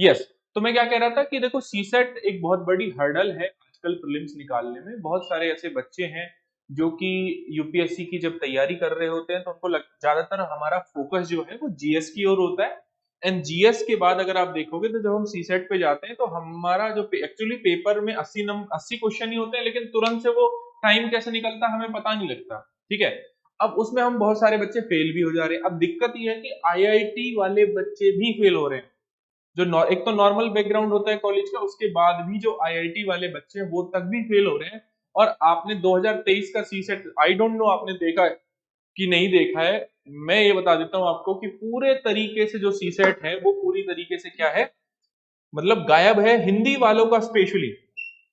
Yes. तो मैं क्या कह रहा था कि देखो सीसेट एक बहुत बड़ी हर्डल है आजकल प्रीलिम्स निकालने में। बहुत सारे ऐसे बच्चे हैं जो कि यूपीएससी की जब तैयारी कर रहे होते हैं तो उनको ज्यादातर हमारा फोकस जो है वो जीएस की ओर होता है। एंड जीएस के बाद अगर आप देखोगे तो जब हम सीसेट पे जाते हैं तो हमारा जो एक्चुअली पेपर में 80 क्वेश्चन ही होते हैं, लेकिन तुरंत से वो टाइम कैसे निकलता है हमें पता नहीं लगता। ठीक है। अब उसमें हम बहुत सारे बच्चे फेल भी हो जा रहे हैं। अब दिक्कत ये है कि आईआईटी वाले बच्चे भी फेल हो रहे हैं। जो एक तो नॉर्मल बैकग्राउंड होता है कॉलेज का, उसके बाद भी जो आईआईटी वाले बच्चे हैं वो तक भी फेल हो रहे हैं। और आपने 2023 का सीसेट, आई डोंट नो आपने देखा है कि नहीं देखा है। मैं ये बता देता हूं आपको कि पूरे तरीके से जो सीसेट है वो पूरी तरीके से क्या है, मतलब गायब है हिंदी वालों का। स्पेशली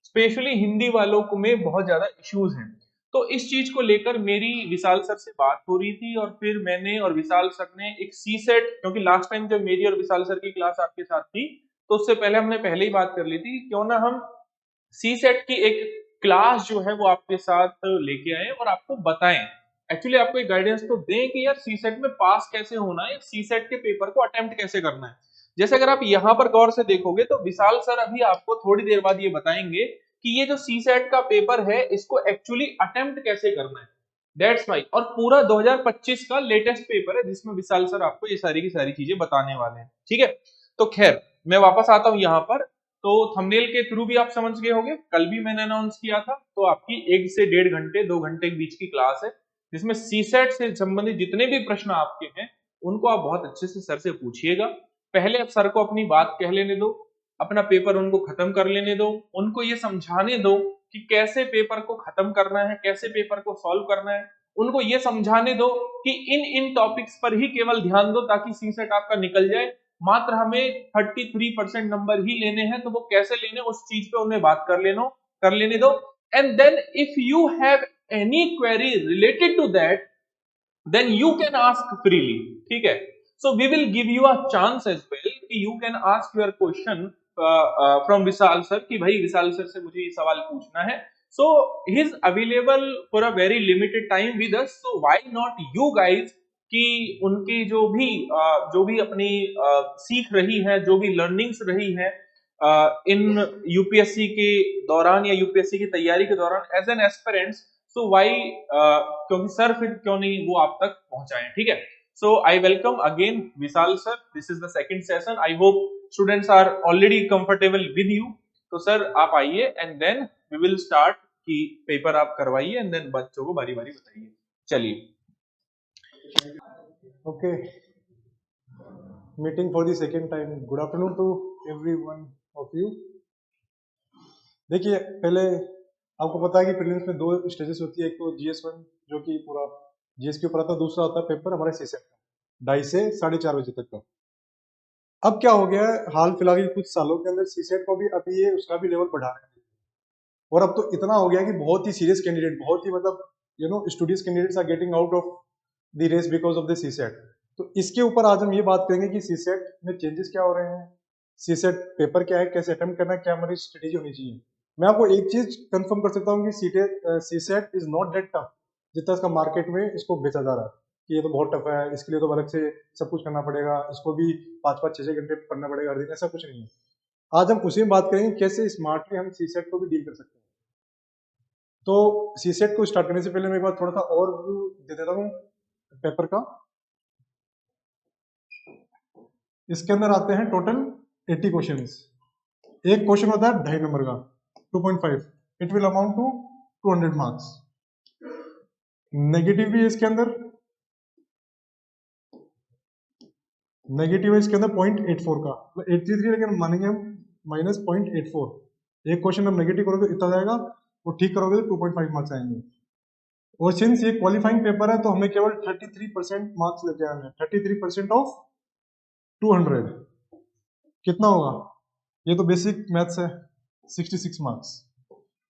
स्पेशली हिंदी वालों को में बहुत ज्यादा इश्यूज हैं। तो इस चीज को लेकर मेरी विशाल सर से बात हो रही थी और फिर मैंने और विशाल सर ने एक सी सेट, क्योंकि लास्ट टाइम जब मेरी और विशाल सर की क्लास आपके साथ थी तो उससे पहले हमने पहले ही बात कर ली थी, क्यों ना हम सी सेट की एक क्लास जो है वो आपके साथ लेके आए और आपको बताएं। एक्चुअली आपको एक गाइडेंस तो दें कि यार सी सेट में पास कैसे होना है, सी सेट के पेपर को अटेम्प्ट कैसे करना है। जैसे अगर आप यहाँ पर गौर से देखोगे तो विशाल सर अभी आपको थोड़ी देर बाद ये बताएंगे कि ये जो सी सेट का पेपर है इसको एक्चुअली अटेम्प्ट कैसे करना है। That's why. और पूरा 2025 का लेटेस्ट पेपर है जिसमें विशाल सर आपको ये सारी की सारी चीजें बताने वाले हैं। ठीक है। तो खैर मैं वापस आता हूं यहाँ पर। तो थंबनेल के थ्रू भी आप समझ गए होंगे, कल भी मैंने अनाउंस किया था। तो आपकी 1 से 1.5 घंटे 2 घंटे के बीच की क्लास है जिसमें सीसेट से संबंधित जितने भी प्रश्न आपके हैं उनको आप बहुत अच्छे से सर से पूछिएगा। पहले आप सर को अपनी बात कह लेने दो, अपना पेपर उनको खत्म कर लेने दो, उनको ये समझाने दो कि कैसे पेपर को खत्म करना है, कैसे पेपर को सॉल्व करना है। उनको ये समझाने दो कि इन इन टॉपिक्स पर ही केवल ध्यान दो ताकि सीसेट आपका निकल जाए। मात्र हमें 33% नंबर ही लेने हैं, तो वो कैसे लेने उस चीज पे उन्हें बात कर लेने दो। And then if you have any query related to that then you can ask freely. ठीक है। So we will give you a chance as well कि you can ask your question from Vishal sir कि भाई विशाल sir से मुझे ये सवाल पूछना है। So he is available for a very limited time with us, so why not you guys कि उनकी जो भी अपनी सीख रही है, जो भी लर्निंग्स रही है इन यूपीएससी के दौरान या यूपीएससी की तैयारी के दौरान as an aspirants, so why क्योंकि सर फिर क्यों नहीं वो आप तक पहुंचाएं। ठीक है। So I welcome again Vishal sir, this is the second session. I hope students are already comfortable with you. तो सर आप आइए and then we will start कि पेपर आप करवाइए एंड देन बच्चों को बारी बारी बताइए। चलिए। Okay, meeting for the second time. Good afternoon to every one of you. देखिए पहले आपको पता है कि प्रीलिम्स में 2 स्टेजेस होती है, एक तो GS1 जो कि पूरा जीएस के ऊपर आता है, दूसरा होता है पेपर हमारे सीसेट का 2:30 से 4:30 बजे तक का। अब क्या हो गया है, हाल फिलहाल के कुछ सालों के अंदर सीसेट को भी अभी ये उसका भी लेवल बढ़ा रहे हैं। और अब तो इतना हो गया कि बहुत ही सीरियस कैंडिडेट, बहुत ही मतलब studious candidates are getting out of the race because of the CSAT. तो इसके ऊपर आज हम ये बात करेंगे कि सीसेट में चेंजेस क्या हो रहे हैं, सीसेट पेपर क्या है, कैसे अटेम्प्ट करना है, क्या हमारी स्ट्रेटेजी होनी चाहिए। मैं आपको एक चीज कंफर्म कर सकता हूँ कि CSAT is not that tough जितना इसका मार्केट में इसको बेचा जा रहा है कि ये तो बहुत टफ है, इसके लिए तो अलग से सब कुछ करना पड़ेगा, इसको भी 5-5 6-6 घंटे पढ़ना पड़ेगा हर दिन, ऐसा कुछ नहीं है। आज हम उसी में बात करेंगे कैसे स्मार्टली हम सीसेट को भी डील कर सकते हैं। तो सीसेट को स्टार्ट करने से पहले मैं एक बार थोड़ा सा और दे देता हूँ पेपर का। इसके अंदर आते हैं टोटल 80 क्वेश्चंस। एक क्वेश्चन होता है 2.5 नंबर का 2.5, it will amount to 200 marks. Negative भी है इसके अंदर, नेगेटिव है इसके अंदर 0.84 का, मतलब 83 लेकिन मानेंगे हम माइनस 0.84। एक क्वेश्चन हम नेगेटिव करोगे तो इतना जाएगा, वो ठीक करोगे तो 2.5 मार्क्स आएंगे। और सिंस ये क्वालिफाइंग पेपर है तो हमें केवल 33% मार्क्स लेके आने हैं। 33% ऑफ 200 कितना होगा, ये तो बेसिक मैथ्स है, 66 मार्क्स।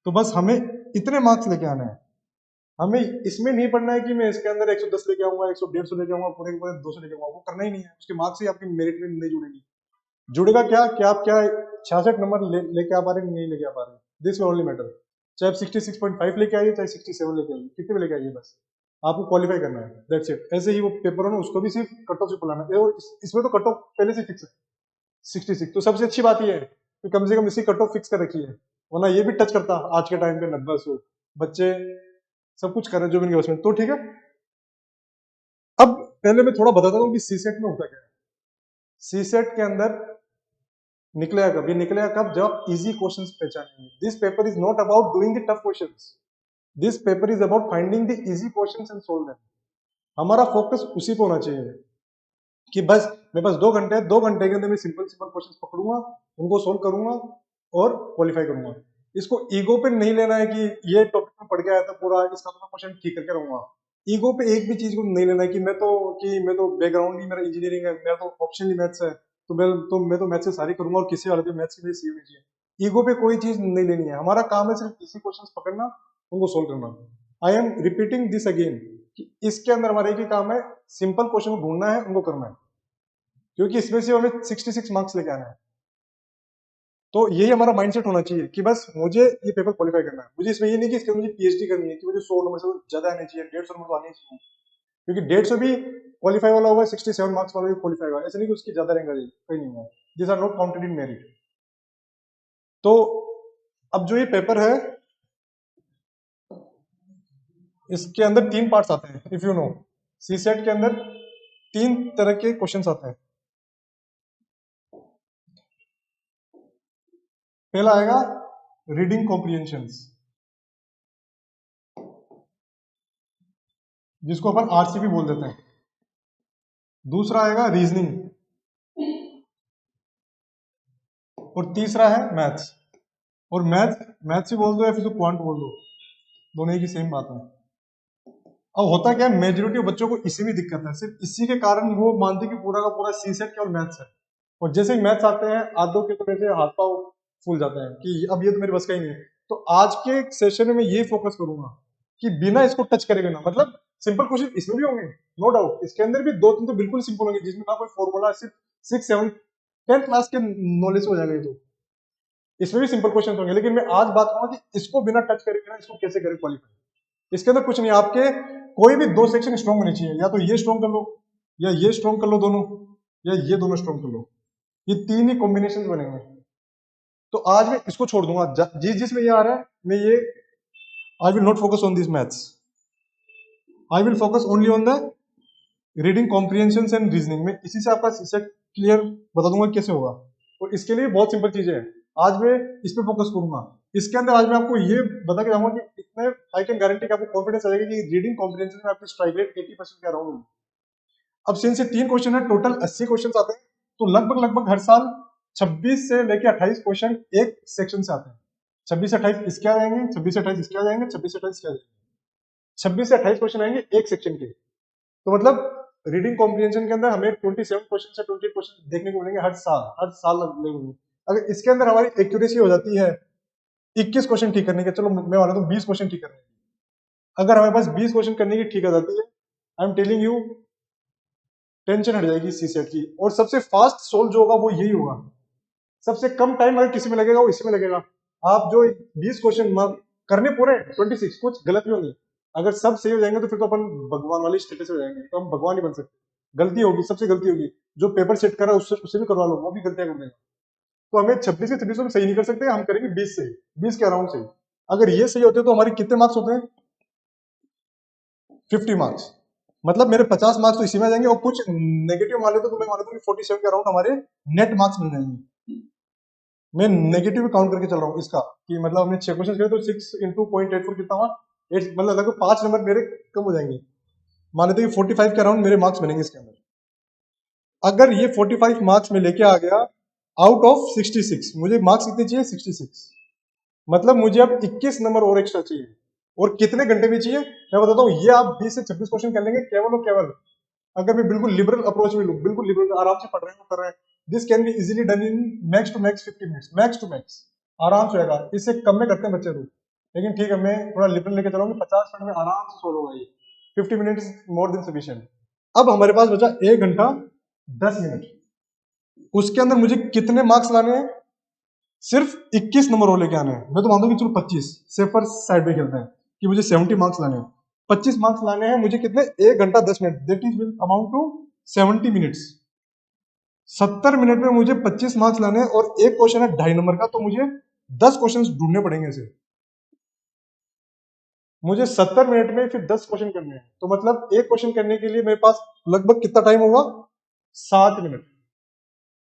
तो बस हमें इतने मार्क्स लेके आने हैं। हमें इसमें नहीं पढ़ना है कि मैं इसके अंदर 110 लेके आऊंगा, 100-150 लेके आऊंगा, पूरे के पूरे 200 लेके आऊंगा, वो करना ही नहीं है। उसके मार्क्स ही आपकी मेरिट में नहीं जुड़ेगी। जुड़ेगा क्या कि आप क्या 66 नंबर लेके आ पा रहे हैं, नहीं लेके आ पा रहे हैं, दिस विल ओनली मैटर। चाहे आप 66.5 लेके आइए, चाहे 67 लेके आइए, कितने भी लेके आइए, बस आपको क्वालिफाई करना है, दैट्स इट। ऐसे ही वो पेपर है ना, उसको भी सिर्फ कट ऑफ से बुलाना है, और इसमें तो कट ऑफ पहले से फिक्स है। 66। तो सबसे अच्छी बात ये है कि कम से कम इसी कट ऑफ फिक्स कर रखी है, वरना ये भी टच करता आज के टाइम पे 90-100। बच्चे सब कुछ कर रहे हैं जो भी इनके बस में। तो ठीक है, अब पहले मैं थोड़ा बताता हूँ कि सी सेट में होता क्या है। सी सेट के अंदर निकलेगा कब? ये निकलेगा कब? जब आप इजी क्वेश्चंस पहचानेंगे। This paper is not about doing the tough questions, this paper is about finding the easy questions and solve them. हमारा फोकस उसी पे होना चाहिए कि बस मेरे पास 2 घंटे है, 2 घंटे के अंदर मैं सिंपल सिंपल क्वेश्चंस पकड़ूंगा, उनको सोल्व करूंगा और क्वालिफाई करूंगा। इसको ईगो पे नहीं लेना है कि ये टॉपिक में पढ़ के आया था पूरा, इसका तो मैं क्वेश्चन ठीक करके रहूंगा। ईगो पे एक भी चीज को नहीं लेना है कि मैं तो बैकग्राउंड ही मेरा इंजीनियरिंग है, मेरा तो ऑप्शन ही मैथ्स है, तो मैं तो मैथ्स से सारी करूंगा और किसी वाले पे मैथ्स की मेरी सी होनी चाहिए। ईगो पे कोई चीज नहीं लेनी है, हमारा काम है सिर्फ इसी क्वेश्चन पकड़ना, उनको सोल्व करना। I am repeating this again कि इसके अंदर हमारा एक ही काम है, सिंपल क्वेश्चन को ढूंढना है, उनको करना है, क्योंकि इसमें से हमें 66 मार्क्स लेके आना है। तो यही हमारा माइंडसेट होना चाहिए कि बस मुझे ये पेपर क्वालिफाई करना है। मुझे इसमें ये नहीं कि इसके मुझे पीएचडी करनी है कि मुझे 100 नंबर से ज्यादा आने चाहिए, 150 नंबर तो आने चाहिए, क्योंकि 150 भी क्वालिफाई वाला होगा, 67 मार्क्स वाला भी क्वालिफाई होगा, ऐसे नहीं कि उसकी ज्यादा रैंक आएगी, कहीं नहीं होगा। This are not counted in merit. तो अब जो ये पेपर है इसके अंदर 3 पार्ट्स आते हैं, if you know. CSAT के अंदर 3 तरह के क्वेश्चंस आते हैं। पहला आएगा रीडिंग कॉम्प्रिहेंशंस, जिसको अपन आरसीबी बोल देते हैं। दूसरा आएगा रीजनिंग, और तीसरा है मैथ्स। और मैथ्स ही बोल दो या फिर क्वांट बोल दो, दोनों ही की सेम बात है। अब होता क्या है, मेजोरिटी बच्चों को इसी में दिक्कत है, सिर्फ इसी के कारण वो मानते कि पूरा का पूरा सी सेट केवल मैथ्स है। और जैसे ही मैथ्स आते हैं आधों के तो वैसे हाथ पाव फूल जाते हैं कि अब ये तो मेरे बस का ही नहीं है। तो आज के सेशन में मैं ये फोकस करूंगा कि बिना इसको टच करे बिना, मतलब सिंपल क्वेश्चन इसमें भी होंगे नो डाउट, इसके अंदर भी 2-3 तो बिल्कुल सिंपल होंगे जिसमें ना कोई फॉर्मूला, सिर्फ 6-7-10 क्लास के नॉलेज हो जाएगा ये तो, इसमें भी सिंपल क्वेश्चन होंगे। लेकिन मैं आज बात करूंगा कि इसको बिना टच करे बिना इसको कैसे करें क्वालिफाई। इसके अंदर कुछ नहीं, आपके कोई भी 2 सेक्शन स्ट्रॉन्ग होने चाहिए, या तो ये स्ट्रॉन्ग कर लो या ये स्ट्रॉन्ग कर लो दोनों, या ये दोनों स्ट्रॉन्ग कर लो, ये 3 ही कॉम्बिनेशन बनेंगे। तो आज मैं इसको छोड़ दूंगा, जिसमें ये आ रहा है मैं ये, आई will not focus on this maths, I will focus only on the reading comprehension and reasoning में। इसी से आपका सेट क्लियर बता दूंगा कैसे होगा। और इसके लिए बहुत सिंपल चीजें हैं, आज मैं इस पे फोकस करूंगा। इसके अंदर आज मैं आपको ये बता के जाऊंगा कि इतने आई कैन गारंटी कि आपको कॉन्फिडेंस आ जाएगा कि रीडिंग कॉम्प्रिहेंशन में आपकी स्ट्राइक रेट 80% के अराउंड होगी। अब सिंस ये 3 क्वेश्चन है, टोटल 80 क्वेश्चन आते हैं, तो लगभग हर साल 26 से लेके 28 क्वेश्चन एक सेक्शन से आते हैं। 26 से 28 इसके आ जाएंगे, 26 से 28 इसके आ जाएंगे, 26 से 28 इसके आ जाएंगे, 26 से 28 क्वेश्चन आएंगे एक सेक्शन के। तो मतलब रीडिंग कॉम्प्रिहेंशन के अंदर हमें 27 क्वेश्चन से 28 क्वेश्चन देखने को मिलेंगे हर साल लगेंगे। अगर इसके अंदर हमारी एक्यूरेसी हो जाती है 21 क्वेश्चन ठीक करने के, चलो मैं वाला तो 20 क्वेश्चन ठीक करने की, अगर हमारे पास 20 क्वेश्चन करने की ठीक आ जाती है, I am telling you tension हट जाएगी सी सेट की। और सबसे फास्ट सोल्व जो होगा वो यही होगा, सबसे कम टाइम अगर किसी में लगेगा वो इसी में लगेगा। आप जो 20 क्वेश्चन करने पूरे 26, कुछ गलत भी होंगे, अगर सब सही हो जाएंगे तो फिर तो अपन भगवान वाली स्टेटस हो जाएंगे, तो हम भगवान ही बन सकते। गलती होगी, सबसे गलती होगी, जो पेपर सेट कर रहा है उससे भी करवा लो, वो भी गलतियां कर देगा। तो हमें 26 से 26 में सही नहीं कर सकते, हम करेंगे 20 से, 20 के अराउंड सही। अगर ये सही होते तो हमारे कितने मार्क्स होते हैं? 50 मार्क्स। मतलब मेरे 50 मार्क्स तो इसी में आ जाएंगे, और कुछ नेगेटिव मान लेते तो मैं मान लेता हूँ 47 के अराउंड हमारे नेट मार्क्स मिल जाएंगे। मैं नेगेटिव काउंट करके चल रहा हूँ इसका, कि मतलब हमने 6 क्वेश्चन किए तो 6 इंटू 0.84 कितना हुआ, 8, मतलब लगभग 5 नंबर मेरे कम हो जाएंगे। मान लेते हैं 45 के अराउंड मेरे मार्क्स बनेंगे इसके अंदर। अगर ये 45 मार्क्स में लेके आ गया आउट ऑफ 66, मुझे मार्क्स कितने चाहिए? 66। मतलब मुझे अब 21 नंबर और एक्स्ट्रा चाहिए। और कितने घंटे में चाहिए मैं बताता हूँ, ये आप 20 से 26 क्वेश्चन कर लेंगे केवल और केवल अगर मैं बिल्कुल लिबरल अप्रोच में लूँ, बिल्कुल लिबरल आराम से पढ़ रहे हैं कर रहे हैं। This can be easily done in max to max 50 minutes, max to max आराम से होगा। इससे कम में करते हैं बच्चे तो, लेकिन ठीक है मैं थोड़ा लिबरल लेके चलाऊंगी, 50 मिनट में आराम से सोल्व होगा ये, 50 मिनट्स मोर देन सफिशिएंट। अब हमारे पास बचा 1 घंटा 10 मिनट, उसके अंदर मुझे कितने मार्क्स लाने हैं? सिर्फ 21 नंबर और लेके आने हैं। मैं तो मानता हूँ कि चलो 25 सेफर साइड पे खेलते हैं कि मुझे 70 मार्क्स लाने हैं। 25 मार्क्स लाने हैं मुझे कितने? 1 घंटा 10 minute, that is will amount to 70 minutes. 70 minute में मुझे 25 मार्क्स लाने हैं और एक क्वेश्चन है 2.5 नंबर का, तो मुझे 10 क्वेश्चन ढूंढने पड़ेंगे ऐसे। मुझे 70 मिनट में फिर 10 क्वेश्चन करने हैं, तो मतलब एक क्वेश्चन करने के लिए मेरे पास लगभग कितना टाइम होगा? 7 मिनट।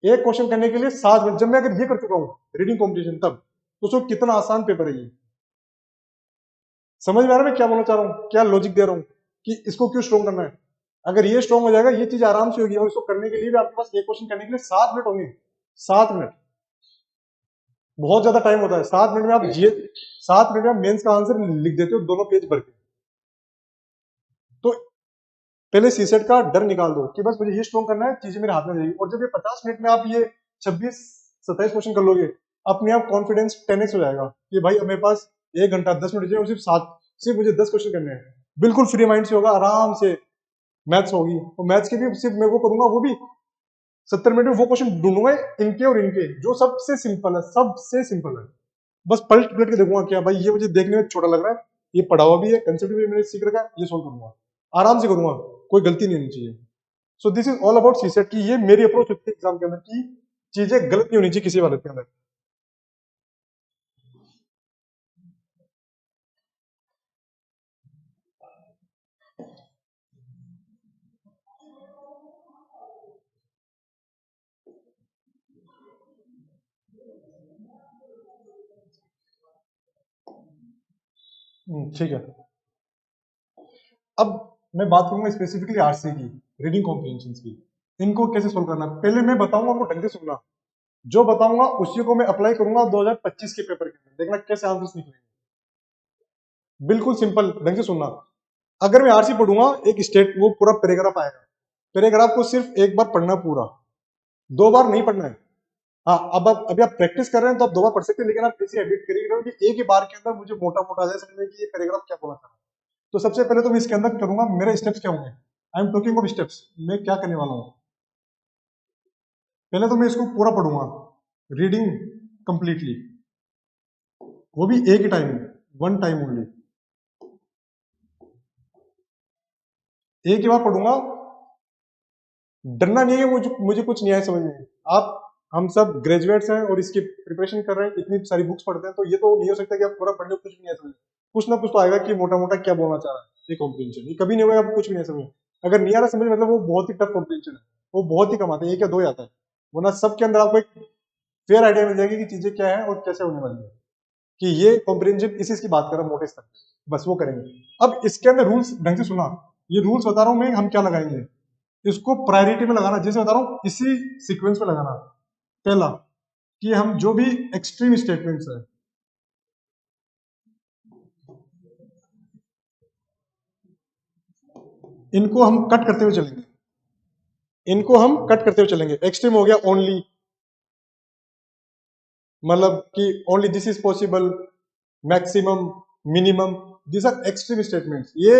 एक क्वेश्चन करने के लिए 7 मिनट। जब मैं अगर ये कर चुका हूं रीडिंग कॉम्पिटिशन, तब तो सोचो कितना आसान पेपर है ये। समझ में आ रहा है मैं क्या बोलना चाह रहा हूँ, क्या लॉजिक दे रहा हूँ कि इसको क्यों स्ट्रॉन्ग करना है। अगर ये स्ट्रॉन्ग हो जाएगा, ये चीज आराम से होगी, और इसको करने के लिए भी आपके पास एक क्वेश्चन करने के लिए 7 मिनट होंगे। 7 मिनट बहुत ज्यादा टाइम होता है। 7 मिनट में आप 7 मिनट में आप मेंस का आंसर लिख देते हो दोनों पेज भर के। तो पहले सीसेट का डर निकाल दो कि बस मुझे ये स्ट्रॉन्ग करना है, चीजें मेरे हाथ में जाएगी। और जब ये 50 मिनट में आप ये 26-27 क्वेश्चन कर लोगे, अपने आप कॉन्फिडेंस 10x हो जाएगा कि भाई अब मेरे पास 1 घंटा 10 मिनट चाहिए और सिर्फ मुझे 10 क्वेश्चन करने हैं। बिल्कुल फ्री माइंड से होगा, आराम से मैथ्स होगी। और मैथ्स के भी सिर्फ मैं वो करूंगा, वो भी 70 मिनट में वो क्वेश्चन ढूंढूंगा इनके और इनके जो सबसे सिंपल है, सबसे सिंपल है। बस पलट पलट के देखूंगा क्या भाई ये मुझे देखने में छोटा लग रहा है, ये पढ़ा हुआ भी है, कंसेप्ट भी मैंने सीख रखा है, ये सोल्व करूंगा, आराम से करूंगा, कोई गलती नहीं होनी चाहिए। So this is all about CSAT की ये मेरी अप्रोच होती है एग्जाम के अंदर की चीजें गलत नहीं होनी चाहिए किसी वाले के अंदर। ठीक है। अब मैं बात करूंगा स्पेसिफिकली आरसी की, रीडिंग कॉम्प्रिहेंशन की। इनको कैसे सोल्व करना है पहले मैं बताऊंगा, आपको ढंग से सुनना। जो बताऊंगा उसी को मैं अप्लाई करूंगा 2025 के पेपर के अंदर, देखना कैसे आंसर्स निकलेंगे। बिल्कुल सिंपल, ढंग से सुनना। अगर मैं आरसी पढ़ूंगा, एक स्टेट वो पूरा पैराग्राफ आएगा, पैराग्राफ को सिर्फ एक बार पढ़ना पूरा, 2 बार नहीं पढ़ना है। हाँ, अब आप अभी आप प्रैक्टिस कर रहे हैं तो आप 2 बार पढ़ सकते हैं, लेकिन आप कैसे एडिट करिए कि एक ही बार के अंदर मुझे मोटा मोटा आ जाए समझ में कि ये पैराग्राफ क्या बोला था। तो सबसे पहले तो मैं इसके अंदर करूंगा, मेरे स्टेप्स क्या होंगे। I am talking of steps, मैं क्या करने वाला हूँ। पहले तो मैं इसको पूरा पढ़ूंगा, रीडिंग कंप्लीटली, वो भी एक ही टाइम में, वन टाइम ओनली, एक ही बार पढ़ूंगा। डरना नहीं है, मुझे कुछ नहीं आया समझ में। आप हम सब ग्रेजुएट्स हैं और इसकी प्रिपरेशन कर रहे हैं, इतनी सारी बुक्स पढ़ते हैं, तो ये तो नहीं हो सकता कि आप पूरा पढ़ लो कुछ भी नहीं आया समझ। कुछ ना कुछ तो आएगा कि मोटा मोटा क्या बोलना चाह रहा है। ये कॉम्प्रिहेंशन ये कभी नहीं होगा, आपको कुछ भी नहीं समझ। अगर नहीं आ रहा समझ मतलब वो बहुत ही टफ कॉम्प्रिहेंशन है, वो बहुत ही कम आता है, एक या दो ही आता है। वरना सबके अंदर आपको एक फेयर आइडिया मिल जाएगी कि चीजें क्या है और कैसे होने वाली है, कि ये कॉम्प्रिहेंशन इस चीज की बात कर रहा हूँ मोटे स्तर पे। बस वो करेंगे। अब इसके अंदर रूल्स ढंग से सुना, ये रूल्स बता रहा हूँ मैं, हम क्या लगाएंगे। इसको प्रायोरिटी में लगाना, जैसे बता रहा हूँ इसी सीक्वेंस में लगाना। पहला कि हम जो भी एक्सट्रीम स्टेटमेंट्स है, इनको हम कट करते हुए चलेंगे, इनको हम कट करते हुए चलेंगे। एक्सट्रीम हो गया ओनली, मतलब कि only this is possible, maximum, minimum, this are extreme statements. ये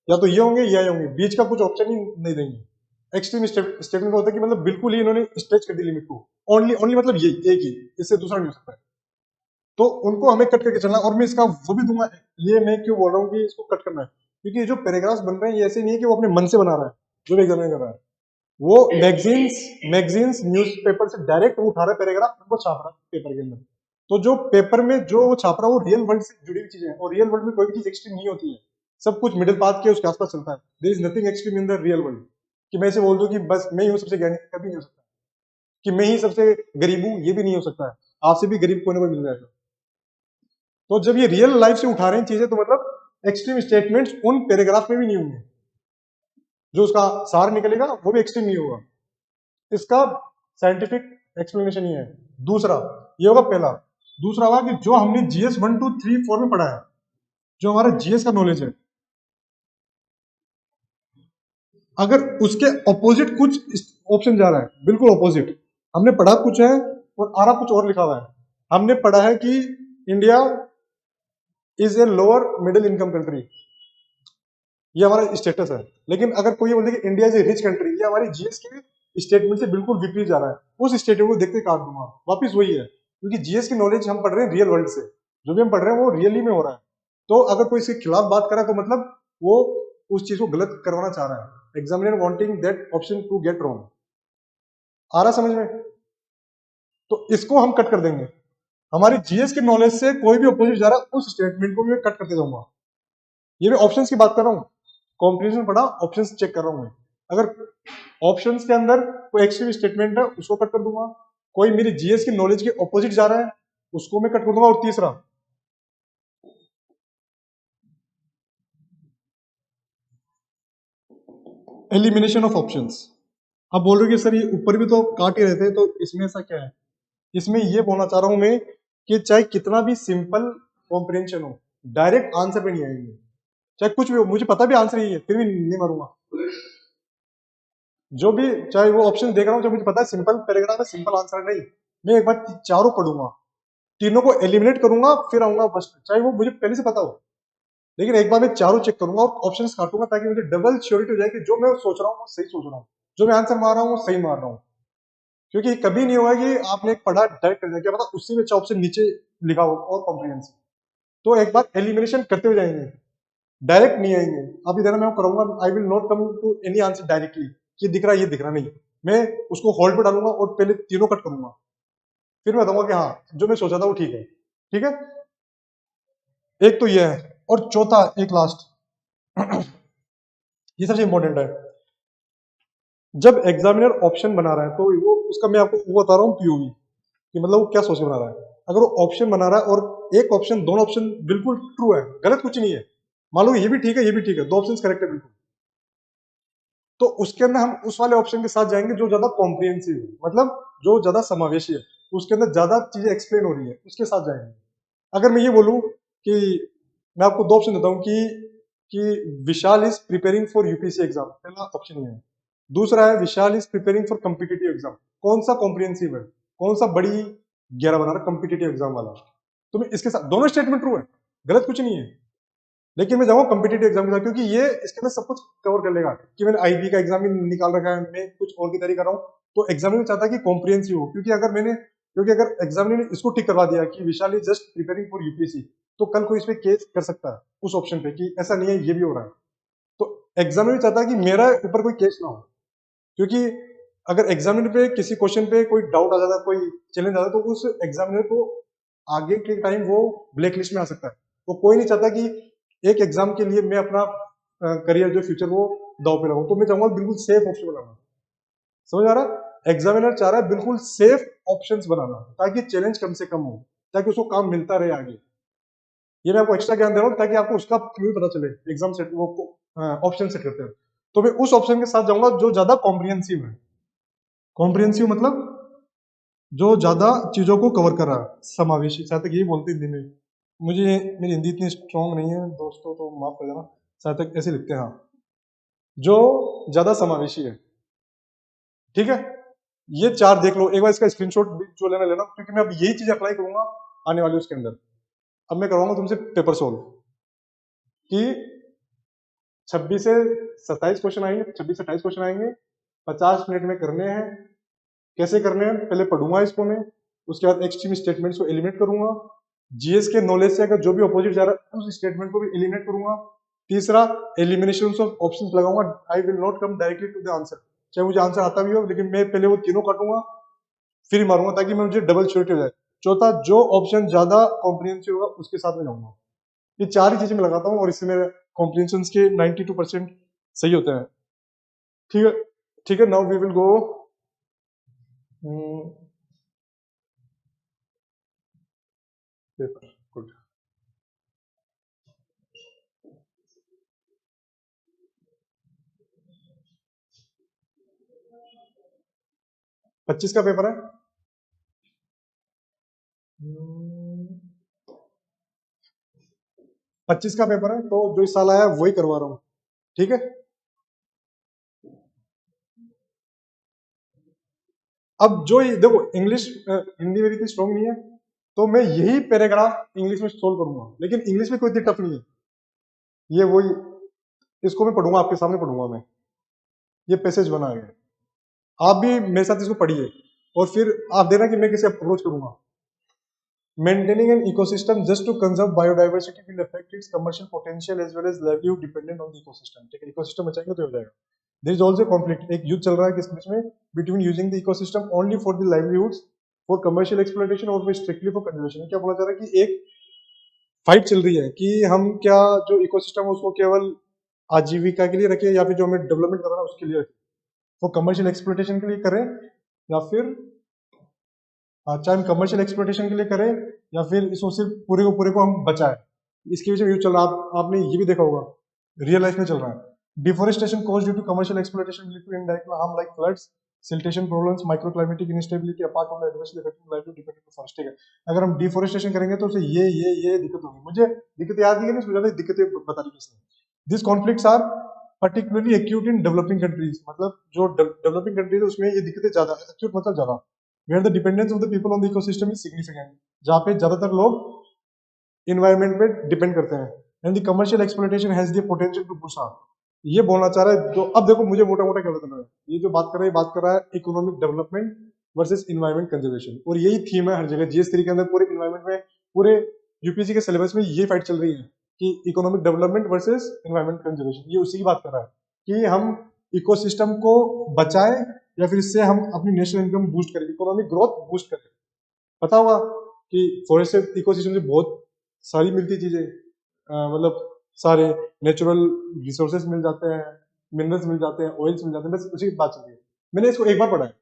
या तो ये होंगे या ये होंगे, बीच का कुछ ऑप्शन ही नहीं देंगे। एक्सट्रीम स्टेटमेंट होता है कि मतलब बिल्कुल ही इन्होंने स्ट्रेच कर दी लिमिट को। ओनली ओनली मतलब ये एक ही, इससे दूसरा नहीं हो सकता है। तो उनको हमें कट करके चलना। और मैं इसका वो भी दूंगा, ये मैं क्यों बोल रहा हूँ कि इसको कट करना है, क्योंकि ये जो पैराग्राफ्स बन रहे हैं ये ऐसे नहीं है कि वो अपने मन से बना रहा है जो भी एग्जामिन कर रहा है। वो मैगजीन्स न्यूज़पेपर से डायरेक्ट वो उठा रहा है पैराग्राफ, उनको छाप रहा है पेपर के अंदर। तो जो पेपर में जो वो छाप रहा है वो रियल वर्ल्ड से जुड़ी हुई चीजें हैं, और रियल वर्ल्ड में कोई भी चीज एक्सट्रीम नहीं होती है। सब कुछ मिडिल पाथ के उसके आसपास चलता है। There is nothing extreme in the real world. कि मैं ऐसे बोल दूं कि बस मैं ही हूं सबसे ज्ञानी, कभी नहीं हो सकता। कि मैं ही सबसे गरीब हूं, ये भी नहीं हो सकता है। आपसे भी गरीब कोई ना कोई मिल जाएगा। तो जब ये रियल लाइफ से उठा रहे हैं चीजें, तो मतलब एक्सट्रीम स्टेटमेंट्स उन पैराग्राफ में भी नहीं होंगे, जो उसका सार निकलेगा वो भी एक्सट्रीम नहीं होगा। इसका साइंटिफिक एक्सप्लेनेशन ही है। दूसरा ये होगा पहला। दूसरा होगा कि जो हमने जीएस 1 2 3 4 में पढ़ा है, जो हमारा जीएस का नॉलेज है, अगर उसके ऑपोजिट कुछ ऑप्शन जा रहा है, बिल्कुल ऑपोजिट, हमने पढ़ा कुछ है और आ रहा कुछ और लिखा हुआ है। हमने पढ़ा है कि India is a lower middle income country, ये हमारा स्टेटस है। लेकिन अगर कोई बोले कि India is a rich country, ये हमारी जीएस के स्टेटमेंट से बिल्कुल विपरीत जा रहा है। उस स्टेटमेंट को देखते काट दूंगा, वापिस वही है। क्योंकि जीएस की नॉलेज हम पढ़ रहे हैं रियल वर्ल्ड से, जो भी हम पढ़ रहे हैं वो रियली में हो रहा है। तो अगर कोई इसके खिलाफ बात कर रहा है तो मतलब वो उस चीज को गलत करवाना चाह रहा है। Examiner wanting that option to get wrong. आ रहा समझ में? तो इसको हम कट कर देंगे। हमारी जीएस के नॉलेज से कोई भी अपोजिट जा रहा है उस स्टेटमेंट को मैं कट करते जाऊंगा। ये मैं ऑप्शंस की बात कर रहा हूँ, कॉम्प्रिहेंशन पढ़ा, ऑप्शंस चेक कर रहा हूँ मैं। अगर ऑप्शंस के अंदर कोई एक्सट्रीम स्टेटमेंट है उसको कट कर दूंगा, कोई मेरी जीएस की नॉलेज के ऑपोजिट जा रहा है उसको मैं कट कर दूंगा। और तीसरा, एलिमिनेशन ऑफ ऑप्शंस। अब बोल रहे हो कि सर ये ऊपर भी तो काट ही रहते हैं, तो इसमें ऐसा क्या है? इसमें ये बोलना चाह रहा हूं मैं कि चाहे कितना भी सिंपल कॉम्प्रिहेंशन हो, डायरेक्ट आंसर पे नहीं आएंगे। चाहे कुछ भी हो, मुझे पता भी आंसर यही है, फिर भी नहीं मारूंगा। जो भी, चाहे वो ऑप्शन देख रहा हूँ, चाहे मुझे पता है सिंपल पैराग्राफ है, सिंपल आंसर नहीं, मैं एक बार चारों पढ़ूंगा, तीनों को एलिमिनेट करूंगा, फिर आऊंगा फर्स्ट, चाहे वो मुझे पहले से पता हो, लेकिन एक बार मैं चारों चेक करूंगा और ऑप्शंस काटूंगा ताकि मुझे डबल श्योरिटी हो जाए कि जो मैं सोच रहा हूँ वो सही सोच रहा हूँ, जो मैं आंसर मार रहा हूँ वो सही मार रहा हूँ। क्योंकि कभी नहीं होगा कि आपने एक पढ़ा डायरेक्ट कर दिया, क्या पता उससे भी अच्छा ऑप्शन नीचे लिखा हो और कॉम्प्रिहेंसिव। तो एक बार एलिमिनेशन करते हुए जाएंगे, डायरेक्ट नहीं आएंगे। अब इधर मैं करूंगा, I will not come to any answer directly, ये दिख रहा है ये दिख रहा नहीं, मैं उसको होल्ड पे डालूंगा और पहले तीनों कट करूंगा, फिर मैं बताऊंगा कि हाँ जो मैं सोचा था वो ठीक है। ठीक है, एक तो ये है। और चौथा, एक लास्ट, ये सबसे इंपॉर्टेंट है। जब एग्जामिनर ऑप्शन बना रहा है तो वो उसका, मैं आपको वो बता रहा हूँ पीओवी, कि मतलब वो क्या सोच के बना रहा है। अगर वो ऑप्शन बना रहा है और एक ऑप्शन, दोनों ऑप्शन बिल्कुल ट्रू है, गलत कुछ नहीं है, मान लो ये भी ठीक है ये भी ठीक है, दो ऑप्शन करेक्ट है बिल्कुल, तो उसके अंदर हम उस वाले ऑप्शन के साथ जाएंगे जो ज्यादा कॉम्प्रिहेंसिव है, मतलब जो ज्यादा समावेशी है, उसके अंदर ज्यादा चीजें एक्सप्लेन हो रही है, उसके साथ जाएंगे। अगर मैं ये बोलूं कि मैं आपको दो ऑप्शन देता हूं कि Vishal is preparing for UPSC exam, पहला ऑप्शन ये है। दूसरा है Vishal is preparing for competitive exam, कौन सा कॉम्प्रिहेंसिव है, कौन सा बड़ी घेरा बना रहा कॉम्पिटिटिव एग्जाम वाला? तो मैं इसके साथ, दोनों स्टेटमेंट ट्रू है, गलत कुछ नहीं है, लेकिन मैं जाऊंगा कॉम्पिटिटिव एग्जाम के साथ, क्योंकि ये इसके अंदर सब कुछ कवर कर लेगा। कि मैंने आईबी का एग्जाम भी निकाल रखा है, मैं कुछ और की तैयारी कर रहा हूँ, तो एग्जामिनर चाहता है कि कॉम्प्रिहेंसिव हो, क्योंकि अगर एग्जामिनर ने इसको ठीक करवा दिया कि Vishal is just preparing for UPSC, तो कल को इस पे केस कर सकता है उस ऑप्शन पे कि ऐसा नहीं है ये भी हो रहा है। तो एग्जामिनर चाहता है कि मेरा ऊपर कोई केस ना हो, क्योंकि अगर एग्जामिनर पे किसी क्वेश्चन पे कोई डाउट आ जाता है, कोई चैलेंज आता है, तो उस एग्जामिनर को आगे के टाइम वो ब्लैक लिस्ट में आ सकता है। वो कोई नहीं चाहता कि एक एग्जाम के लिए मैं अपना करियर जो फ्यूचर वो दाव पे लगाऊं, तो मैं चाहूंगा बिल्कुल सेफ ऑप्शन बनाना। समझ आ रहा है? एग्जामिनर चाह रहा है बिल्कुल सेफ ऑप्शंस बनाना, ताकि चैलेंज कम से कम हो, ताकि उसको काम मिलता रहे आगे। ये मैं आपको एक्स्ट्रा ज्ञान दे रहा हूँ ताकि आपको उसका क्यों पता चले, एग्जाम सेट वो ऑप्शन सेट करते हैं। तो मैं उस ऑप्शन के साथ जाऊंगा जो ज्यादा कॉम्प्रिहेंसिव है। कॉम्प्रिहेंसिव मतलब जो ज्यादा चीजों को कवर कर रहा है, समावेशी, शायद तक यही बोलते हैं हिंदी में। मुझे मेरी हिंदी इतनी स्ट्रांग नहीं है दोस्तों, तो माफ कर देना, शायद तक ऐसे लिखते हैं, हाँ, जो ज्यादा समावेशी है। ठीक है, ये चार देख लो एक बार, इसका स्क्रीनशॉट भी जो लेना लेना, क्योंकि मैं अब यही चीज अप्लाई करूंगा आने वाली उसके अंदर। अब मैं करवाऊंगा तुमसे पेपर सोल्व कि 26 से 27 क्वेश्चन आएंगे, 26 से 28 क्वेश्चन आएंगे, 50 मिनट में करने हैं। कैसे करने हैं पहले पढ़ूंगा इसको मैं, उसके बाद एक्सट्रीम स्टेटमेंट्स को एलिमिनेट करूंगा, जीएस के नॉलेज से अगर जो भी अपोजिट जा रहा है उस स्टेटमेंट को भी एलिमिनेट करूंगा। तीसरा, एलिमिनेशन ऑफ ऑप्शंस लगाऊंगा, I will not come directly to the answer, चाहे मुझे आंसर आता भी हो, लेकिन मैं पहले वो तीनों काटूंगा फिर मारूंगा, ताकि मैं मुझे डबल श्योरिटी हो जाए। चौथा, जो ऑप्शन ज्यादा कॉम्प्रिहेंसिव होगा उसके साथ में जाऊंगा। ये चार ही चीजें मैं लगाता हूँ और इससे मेरे कॉम्प्रिहेंशन के 92% सही होते हैं। ठीक है, ठीक है, now we will go paper. Good. 25 का पेपर है। 25 का पेपर है, तो जो इस साल आया वही करवा रहा हूँ। ठीक है, अब जो देखो इंग्लिश, हिंदी मेरी इतनी स्ट्रॉन्ग नहीं है, तो मैं यही पैराग्राफ इंग्लिश में सोल्व करूंगा, लेकिन इंग्लिश में कोई इतनी टफ नहीं है। ये वही, इसको मैं पढ़ूंगा, आपके सामने पढ़ूंगा मैं, ये पैसेज बना है, आप भी मेरे साथ इसको पढ़िए और फिर आप देना कि मैं कैसे अप्रोच करूंगा। Maintaining an ecosystem just to conserve biodiversity will affect its commercial potential as well as livelihood dependent on the ecosystem. ठीक है, इकोसिस्टम बचाएंगे तो हो जाएगा। देयर इज ऑल्सो कॉन्फ्लिक्ट, एक युद्ध चल रहा है किस बीच में, between using the ecosystem only for the livelihoods for commercial exploitation और स्ट्रिक्टली फॉर कंजर्वेशन। क्या बोला जा रहा है कि एक फाइट चल रही है कि हम क्या जो इकोसिस्टम है उसको केवल आजीविका के लिए रखें या फिर जो हमें डेवलपमेंट करना है उसके लिए रखें, वो कमर्शियल एक्सप्लॉयटेशन के लिए करें या फिर चाहे हम कमर्शियल एक्सप्लॉयटेशन के लिए करें या फिर इसको सिर्फ पूरे को हम बचाएं। इसके विषय में यूज चल रहा है, आपने ये भी देखा होगा रियल लाइफ में चल रहा है। Deforestation cause due to commercial exploitation lead to indirect harm like floods, siltation problems, microclimatic instability apart from the adversely affecting livelihood dependent on forest. ठीक है, अगर हम डिफोरेस्टेशन करेंगे तो उससे ये दिक्कत होगी। मुझे दिक्कत याद नहीं है, इसमें ज्यादा दिक्कतें बता दी किसने। This conflicts are particularly acute in developing countries, मतलब जो डेवलपिंग कंट्रीज है उसमें ये दिक्कतें ज्यादा, एक्यूट मतलब ज्यादा, where the dependence of the people on the ecosystem is significant, जहाँ पे ज्यादातर लोग इन्वायरमेंट पे डिपेंड करते हैं। And the commercial exploitation has the potential to push up, ये बोलना चाह रहा है। तो अब देखो मुझे मोटा मोटा क्या बताना है, ये जो बात कर रहा है economic development versus environment conservation, और यही थीम है हर जगह जीएस3 के अंदर, पूरे इन्वायरमेंट में, पूरे यूपीएससी के सिलेबस में ये फाइट चल रही है कि economic development versus environment conservation, ये उसी की बात कर रहा है कि हम इकोसिस्टम को बचाएं या फिर इससे हम अपनी नेशनल इनकम बूस्ट करें, इकोनॉमिक ग्रोथ बूस्ट करें। पता होगा कि फॉरेस्ट से इकोसिस्टम से बहुत सारी मिलती चीजें, मतलब सारे नेचुरल रिसोर्सेज मिल जाते हैं, मिनरल्स मिल जाते हैं, ऑयल्स मिल जाते हैं, बस उसी की बात चल रही है। मैंने इसको एक बार पढ़ा है,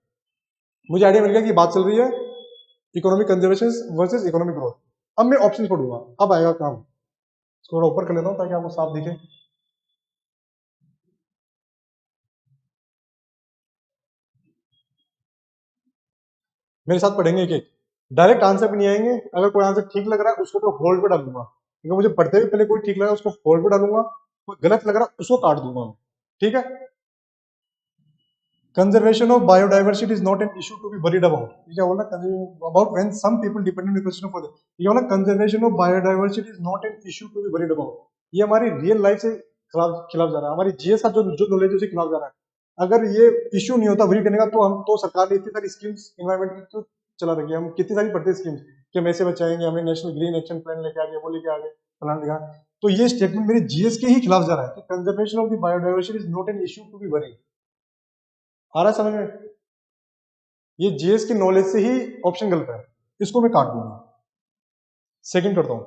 मुझे आइडिया मिल गया कि बात चल रही है economic conservation versus economic growth. अब मैं ऑप्शन पढ़ूंगा, अब आएगा काम। इसको थोड़ा ऊपर कर लेता हूँ ताकि आपको साफ दिखे। मेरे साथ पढ़ेंगे एक एक, डायरेक्ट आंसर भी नहीं आएंगे। अगर कोई आंसर ठीक लग रहा है उसको तो होल्ड पे डालूंगा, क्योंकि मुझे पढ़ते हुए पहले कोई ठीक लग रहा है उसको होल्ड पे डालूंगा, कोई गलत लग रहा है उसको काट दूंगा। ठीक है, conservation of biodiversity is not an issue to be worried about. ये क्या बोला, about when some people depend on ecosystem for that. ये बोला conservation of biodiversity is not an issue to be worried about. ये हमारी real life से खिलाफ जा रहा है, हमारी जीएस का जो नॉलेज है उसे खिलाफ जा रहा है। अगर ये इशू नहीं होता वरी करने का, तो हम तो सरकार ने इतनी सारी स्कीम्स इन्वायरमेंट की क्यों चला रखी है, हम कितनी सारी पढ़ते स्कीम्स कि हम ऐसे बचाएंगे, हमें नेशनल ग्रीन एक्शन प्लान लेके आ गए, वो लेके आ गए, प्लान दिखा। तो ये स्टेटमेंट मेरे जीएस के ही खिलाफ जा रहा है कि conservation of the biodiversity is not an issue to be worried. आ रहा है समझ में? ये जीएस की नॉलेज से ही ऑप्शन गलत है, इसको मैं काट दूंगा। सेकंड करता हूं,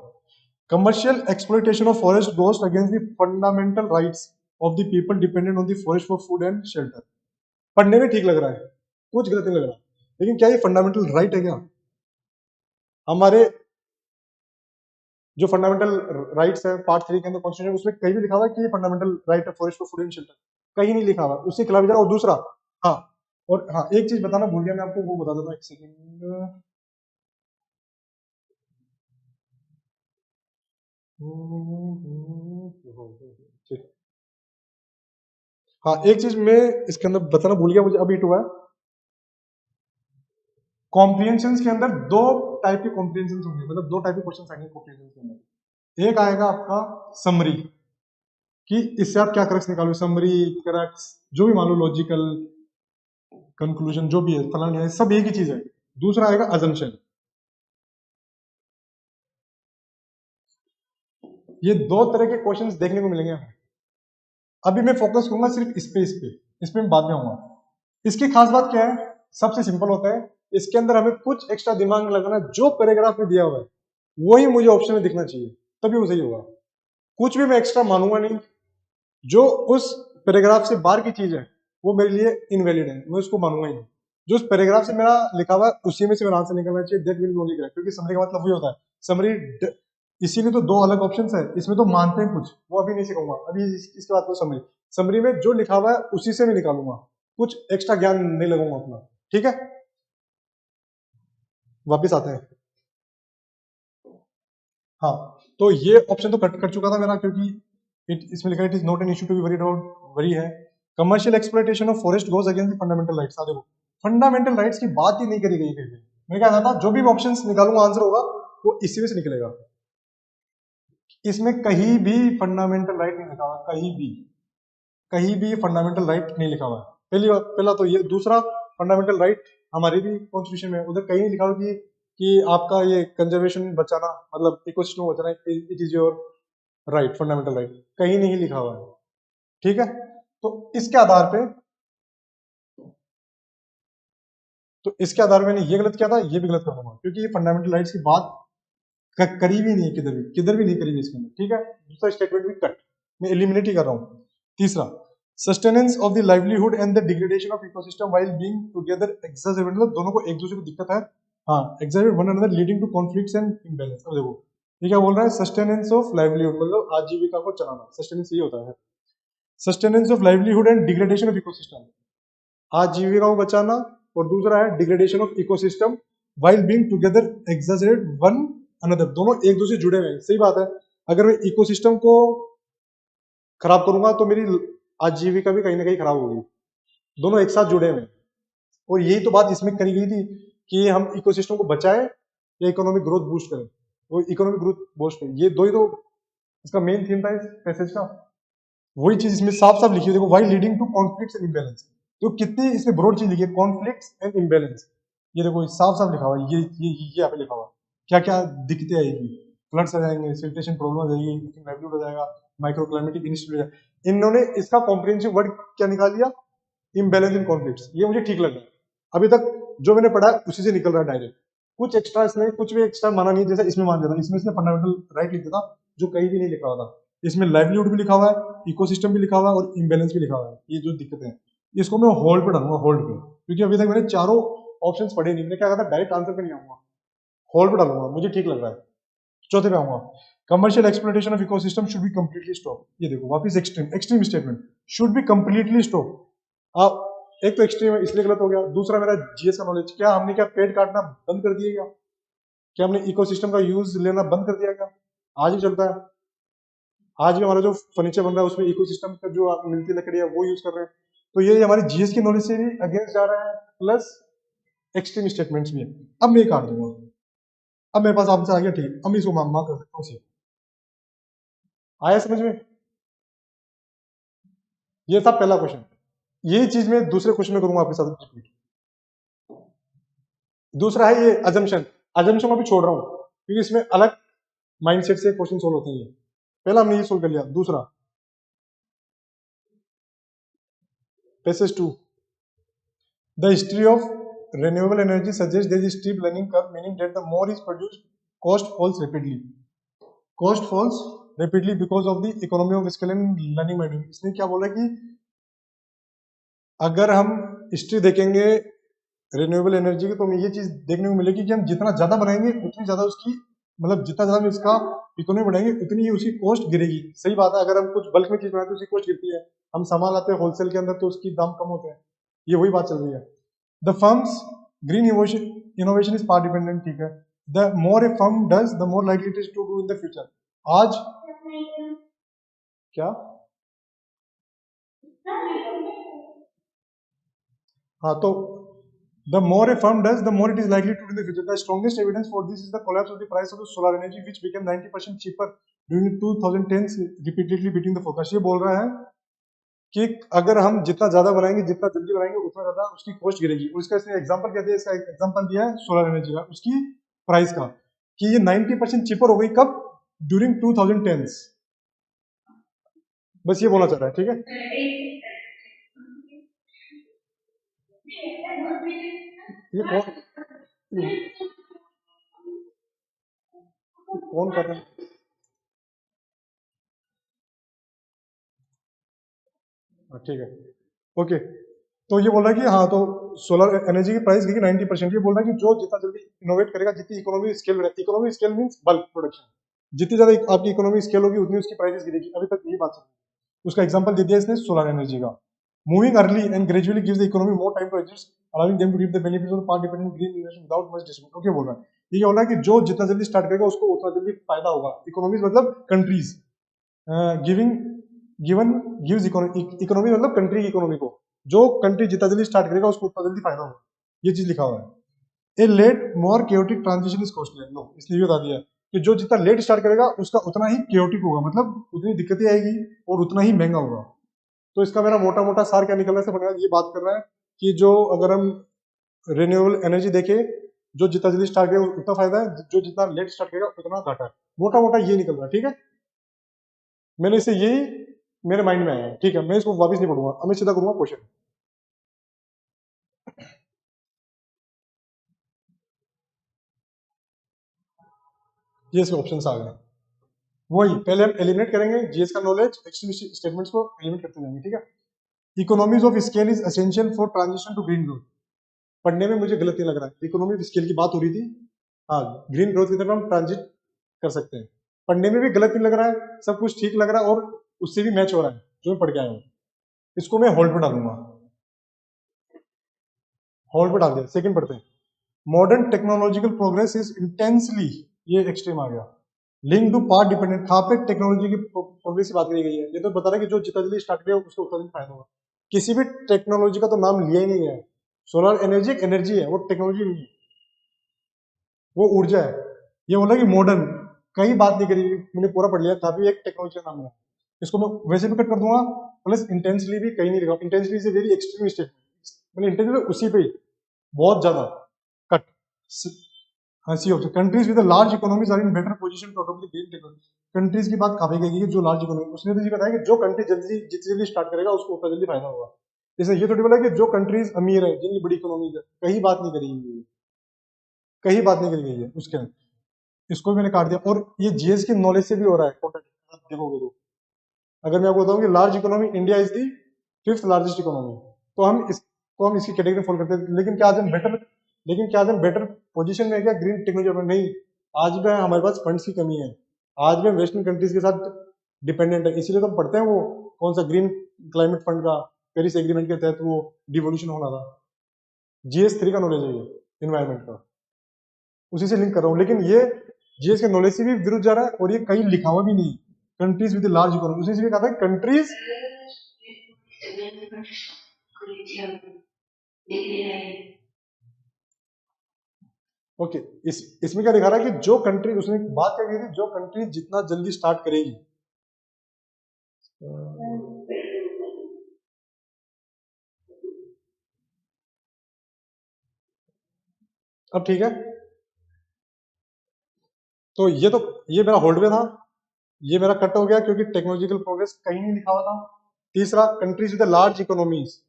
commercial exploitation of forest goes against the fundamental rights of the people dependent on the forest for food and shelter. पढ़ने में ठीक लग रहा है, कुछ गलत नहीं लग रहा, लेकिन क्या ये फंडामेंटल राइट है क्या? हमारे जो फंडामेंटल राइट्स है पार्ट 3 के अंदर कॉन्स्टिट्यूशन, उसमें कहीं भी लिखा हुआ है कि ये फंडामेंटल राइट है forest for food and shelter? कहीं नहीं लिखा हुआ, उसके खिलाफ जा रहा। और दूसरा, हाँ, और हाँ एक चीज बताना भूल गया मैं आपको, वो बता देता हूँ, एक सेकंड। ठीक, हाँ एक चीज मैं इसके अंदर बताना भूल गया, मुझे अभी हिट हुआ है। कॉम्प्रिहेंशन के अंदर दो टाइप के कॉम्प्रिहेंशन होंगे, मतलब दो टाइप के क्वेश्चन आएंगे कॉम्प्रिहेंशन के अंदर। एक आएगा आपका समरी, कि इससे आप क्या क्रक्स निकालो, समरी, क्रक्स, जो भी मान लो, लॉजिकल कंक्लूजन, जो भी है, फलाना है, सब एक ही चीज है। दूसरा आएगा अजम्पशन। ये दो तरह के क्वेश्चंस देखने को मिलेंगे हमें। अभी मैं फोकस करूंगा सिर्फ इस पे मैं बाद में आऊंगा। इसकी खास बात क्या है, सबसे सिंपल होता है, इसके अंदर हमें कुछ एक्स्ट्रा दिमाग लगाना है, जो पैराग्राफ में दिया हुआ है वही मुझे ऑप्शन में दिखना चाहिए, तभी वो सही होगा। कुछ भी मैं एक्स्ट्रा मानूंगा नहीं, जो उस पैराग्राफ से बाहर की चीज है वो मेरे लिए इनवैलिड है, मैं उसको मानूंगा ही नहीं। जो उस पैराग्राफ से मेरा लिखा हुआ है उसी में से मेरा आंसर निकलना चाहिए, that will be only correct. क्योंकि समरी का मतलब वही होता है, समरी। इसीलिए तो दो अलग ऑप्शंस है, इसमें तो मानते हैं कुछ, वो अभी नहीं सिखाऊंगा, अभी इसके बाद तो समरी। समरी में जो लिखा हुआ है उसी से मैं निकालूंगा, कुछ एक्स्ट्रा ज्ञान नहीं लगूंगा अपना। ठीक है, वापिस आते हैं। हाँ, तो ये ऑप्शन तो कट चुका था मेरा, क्योंकि इसमें लिखा है it is not an issue to be worried about, worry है। Commercial exploitation of forest goes against the fundamental rights. देखो फंडामेंटल राइट्स की बात ही नहीं करी गई कहीं पे। मैं क्या था, जो भी ऑप्शंस निकालूंगा आंसर होगा वो इसी में से निकलेगा। इसमें कहीं भी फंडामेंटल राइट नहीं लिखा हुआ, कहीं भी फंडामेंटल राइट नहीं लिखा हुआ है। पहला तो ये। दूसरा, फंडामेंटल राइट हमारी भी कॉन्स्टिट्यूशन में उधर कहीं नहीं लिखा हुआ कि आपका ये कंजर्वेशन बचाना, मतलब इकोसिस्टम बचाना, it is your right, fundamental right, कहीं नहीं लिखा हुआ है। ठीक है, तो इसके आधार पे मैंने ये गलत किया था, ये भी गलत कर दूंगा, क्योंकि ये फंडामेंटल राइट्स की बात करी भी नहीं है, किधर भी नहीं करी हुई इसके अंदर, ठीक है। दूसरा स्टेटमेंट भी कट, मैं एलिमिनेट ही कर रहा हूँ। तीसरा, sustenance of the livelihood and the degradation of ecosystem while being together exacerbate, मतलब दोनों को एक दूसरे को दिक्कत है, हाँ, exacerbate one another leading to conflicts and imbalance. अब देखो ये क्या बोल रहा है, सस्टेनेंस ऑफ लाइवलीहुड मतलब आजीविका को चलाना, सस्टेनेंस ये होता है, sustenance of livelihood and degradation of ecosystem, आजीविका को बचाना, और दूसरा है degradation of ecosystem while being together exacerbate one another, दोनों एक दूसरे से जुड़े हुए हैं। सही बात है, अगर मैं इकोसिस्टम को खराब करूंगा तो मेरी आजीविका भी कहीं ना कहीं खराब होगी, दोनों एक साथ जुड़े हुए हैं। और यही तो बात इसमें करी गई थी कि हम इकोसिस्टम को बचाएं या इकोनॉमिक ग्रोथ बूस्ट करें, वो इकोनॉमिक ग्रोथ बूस्ट करें, ये दो ही तो इसका मेन थीम था इस पैसेज का। वही चीज इसमें साफ साफ लिखी है, देखो, why leading to conflicts and imbalance, तो कितनी इसमें ब्रॉड चीज लिखी है, कॉन्फ्लिक्ट्स एंड इम्बैलेंस, ये देखो साफ साफ लिखा हुआ है, ये यहाँ पे लिखा हुआ है, क्या क्या दिक्कतें आएगी, फ्लड्स आ जाएंगे, सिल्टेशन प्रॉब्लम आ जाएगी, लाइवलीहुड हो जाएगा, माइक्रो क्लाइमेटिक इंस्टेबिलिटी हो जाएगा। इन्होंने इसका कॉम्प्रिहेंसिव वर्ड क्या निकाल दिया, इम्बैलेंस इन कॉन्फ्लिक्ट्स, ये मुझे ठीक लग रहा है। अभी तक जो मैंने पढ़ा है उसी से निकल रहा है डायरेक्ट, कुछ एक्स्ट्रा इसने कुछ भी एक्स्ट्रा माना नहीं, जैसा इसमें मान दिया था, इसमें इसने फंडामेंटल राइट लिख दिया था जो कहीं भी नहीं लिखा हुआ था। इसमें लाइवलीहुड भी लिखा हुआ है, इकोसिस्टम भी लिखा हुआ है और इम्बैलेंस भी लिखा हुआ है, ये जो दिक्कतें हैं इसको मैं होल्ड पे डालूंगा, होल्ड पे, क्योंकि अभी तक मैंने चारों ऑप्शंस पढ़े नहीं, मैंने क्या कहा था डायरेक्ट आंसर पे नहीं आऊंगा, होल्ड पे डालूंगा, मुझे ठीक लग रहा है। चौथे पे आऊंगा, commercial exploitation of ecosystem should be completely stop, ये देखो वापस extreme statement, should be completely stop. आप एक तो एक्सट्रीम है इसलिए गलत हो गया, दूसरा मेरा जीएस का नॉलेज, क्या हमने क्या पेड़ काटना बंद कर दिया, क्या हमने इकोसिस्टम का यूज लेना बंद कर दिया, क्या आज भी चलता है, आज भी हमारा जो फर्नीचर बन रहा है उसमें इकोसिस्टम का जो मिलती लकड़ी है वो यूज कर रहे हैं, तो ये हमारे जीएस की नॉलेज से भी अगेंस्ट जा रहा है, प्लस एक्सट्रीम स्टेटमेंट्स भी है। अब मैं काट दूंगा, अब मेरे पास आंसर आ गया, ठीक, अब मैं इसको मार्क कर सकता हूँ, आया समझ में, ये था पहला क्वेश्चन, यही चीज मैं दूसरे क्वेश्चन में करूंगा आपके साथ रिपीट। दूसरा है ये अजम्पशन, अजम्पशन अभी छोड़ रहा हूं क्योंकि इसमें अलग माइंडसेट से क्वेश्चन सोल्व होते हैं, पहला हमने ये सोल्व कर लिया। दूसरा passage 2, the history of renewable energy suggests there is a steep learning curve, meaning that the more is produced, cost falls rapidly. Cost falls rapidly because of the economy of scale and learning by doing. इसने क्या बोला कि अगर हम history देखेंगे renewable energy की तो हमें ये चीज देखने को मिलेगी कि हम जितना ज्यादा बनाएंगे उतनी ज्यादा उसकी, मतलब जितना ज्यादा हम इसका इकोनॉमी बढ़ाएंगे उतनी ही उसकी कॉस्ट गिरेगी। सही बात है, अगर हम कुछ बल्क में चीज बनाते हैं तो उसकी कॉस्ट गिरती है, हम सामान लाते हैं होलसेल के अंदर तो उसकी दाम कम होते हैं, ये वही बात चल रही है। The firms green innovation is part dependent, ठीक है, the more a firm does the more likely it is to do in the future. आज क्या, हाँ, तो the more a firm does, the more it is likely to do in the future. The strongest evidence for this is the collapse of the price of the solar energy, which became 90% cheaper during 2010s, repeatedly beating the forecast. ये बोल रहा है कि अगर हम जितना ज्यादा बनाएंगे, जितना जल्दी बनाएंगे, उतना ज्यादा उसकी कॉस्ट गिरेगी। और इसका इसने एग्जांपल क्या दिया, इसका एग्जांपल दिया है सोलर एनर्जी का, उसकी प्राइस का, कि ये 90% चीपर हो गई, कब, ड्यूरिंग 2010s। बस ये बोलना चाह रहा है, ठीक है। ये कौन कर रहा है, ठीक है, ओके। तो ये बोल रहा है कि हाँ, तो सोलर एनर्जी की प्राइस गिरी 90%। ये बोल रहा है कि जो जितना जल्दी इनोवेट करेगा, जितनी economy scale, economy scale means bulk production, जितनी ज्यादा आपकी इकोनॉमी स्केल होगी उतनी उसकी प्राइसेस गिरेगी। अभी तक यही बात चल रही है, उसका एग्जांपल दे दिया इसने सोलर एनर्जी का। Moving early and gradually gives the economy more time to adjust, allowing them to reap the benefits of part dependent green investment without much distribution. Okay, बोल रहा है, ये क्या बोल रहा है कि जो जितना जल्दी स्टार्ट करेगा उसको उतना जल्दी फायदा होगा। इकोनॉमीज मतलब countries, giving given gives economy मतलब कंट्री की इकोनॉमी को, जो कंट्री जितना जल्दी स्टार्ट करेगा उसको उतना जल्दी फायदा होगा, ये चीज लिखा हुआ है। A late more chaotic transition is costly, no, इसलिए बता दिया कि जो जितना लेट स्टार्ट करेगा उसका उतना ही केओटिक होगा, मतलब उतनी दिक्कतें आएगी और उतना ही महंगा होगा। तो इसका मेरा मोटा मोटा सार क्या निकलने से बनेगा, ये बात कर रहा है कि जो अगर हम रिन्यूएबल एनर्जी देखें, जो जितना जल्दी स्टार्ट करेगा उतना फायदा है, जो जितना लेट स्टार्ट करेगा उतना घाटा है। मोटा मोटा ये निकल रहा है, ठीक है। मैंने इसे यही मेरे माइंड में आया है, ठीक है, मैं इसको वापस नहीं पढ़ूंगा, अब मैं सीधा करूंगा क्वेश्चन। ये इसके ऑप्शंस आ गए, वही पहले हम एलिमिनेट करेंगे जीएस का नॉलेज, एक्सट्रीम स्टेटमेंट्स को एलिमिनेट करते जाएंगे, ठीक है। Economies of scale is essential for transition to green growth. पढ़ने में मुझे गलत नहीं लग रहा है, इकोनॉमी ऑफ स्केल की बात हो रही थी, हाँ, ग्रीन ग्रोथ की तरफ हम ट्रांजिट कर सकते हैं। पढ़ने में भी गलत नहीं लग रहा है, सब कुछ ठीक लग रहा है और उससे भी मैच हो रहा है जो मैं पढ़ के आया हूँ। इसको मैं होल्ड पे डालूंगा, होल्ड पे डाल दिया। सेकंड पढ़ते हैं, modern technological progress is intensely, ये एक्सट्रीम आ गया, लिंक टू पार्ट डिपेंडेंट। कहाँ पे टेक्नोलॉजी की प्रोग्रेस की बात करी गई है, ये तो बता रहा है कि जो जितना जल्दी स्टार्ट किया उसको उतना जल्दी फायदा होगा। किसी भी टेक्नोलॉजी का तो नाम लिया ही नहीं गया है। सोलर एनर्जी एक एनर्जी है, वो टेक्नोलॉजी नहीं है, वो ऊर्जा है। ये बोला कि मॉडर्न, कहीं बात नहीं करी, मैंने पूरा पढ़ लिया, काफी एक टेक्नोलॉजी का नाम है। इसको मैं वैसे भी कट कर दूंगा, प्लस इंटेंसली भी कहीं नहीं लिखा, इंटेंसली से वेरी एक्सट्रीम स्टेटमेंट, मैंने इंटेंसली उसी पे ही बहुत ज्यादा कट। हाँ, C option, countries with large economies are in better position to adopt the green technology. Countries की बात काफी गई है, जो लार्ज इकोनॉमी, उसने तो ये बताया कि जो कंट्री जल्दी जितनी जल्दी स्टार्ट करेगा उसको उतना जल्दी फायदा होगा। जैसे ये थोड़ी बोला कि जो कंट्रीज अमीर है, जिनकी बड़ी इकोनॉमीज है, कहीं बात नहीं करी गई है, कहीं बात नहीं करी गई है उसके अंदर। इसको मैंने काट दिया। और ये जीएस की नॉलेज से भी हो रहा है, आप देखोगे तो, अगर मैं आपको बताऊं कि large economy India is the 5th largest economy, तो हम इसकी कैटेगरी फॉलो करते हैं। लेकिन क्या आज हम बेटर पोजीशन में है क्या ग्रीन टेक्नोलॉजी में? नहीं, आज भी हमारे पास फंड्स की कमी है, आज भी हम वेस्टर्न कंट्रीज के साथ डिपेंडेंट है। इसीलिए तो हम पढ़ते हैं वो कौन सा ग्रीन क्लाइमेट फंड का, पेरिस एग्रीमेंट के तहत वो डिवोल्यूशन होना था। GS3 का नॉलेज है ये, इन्वायरमेंट का, उसी से लिंक कर रहा हूँ। लेकिन ये जीएस के नॉलेज से भी विरुद्ध जा रहा है, और ये कहीं लिखा हुआ भी नहीं, कंट्रीज विद लार्ज इकोनॉमी, उसी से भी कहा था कंट्रीज। ओके, इसमें क्या दिखा रहा है कि जो कंट्री, उसने बात क्या की थी, जो कंट्री जितना जल्दी स्टार्ट करेगी, अब ठीक है। तो ये मेरा होल्ड में था, ये मेरा कट हो गया क्योंकि टेक्नोलॉजिकल प्रोग्रेस कहीं नहीं लिखा हुआ था। तीसरा, कंट्रीज विद लार्ज इकोनॉमीज,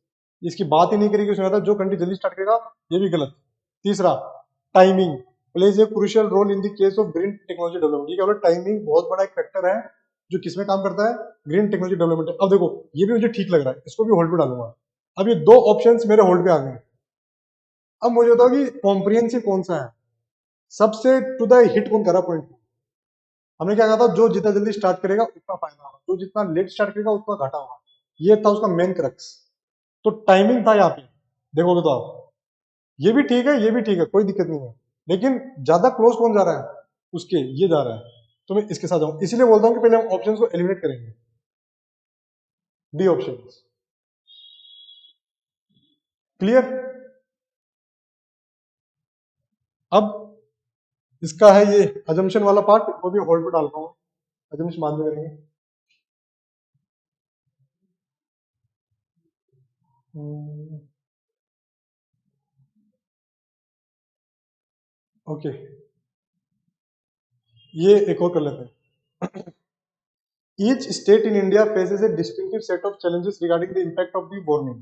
इसकी बात ही नहीं करेगी, उसने कहा था जो कंट्री जल्दी स्टार्ट करेगा, ये भी गलत। तीसरा, timing plays a crucial role in the case of green technology development. ये क्या बोला, टाइमिंग बहुत बड़ा एक फैक्टर है जो किसमें काम करता है, ग्रीन टेक्नोलॉजी डेवलपमेंट। अब देखो, ये भी मुझे ठीक लग रहा है, इसको भी होल्ड पे डालूंगा। अब ये दो ऑप्शंस मेरे होल्ड पे आ गए। अब मुझे बताओ कि कॉम्प्रिहेंसिव कौन सा है, सबसे टू द हिट कौन करा पॉइंट। हमने क्या कहा था, जो जितना जल्दी स्टार्ट करेगा उतना फायदा होगा, जो जितना लेट स्टार्ट करेगा उतना घाटा होगा। ये था उसका मेन क्रक्स। तो टाइमिंग था यहाँ पे, देखोगे तो आप, ये भी ठीक है, ये भी ठीक है, कोई दिक्कत नहीं है, लेकिन ज्यादा क्लोज कौन जा रहा है उसके, ये जा रहा है। तो मैं इसके साथ जाऊं, इसीलिए बोलता हूं कि पहले हम ऑप्शन को एलिमिनेट करेंगे, डी ऑप्शन। क्लियर। अब इसका है ये अजम्पशन वाला पार्ट, वो भी होल्ड पे डालता हूं, अजम्पशन बाद में करेंगे। ओके, ये एक और कर लेते हैं। Each state in India faces a distinctive set of challenges regarding the impact of the warming,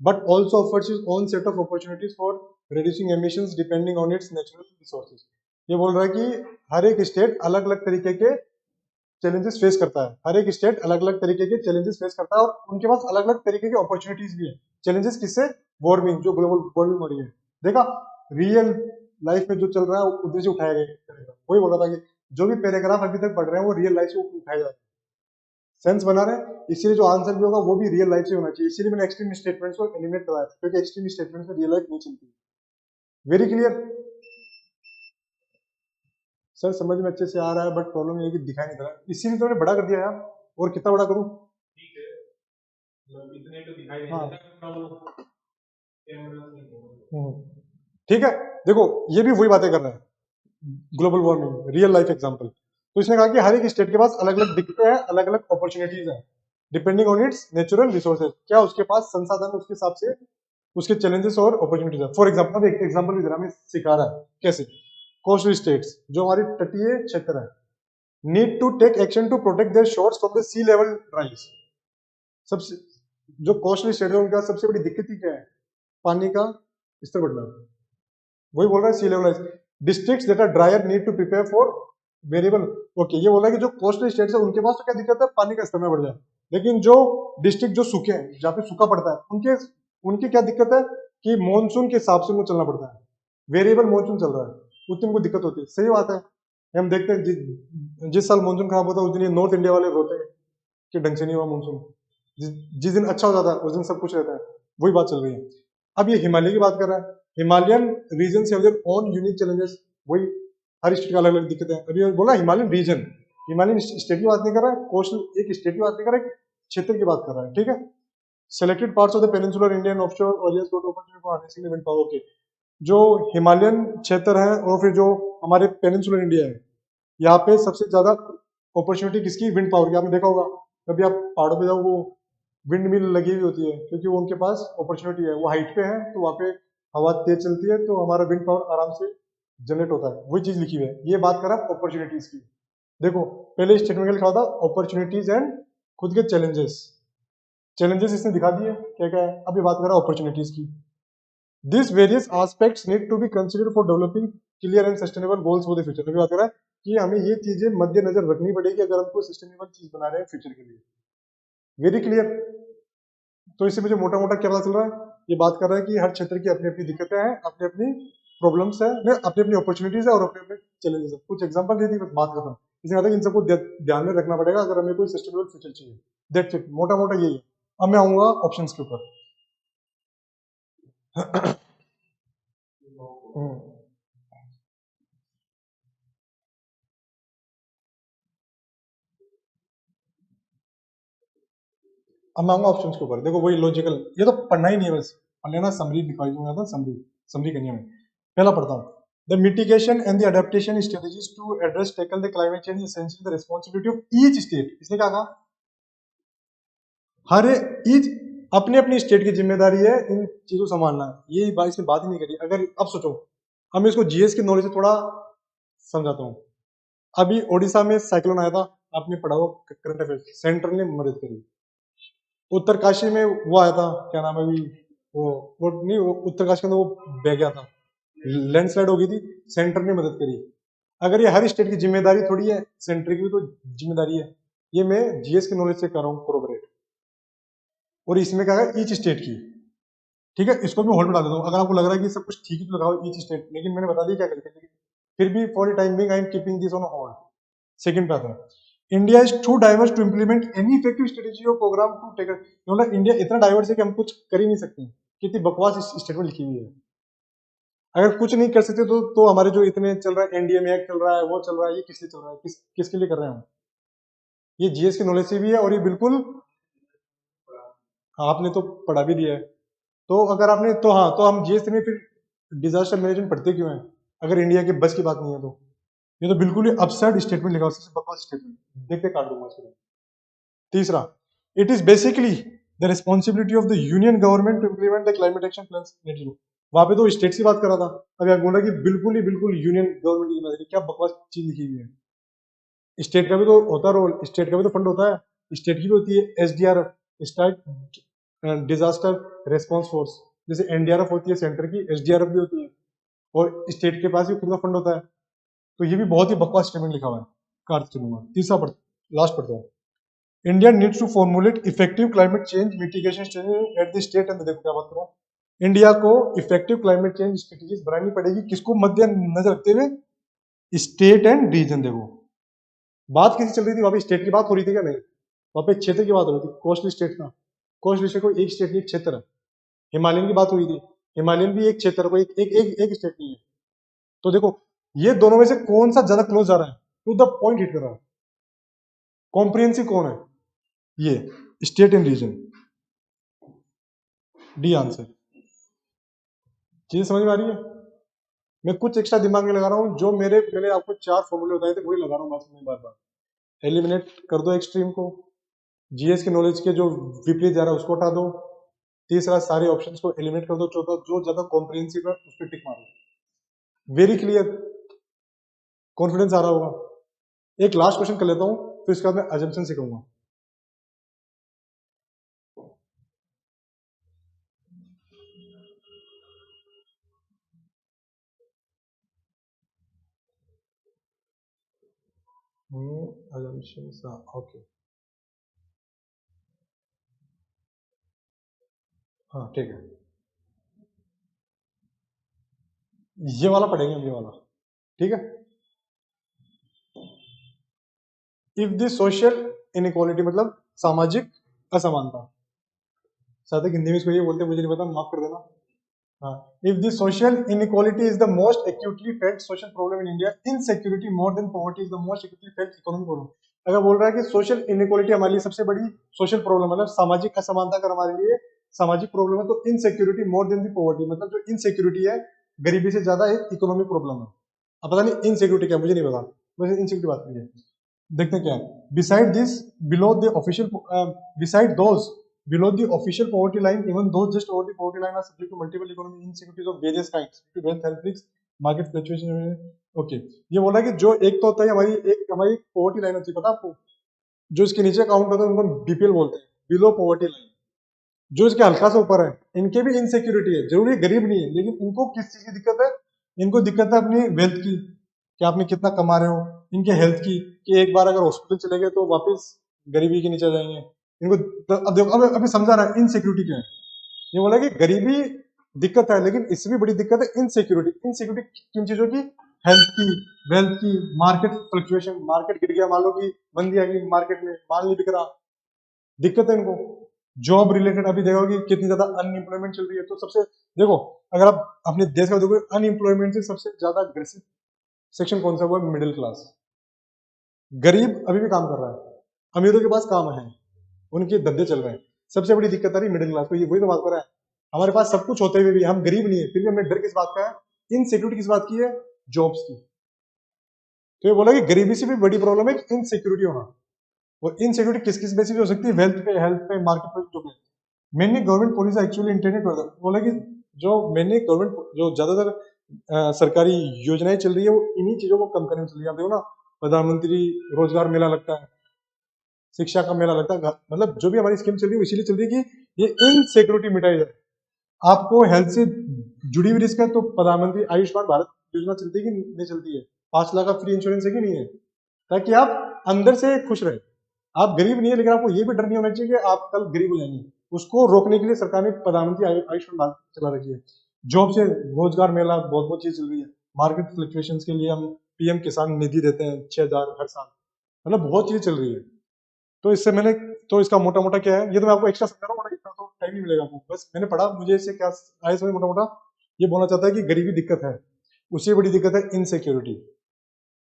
but also offers its own set of opportunities for reducing emissions depending on its natural resources. ये बोल रहा है कि हर एक state अलग अलग तरीके के चैलेंजेस फेस करता है, हर एक स्टेट अलग अलग तरीके के चैलेंजेस फेस करता है, और उनके पास अलग अलग तरीके की अपॉर्चुनिटीज भी है। चैलेंजेस किससे, वार्मिंग, जो ग्लोबल वार्मिंग हो रही है। देखा, रियल लाइफ में जो चल रहा है उधर से उठाया गया, वही बोल रहा था कि जो भी पैराग्राफ अभी तक पढ़ रहे हैं वो रियल लाइफ से उठाया जा रहा है, सेंस बना रहे हैं। इसीलिए जो आंसर भी होगा वो भी रियल लाइफ से होना चाहिए। इसीलिए मैंने एक्सट्रीम स्टेटमेंट्स को एलिमिनेट करवाया था, क्योंकि एक्सट्रीम स्टेटमेंट्स में रियल लाइफ नहीं चलती। वेरी क्लियर सर, समझ में अच्छे से आ रहा है, बट प्रॉब्लम ये है कि दिखाई नहीं दे रहा, इसीलिए तो मैंने बड़ा कर दिया यार। और कितना बड़ा करूं, ठीक है, मतलब इतने तो दिखाई नहीं हाँ, देता। ठीक है। देखो, ये भी वही बातें कर रहा है, global warming, real life example. तो इसने कहा कि हर एक स्टेट के पास अलग अलग दिक्कतें हैं, अलग अलग अपॉर्चुनिटीज हैं, depending on it's natural resources. क्या उसके पास संसाधन, उसके हिसाब से उसके चैलेंजेस और अपॉर्चुनिटीज है। फॉर एग्जाम्पल, अब एक एग्जाम्पल भी दे रहा हमें सिखा रहा है कैसे। कोस्टल स्टेट्स, जो हमारी तटीय क्षेत्र है, need to take action to protect their shores from the sea level rise. सबसे जो कोस्टल स्टेट है उनका सबसे बड़ी दिक्कत ही क्या है? पानी का स्तर बढ़ना। वही बोल रहा है sea level rise. Districts that are drier need to prepare for variable. Okay, ये बोला कि जो कोस्टल स्टेट्स है उनके पास तो क्या दिक्कत है? पानी का स्तर में बढ़ जाए। लेकिन जो डिस्ट्रिक्ट जो सूखे हैं, जहाँ पे सूखा पड़ता है, उनके उनकी क्या दिक्कत है कि मॉनसून के हिसाब से उनको चलना पड़ता है। वेरिएबल मॉनसून चल रहा है, उतनी उनको दिक्कत होती है। सही बात है। हम देखते हैं जिस साल मॉनसून खराब होता है उस दिन ये नॉर्थ इंडिया वाले रोते हैं कि ढंग से नहीं हुआ मॉनसून। जिस दिन अच्छा हो जाता है उस दिन सब कुछ रहता है। वही बात चल रही है। अब ये हिमालय की बात कर रहा है। हिमालयन रीजन से ओन यूनिक चैलेंजेस। वही हर स्टेट का अलग अलग दिक्कत है। अभी बोला हिमालयन रीजन, हिमालयन स्टेट की बात नहीं कर रहा है, कोस्टल एक स्टेट की बात नहीं कर रहा है, क्षेत्र की बात कर रहा है। ठीक है। Selected parts of the peninsular Indian offshore areas got opportunity for harnessing the wind power. Okay, जो हिमालयन क्षेत्र है और फिर जो हमारे पेनिनसुलर इंडिया है, यहाँ पे सबसे ज्यादा अपॉर्चुनिटी किसकी? विंड पावर की। आपने देखा होगा कभी आप पहाड़ों पे जाओ, वो विंड मिल लगी हुई होती है, क्योंकि वो उनके पास अपॉर्चुनिटी है। वो हाइट पे है तो वहाँ पे हवा तेज चलती है, तो हमारा विंड पावर आराम से जनरेट होता है। वही चीज लिखी हुई है। ये बात करा अपॉर्चुनिटीज की। देखो पहले स्टेटमेंट में लिखा था अपॉर्चुनिटीज एंड खुद के चैलेंजेस। चैलेंजेस इसने दिखा दिए क्या क्या है। अब ये बात करा अपॉर्चुनिटीज की। This various aspects need to be considered for developing clear and sustainable goals for the future. अभी बात कर रहा है कि हमें ये चीजें मद्देनजर रखनी पड़ेगी अगर हमको सस्टेनेबल चीज बना रहे हैं फ्यूचर के लिए। Very clear. तो इससे मुझे मोटा मोटा क्या पता चल रहा है? ये बात कर रहा है कि हर क्षेत्र की अपनी अपनी दिक्कतें हैं, अपनी अपनी प्रॉब्लम्स है, अपनी अपनी अपॉर्चुनिटीज है और अपने अपने चैलेंजेस है। कुछ एग्जांपल दे दी, बस बात खत्म। इसलिए आता है कि इन सबको ध्यान में रखना पड़ेगा अगर हमें कोई सस्टेनेबल फ्यूचर चाहिए। दैट्स इट, मोटा मोटा यही है। अब मैं आऊंगा ऑप्शंस के ऊपर। अब मैं आऊंगा ऑप्शंस के ऊपर। देखो वही लॉजिकल, ये तो पढ़ना ही नहीं है, बस पढ़ लेना। समरी दिखाई दूंगा था, समरी समरी करनी है। पहला पढ़ता हूँ। The mitigation and the adaptation strategies to address tackle the climate change essentially the responsibility of each state. इसने क्या कहा? हर ईच अपनी अपनी स्टेट की जिम्मेदारी है इन चीजों को संभालना। ये बात इसमें बात ही नहीं करी। अगर अब सोचो, हम इसको जीएस के नॉलेज से थोड़ा समझाता हूँ। अभी ओडिशा में साइक्लोन आया था, आपने पढ़ा हो करंट अफेयर्स, सेंटर ने मदद करी। उत्तरकाशी में वो आया था, क्या नाम है अभी, वो नहीं, वो उत्तरकाशी के अंदर वो बह गया था, लैंडस्लाइड हो गई थी, सेंटर ने मदद करी। अगर ये हर स्टेट की जिम्मेदारी थोड़ी है, सेंटर की भी तो जिम्मेदारी है। ये मैं जीएस के नॉलेज से कर रहा हूँ कोरोबरेट। और इसमें क्या है? ईच स्टेट की। ठीक है, इसको भी होल्ड में डाल देता हूँ। अगर आपको लग रहा है कि सब कुछ ठीक ही तो लगाओ ईच स्टेट, लेकिन मैंने बता दिया क्या करके। फिर भी for the time being I am keeping this on hold. Second पे आता है, India is too diverse to implement any effective strategy और प्रोग्राम टू टेक। मतलब इंडिया इतना डाइवर्स है कि हम कुछ कर ही नहीं सकते। कितनी बकवास स्टेटमेंट लिखी हुई है। अगर कुछ नहीं कर सकते तो हमारे जो इतने चल रहा है, एनडीए में एक्ट चल रहा है, वो चल रहा है, ये किस लिए चल रहा है? किसके लिए कर रहे हैं हम? ये जीएस की नॉलेज से भी है और ये बिल्कुल आपने तो पढ़ा भी दिया है। तो अगर आपने तो हाँ, तो हम जीएस में फिर डिजास्टर मैनेजमेंट पढ़ते क्यों हैं अगर इंडिया के बस की बात नहीं है? तो ये तो बिल्कुल ही अपसर्ड स्टेटमेंट लिखा, सबसे बकवास स्टेटमेंट। देखते काट दूंगा इसको। तीसरा, it is basically the responsibility of the union government to implement the climate action plan net zero. वहां पे तो स्टेट की बात कर रहा था, अभी आप बोल रहे कि बिल्कुल ही बिल्कुल यूनियन गवर्नमेंट की जिम्मेदारी। क्या बकवास चीज लिखी हुई है। स्टेट का भी तो होता है रोल, स्टेट का भी तो फंड होता है, स्टेट की भी होती है SDRF, state disaster response force. जैसे एनडीआरएफ होती है सेंटर की, एसडीआरएफ भी होती है, और स्टेट के पास भी खुद का फंड होता है। तो ये भी बहुत ही बकवास स्टेटमेंट लिखा हुआ है। कार्ड चलूंगा। तीसरा पढ़, लास्ट पढ़ता हूँ। India needs to formulate effective climate change mitigation strategy at the state end. देखो क्या बात कर रहा हूं। इंडिया को इफेक्टिव क्लाइमेट चेंज स्ट्रेटजीज बनानी पड़ेगी, किसको मद्देनजर रखते हुए? State and region. देखो बात किसी चल रही थी, वहां पे स्टेट की बात हो रही थी क्या? नहीं, वहां पे क्षेत्र की बात हो रही थी। कोस्टल स्टेट का, कोस्टल स्टेट को एक स्टेट नहीं, एक क्षेत्र है। हिमालयन की बात हुई थी, हिमालयन भी एक क्षेत्र को एक स्टेट नहीं है। तो देखो ये दोनों में से कौन सा ज्यादा क्लोज जा रहा है, टू द पॉइंट हिट कर रहा है? कॉम्प्रिहेंसिव कौन है? ये state and region. D answer. चीजें समझ में आ रही है? मैं कुछ एक्स्ट्रा दिमाग में लगा रहा हूँ, जो मैंने आपको 4 फॉर्मूले बताए थे वही लगा रहा हूँ बस मैं बार बार। एलिमिनेट कर दो एक्सट्रीम को, जीएस के नॉलेज के जो विपरीत जा रहा है उसको हटा दो, तीसरा सारे ऑप्शंस को एलिमिनेट कर दो, चौथा जो ज्यादा कॉम्प्रिहेंसिव है उस पर टिक मारो। वेरी क्लियर, कॉन्फिडेंस आ रहा होगा। एक लास्ट क्वेश्चन कर लेता हूँ, फिर इसके बाद मैं अजम्पशन सिखाऊंगा। assumptions, ओके, हाँ ठीक है, ये वाला पढ़ेंगे हम, ये वाला, ठीक है। इफ द सोशल इनइक्वालिटी मतलब सामाजिक असमानता, साथ हिंदी में इसको ये बोलते हैं, मुझे नहीं पता, माफ कर देना। हाँ, if the social inequality is the most acutely felt social problem in India, insecurity more than poverty is the most acutely felt economic problem। अगर बोल रहा है कि सोशल इनइक्वालिटी हमारे लिए सबसे बड़ी सोशल प्रॉब्लम, मतलब सामाजिक असमानता अगर हमारे लिए सामाजिक प्रॉब्लम है, तो इनसिक्योरिटी मोर देन दी पॉवर्टी, मतलब जो इनसिक्योरिटी है गरीबी से ज्यादा एक इकोनॉमिक प्रॉब्लम है। अब पता नहीं इनसिक्योरिटी क्या, मुझे नहीं पता, वैसे इनसिक्योरिटी बात करिए, देखते हैं क्या है। Beside this, below the official, beside those below the official poverty line, even those just over the poverty line are subject to multiple economic insecurities of various kinds, to wealth, health risks, market fluctuation। Okay, ये बोला कि जो एक तो होता है हमारी poverty line होती है, पता आपको, जो इसके नीचे काउंट होता है उनको बीपीएल बोलते हैं, बिलो poverty line। जो इसके हल्का सा ऊपर है इनके भी इनसिक्योरिटी है, जरूरी गरीब नहीं है, लेकिन इनको किस चीज की दिक्कत है, इनको दिक्कत है अपनी वेल्थ की, कि आप में कितना कमा रहे हो, इनके हेल्थ की, कि एक बार अगर हॉस्पिटल चले गए तो वापस गरीबी के नीचे आ जाएंगे इनको। तो अब देखो, अब अभी समझा रहा है इनसिक्योरिटी क्या है। ये बोला कि गरीबी दिक्कत है, लेकिन इससे भी बड़ी दिक्कत है इनसिक्योरिटी। इनसिक्योरिटी किन चीजों की, हेल्थ की, वेल्थ की, मार्केट फ्लक्चुएशन, मार्केट गिर गया, मान लो कि मंदी आ गई मार्केट में, माल नहीं बिक रहा, दिक्कत है इनको। जॉब रिलेटेड अभी देखो कि कितनी ज्यादा अनएम्प्लॉयमेंट चल रही है, तो सबसे, देखो, अगर आप अपने देश का देखो, अनएम्प्लॉयमेंट से सबसे ज्यादा अग्रेसिव सेक्शन कौन सा, वो मिडिल क्लास। गरीब अभी भी काम कर रहा है, अमीरों के पास काम है, उनके धंधे चल रहे हैं, सबसे बड़ी दिक्कत आ रही मिडिल क्लास को। ये वही तो बात कर रहा है, हमारे पास सब कुछ होते हुए भी हम गरीब नहीं है, फिर भी हमें डर किस बात का है, इनसिक्योरिटी किस बात की है, जॉब्स की। तो ये बोला कि गरीबी से भी बड़ी प्रॉब्लम है इनसिक्योरिटी होना। और इनसिक्योरिटी किस किस बेसिस पे हो सकती है, वेल्थ पे, हेल्थ पे, मार्केट पे, जो पे। Mainly government policy actually intended, बोला कि जो मेनली गवर्नमेंट जो ज्यादातर सरकारी योजनाएं चल रही है, वो इन्हीं चीजों को कम करने में चल रही है। आप देखो ना, प्रधानमंत्री रोजगार मेला लगता है, शिक्षा का मेला लगता है, मतलब जो भी हमारी स्कीम चल रही है वो इसीलिए चल रही है कि ये इनसिक्योरिटी मिटाई जाए। आपको हेल्थ से जुड़ी हुई रिस्क है, तो प्रधानमंत्री आयुष्मान भारत योजना चलती है कि नहीं चलती है, 5 लाख का फ्री इंश्योरेंस है कि नहीं है, ताकि आप अंदर से खुश रहे। आप गरीब नहीं है, लेकिन आपको ये भी डर नहीं होना चाहिए कि आप कल गरीब हो जाएंगे। उसको रोकने के लिए सरकार ने प्रधानमंत्री आयुष्मान भारत चला रखी है। जॉब से रोजगार मेला, बहुत बहुत चीज चल रही है। मार्केट फ्लक्चुएशन के लिए हम पीएम किसान निधि देते हैं 6,000 हर साल, मतलब बहुत चीजें चल रही है। तो इससे मैंने, तो इसका मोटा मोटा क्या है, ये तो मैं आपको एक्स्ट्रा समझा रहा हूँ, इतना तो टाइम नहीं मिलेगा आपको, बस मैंने पढ़ा, मुझे इससे क्या आया समझ, मोटा मोटा ये बोलना चाहता है कि गरीबी दिक्कत है, उससे बड़ी दिक्कत है इनसिक्योरिटी।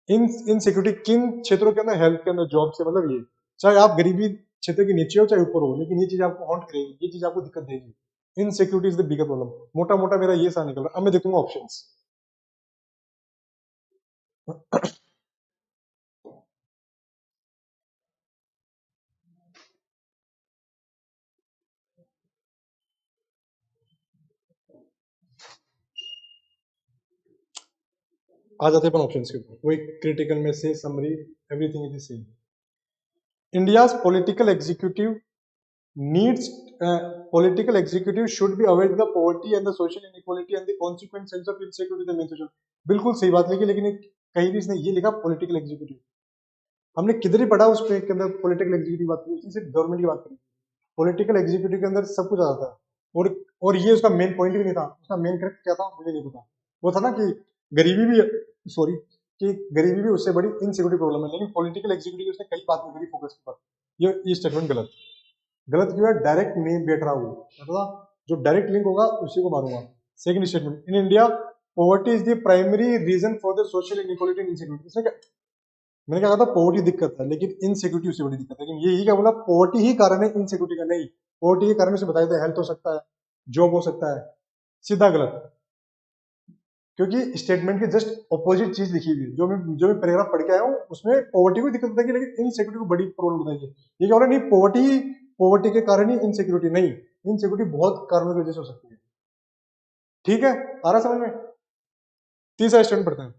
इनसिक्योरिटी किन क्षेत्रों के अंदर, हेल्थ के अंदर, जॉब से, मतलब ये, चाहे आप गरीबी क्षेत्र के नीचे हो चाहे ऊपर हो, लेकिन ये चीज आपको हॉन्ट करेगी, ये चीज आपको दिक्कत देगी। Insecurity is the bigger problem. मोटा मोटा मेरा ये सा निकल रहा है। अब मैं देखूंगा ऑप्शंस। आ जाते हैं अपन ऑप्शंस के ऊपर, वही क्रिटिकल में से summary, everything is the same. India's political executive needs political executive should be aware of the poverty and the social inequality and the consequent sense of insecurity the main social। बिल्कुल सही बात लिखी, लेकिन कहीं भी इसने ये लिखा पॉलिटिकल एग्जीक्यूटिव, हमने किधर ही पढ़ा उसके के अंदर पॉलिटिकल एग्जीक्यूटिव बात की, सिर्फ गवर्नमेंट की बात करी। पॉलिटिकल एग्जीक्यूटिव के अंदर सब कुछ आ जाता है। और ये उसका मेन पॉइंट भी नहीं था, उसका मेन करेक्ट क्या था मुझे नहीं पता। वो था ना कि गरीबी भी, सॉरी, कि गरीबी भी उससे बड़ी इनसिक्योरिटी प्रॉब्लम है, लेकिन पॉलिटिकल एग्जीक्यूटिव उसने कई बात नहीं करी फोकस के ऊपर। ये स्टेटमेंट गलत, गलत क्यों है, डायरेक्ट नहीं बैठ रहा हूँ, मतलब जो डायरेक्ट लिंक होगा उसी को मारूंगा। Second statement, in India poverty is the primary reason for the social inequality and insecurity. इसने क्या, मैंने क्या कहा था, पॉवर्टी दिक्कत है, लेकिन इनसिक्योरिटी उससे बड़ी दिक्कत है। लेकिन यही क्या बोला, पॉवर्टी ही कारण है इनसिक्योरिटी का नहीं, पॉवर्टी के कारण से बताया था, हेल्थ हो सकता है, जॉब हो सकता है, सीधा गलत। क्योंकि स्टेटमेंट के जस्ट ऑपोजिट चीज लिखी हुई है, जो मैं पैराग्राफ पढ़ के आया हूँ, उसमें पॉवर्टी को दिक्कत बताएगी, लेकिन इनसिक्योरिटी को बड़ी प्रॉब्लम बताएगी। ये क्या हो रहा है, नहीं पॉवर्टी के कारण ही इनसिक्योरिटी नहीं, इनसिक्योरिटी बहुत कारणों की वजह से हो सकती है। ठीक है, आ रहा समझ में। तीसरा स्टेटमेंट पढ़ते हैं,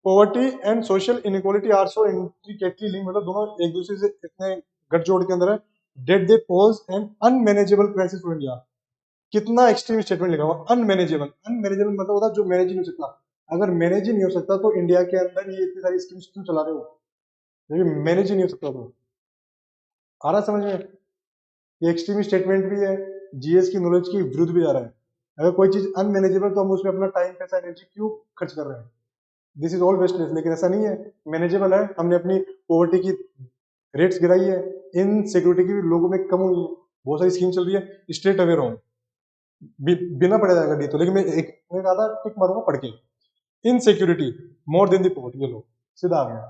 poverty and social inequality are so intricately link, मतलब दोनों एक दूसरे से इतने गठजोड़ के अंदर है, that they pose an unmanageable crisis for India. कितना एक्सट्रीम स्टेटमेंट लिखा हुआ, अनमैनेजेबल। अनमैनेजेबल मतलब होता है जो मैनेज ही नहीं हो सकता। अगर मैनेज ही नहीं हो सकता तो इंडिया के अंदर ये इतनी सारी स्कीम्स क्यों चला रहे हो। लेकिन मैनेज ही नहीं हो सकता तो। आ रहा समझ में? ये एक्सट्रीम स्टेटमेंट भी है, जीएस की नॉलेज के विरुद्ध भी जा रहा है। अगर कोई चीज अनमैनेजेबल तो हम उसमें अपना टाइम पैसा एनर्जी क्यों खर्च कर रहे हैं? This is all wasteless. लेकिन ऐसा नहीं है, मैनेजेबल है। हमने अपनी पॉवर्टी की रेट्स गिराई है, इनसिक्योरिटी की भी लोगों में कम हुई है, बहुत सारी स्कीम चल रही है। स्ट्रेट अवे रहो, बिना पढ़ा जाएगा डी तो। लेकिन मैं कहा था टिक मारूंगा पढ़ के। इनसिक्योरिटी मोर देन दी पॉवर्टी, ये लो सीधा आ गया।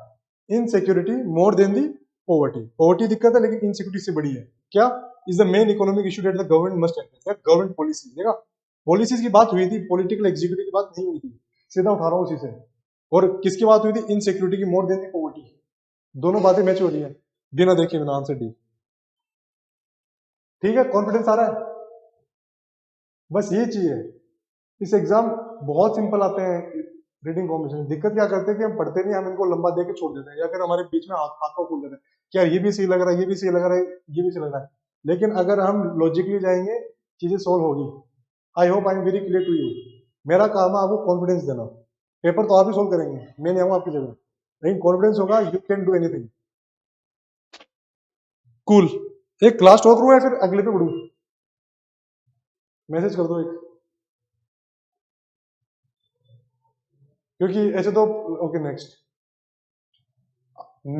इनसिक्योरिटी मोर देन दी पॉवर्टी। पॉवर्टी दिक्कत है लेकिन इनसिक्योरिटी से बड़ी है। क्या is the main economic issue that the government must address? Government policy देखा, पॉलिसीज की बात हुई थी, पॉलिटिकल एग्जीक्यूटिव की बात नहीं हुई थी। सीधा उठा रहा हूँ उसी से। और किसकी बात हुई थी? इनसिक्योरिटी की मोर देन दी पॉवर्टी। दोनों बातें मैच हो रही है, बिना देखे बिना। Answer D. ठीक है, कॉन्फिडेंस आ रहा है? बस ये चीज है। इस एग्जाम बहुत सिंपल आते हैं रीडिंग कॉम्बिनेशन। दिक्कत क्या करते हैं कि हम पढ़ते नहीं, हम इनको लंबा दे के छोड़ देते हैं, या फिर हमारे बीच में हाथों खोल देते हैं कि यार ये भी सही लग रहा है, ये भी सही लग रहा है, ये भी सही लग रहा है। लेकिन अगर हम लॉजिकली जाएंगे, चीजें सोल्व होगी। I hope I am very clear to you. मेरा काम है आपको कॉन्फिडेंस देना। पेपर तो आप ही सोल्व करेंगे, मैं नहीं आऊंगा आपकी जगह। लेकिन कॉन्फिडेंस होगा, you can do anything. Cool. एक क्लास टॉक करूं या फिर अगले पे बढ़ू? मैसेज कर दो एक, क्योंकि ऐसे तो। Okay next.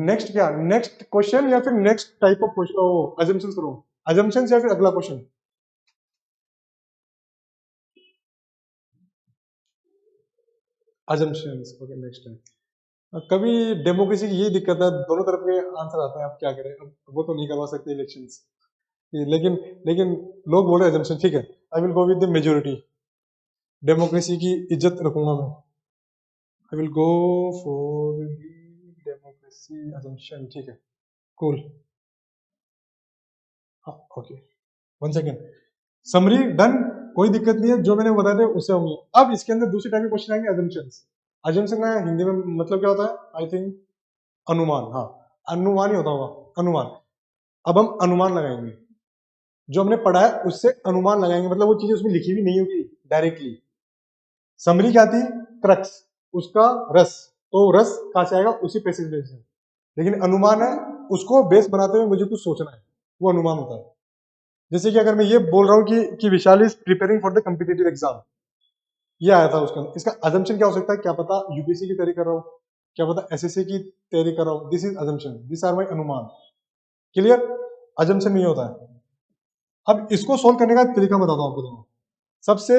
नेक्स्ट क्या? नेक्स्ट क्वेश्चन या फिर next type of question? Assumption करो, अजम्पशन या फिर अगला क्वेश्चन? अजम्पशन। ओके नेक्स्ट है। कभी डेमोक्रेसी की यही दिक्कत है, दोनों तरफ के आंसर आते हैं, आप क्या करें? अब वो तो नहीं करवा सकते इलेक्शंस। लेकिन लेकिन लोग बोल रहे हैं अजम्पशन, ठीक है। I will go with the majority. Democracy की इज्जत रखूंगा मैं। आई will go for democracy assumption, ठीक है। Cool. Okay, one second. Summary done, कोई दिक्कत नहीं है, जो मैंने बताया था उससे होंगे। अब इसके अंदर दूसरे टाइप के क्वेश्चन आएंगे, अजम्पशंस। अजम्पशन का हिंदी में मतलब क्या होता है? आई थिंक अनुमान। हाँ, अनुमान ही होता होगा, अनुमान। अब हम अनुमान लगाएंगे, जो हमने पढ़ा है उससे अनुमान लगाएंगे, मतलब वो चीजें उसमें लिखी हुई नहीं होगी डायरेक्टली। समरी क्या थी? क्रक्स, उसका रस। तो रस कहां से आएगा? उसी पैसेज से। लेकिन अनुमान है, उसको बेस बनाते हुए मुझे कुछ सोचना है, वो अनुमान होता है। जैसे कि अगर मैं ये बोल रहा हूँ कि Vishal is preparing for the competitive exam, ये आया था उसका, इसका अजम्पशन क्या हो सकता है? क्या पता यूपीएससी की तैयारी कर रहा हूँ, क्या पता एसएससी की तैयारी कर रहा हूँ। This is assumption, this are my अनुमान। क्लियर? अजम्पशन नहीं होता है। अब इसको सोल्व करने का तरीका बताता हूँ आपको, देखो। सबसे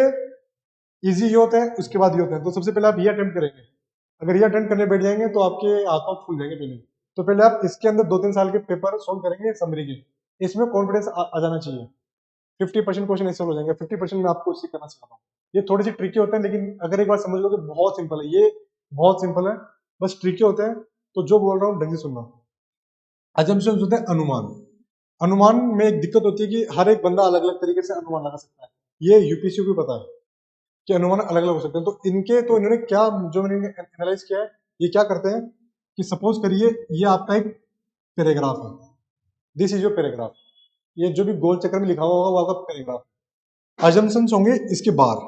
इजी ये होता है, उसके बाद ये होता है। तो सबसे पहले आप ये अटेम्प्ट करेंगे। अगर ये अटेम्प्ट करने बैठ जाएंगे तो आपके हाथ पांव फूल जाएंगे पहले। तो पहले आप इसके अंदर 2-3 साल के पेपर सोल्व करेंगे समरी के। इसमें कॉन्फिडेंस आ जाना चाहिए। 50% क्वेश्चन ऐसे हो जाएंगे, 50% में आपको इससे करना सिखाता हूँ। ये थोड़ी सी ट्रिकी होते हैं, लेकिन अगर एक बार समझ लो कि बहुत सिंपल है ये, बहुत सिंपल है। बस ट्रिकी होते हैं, तो जो बोल रहा हूँ ढंग से सुनना। अजम्पशन होते हैं अनुमान। अनुमान में एक दिक्कत होती है कि हर एक बंदा अलग अलग तरीके से अनुमान लगा सकता है। ये यूपीएससी को भी पता है कि अनुमान अलग अलग हो सकते हैं। तो इनके तो इन्होंने क्या, जो मैंने एनालाइज किया है, ये क्या करते हैं कि सपोज करिए ये आपका एक पैराग्राफ है, दिस इज योर पैराग्राफ। ये जो भी गोल चक्कर में लिखा हुआ होगा वो आपका पैराग्राफ। अजम्पशंस होंगे इसके बाहर।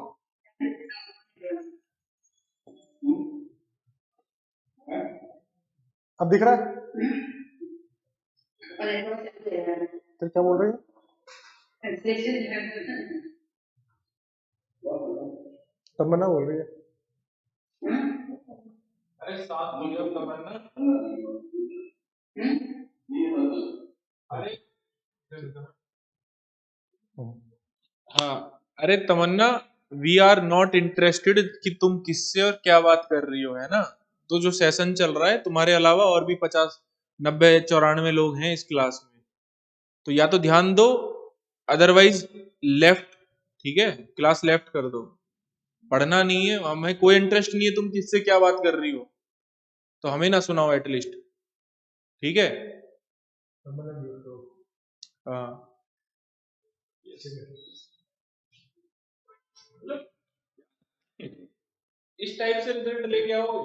अब दिख रहा है? फिर क्या बोल रहे हैं? तमन्ना बोल रही है। अरे साथ हो जाओ तमन्ना। अरे हाँ, अरे तमन्ना, वी आर नॉट इंटरेस्टेड कि तुम किससे और क्या बात कर रही हो, है ना? तो जो सेशन चल रहा है, तुम्हारे अलावा और भी 50, 90, 94 लोग हैं इस क्लास में। तो या तो ध्यान दो, अदरवाइज लेफ्ट। ठीक है, क्लास लेफ्ट कर दो। पढ़ना नहीं है, हमें कोई इंटरेस्ट नहीं है तुम किससे क्या बात कर रही हो, तो हमें ना सुनाओ एटलीस्ट। ठीक है? हाँ, इस टाइप से रिजल्ट लेके आओगे?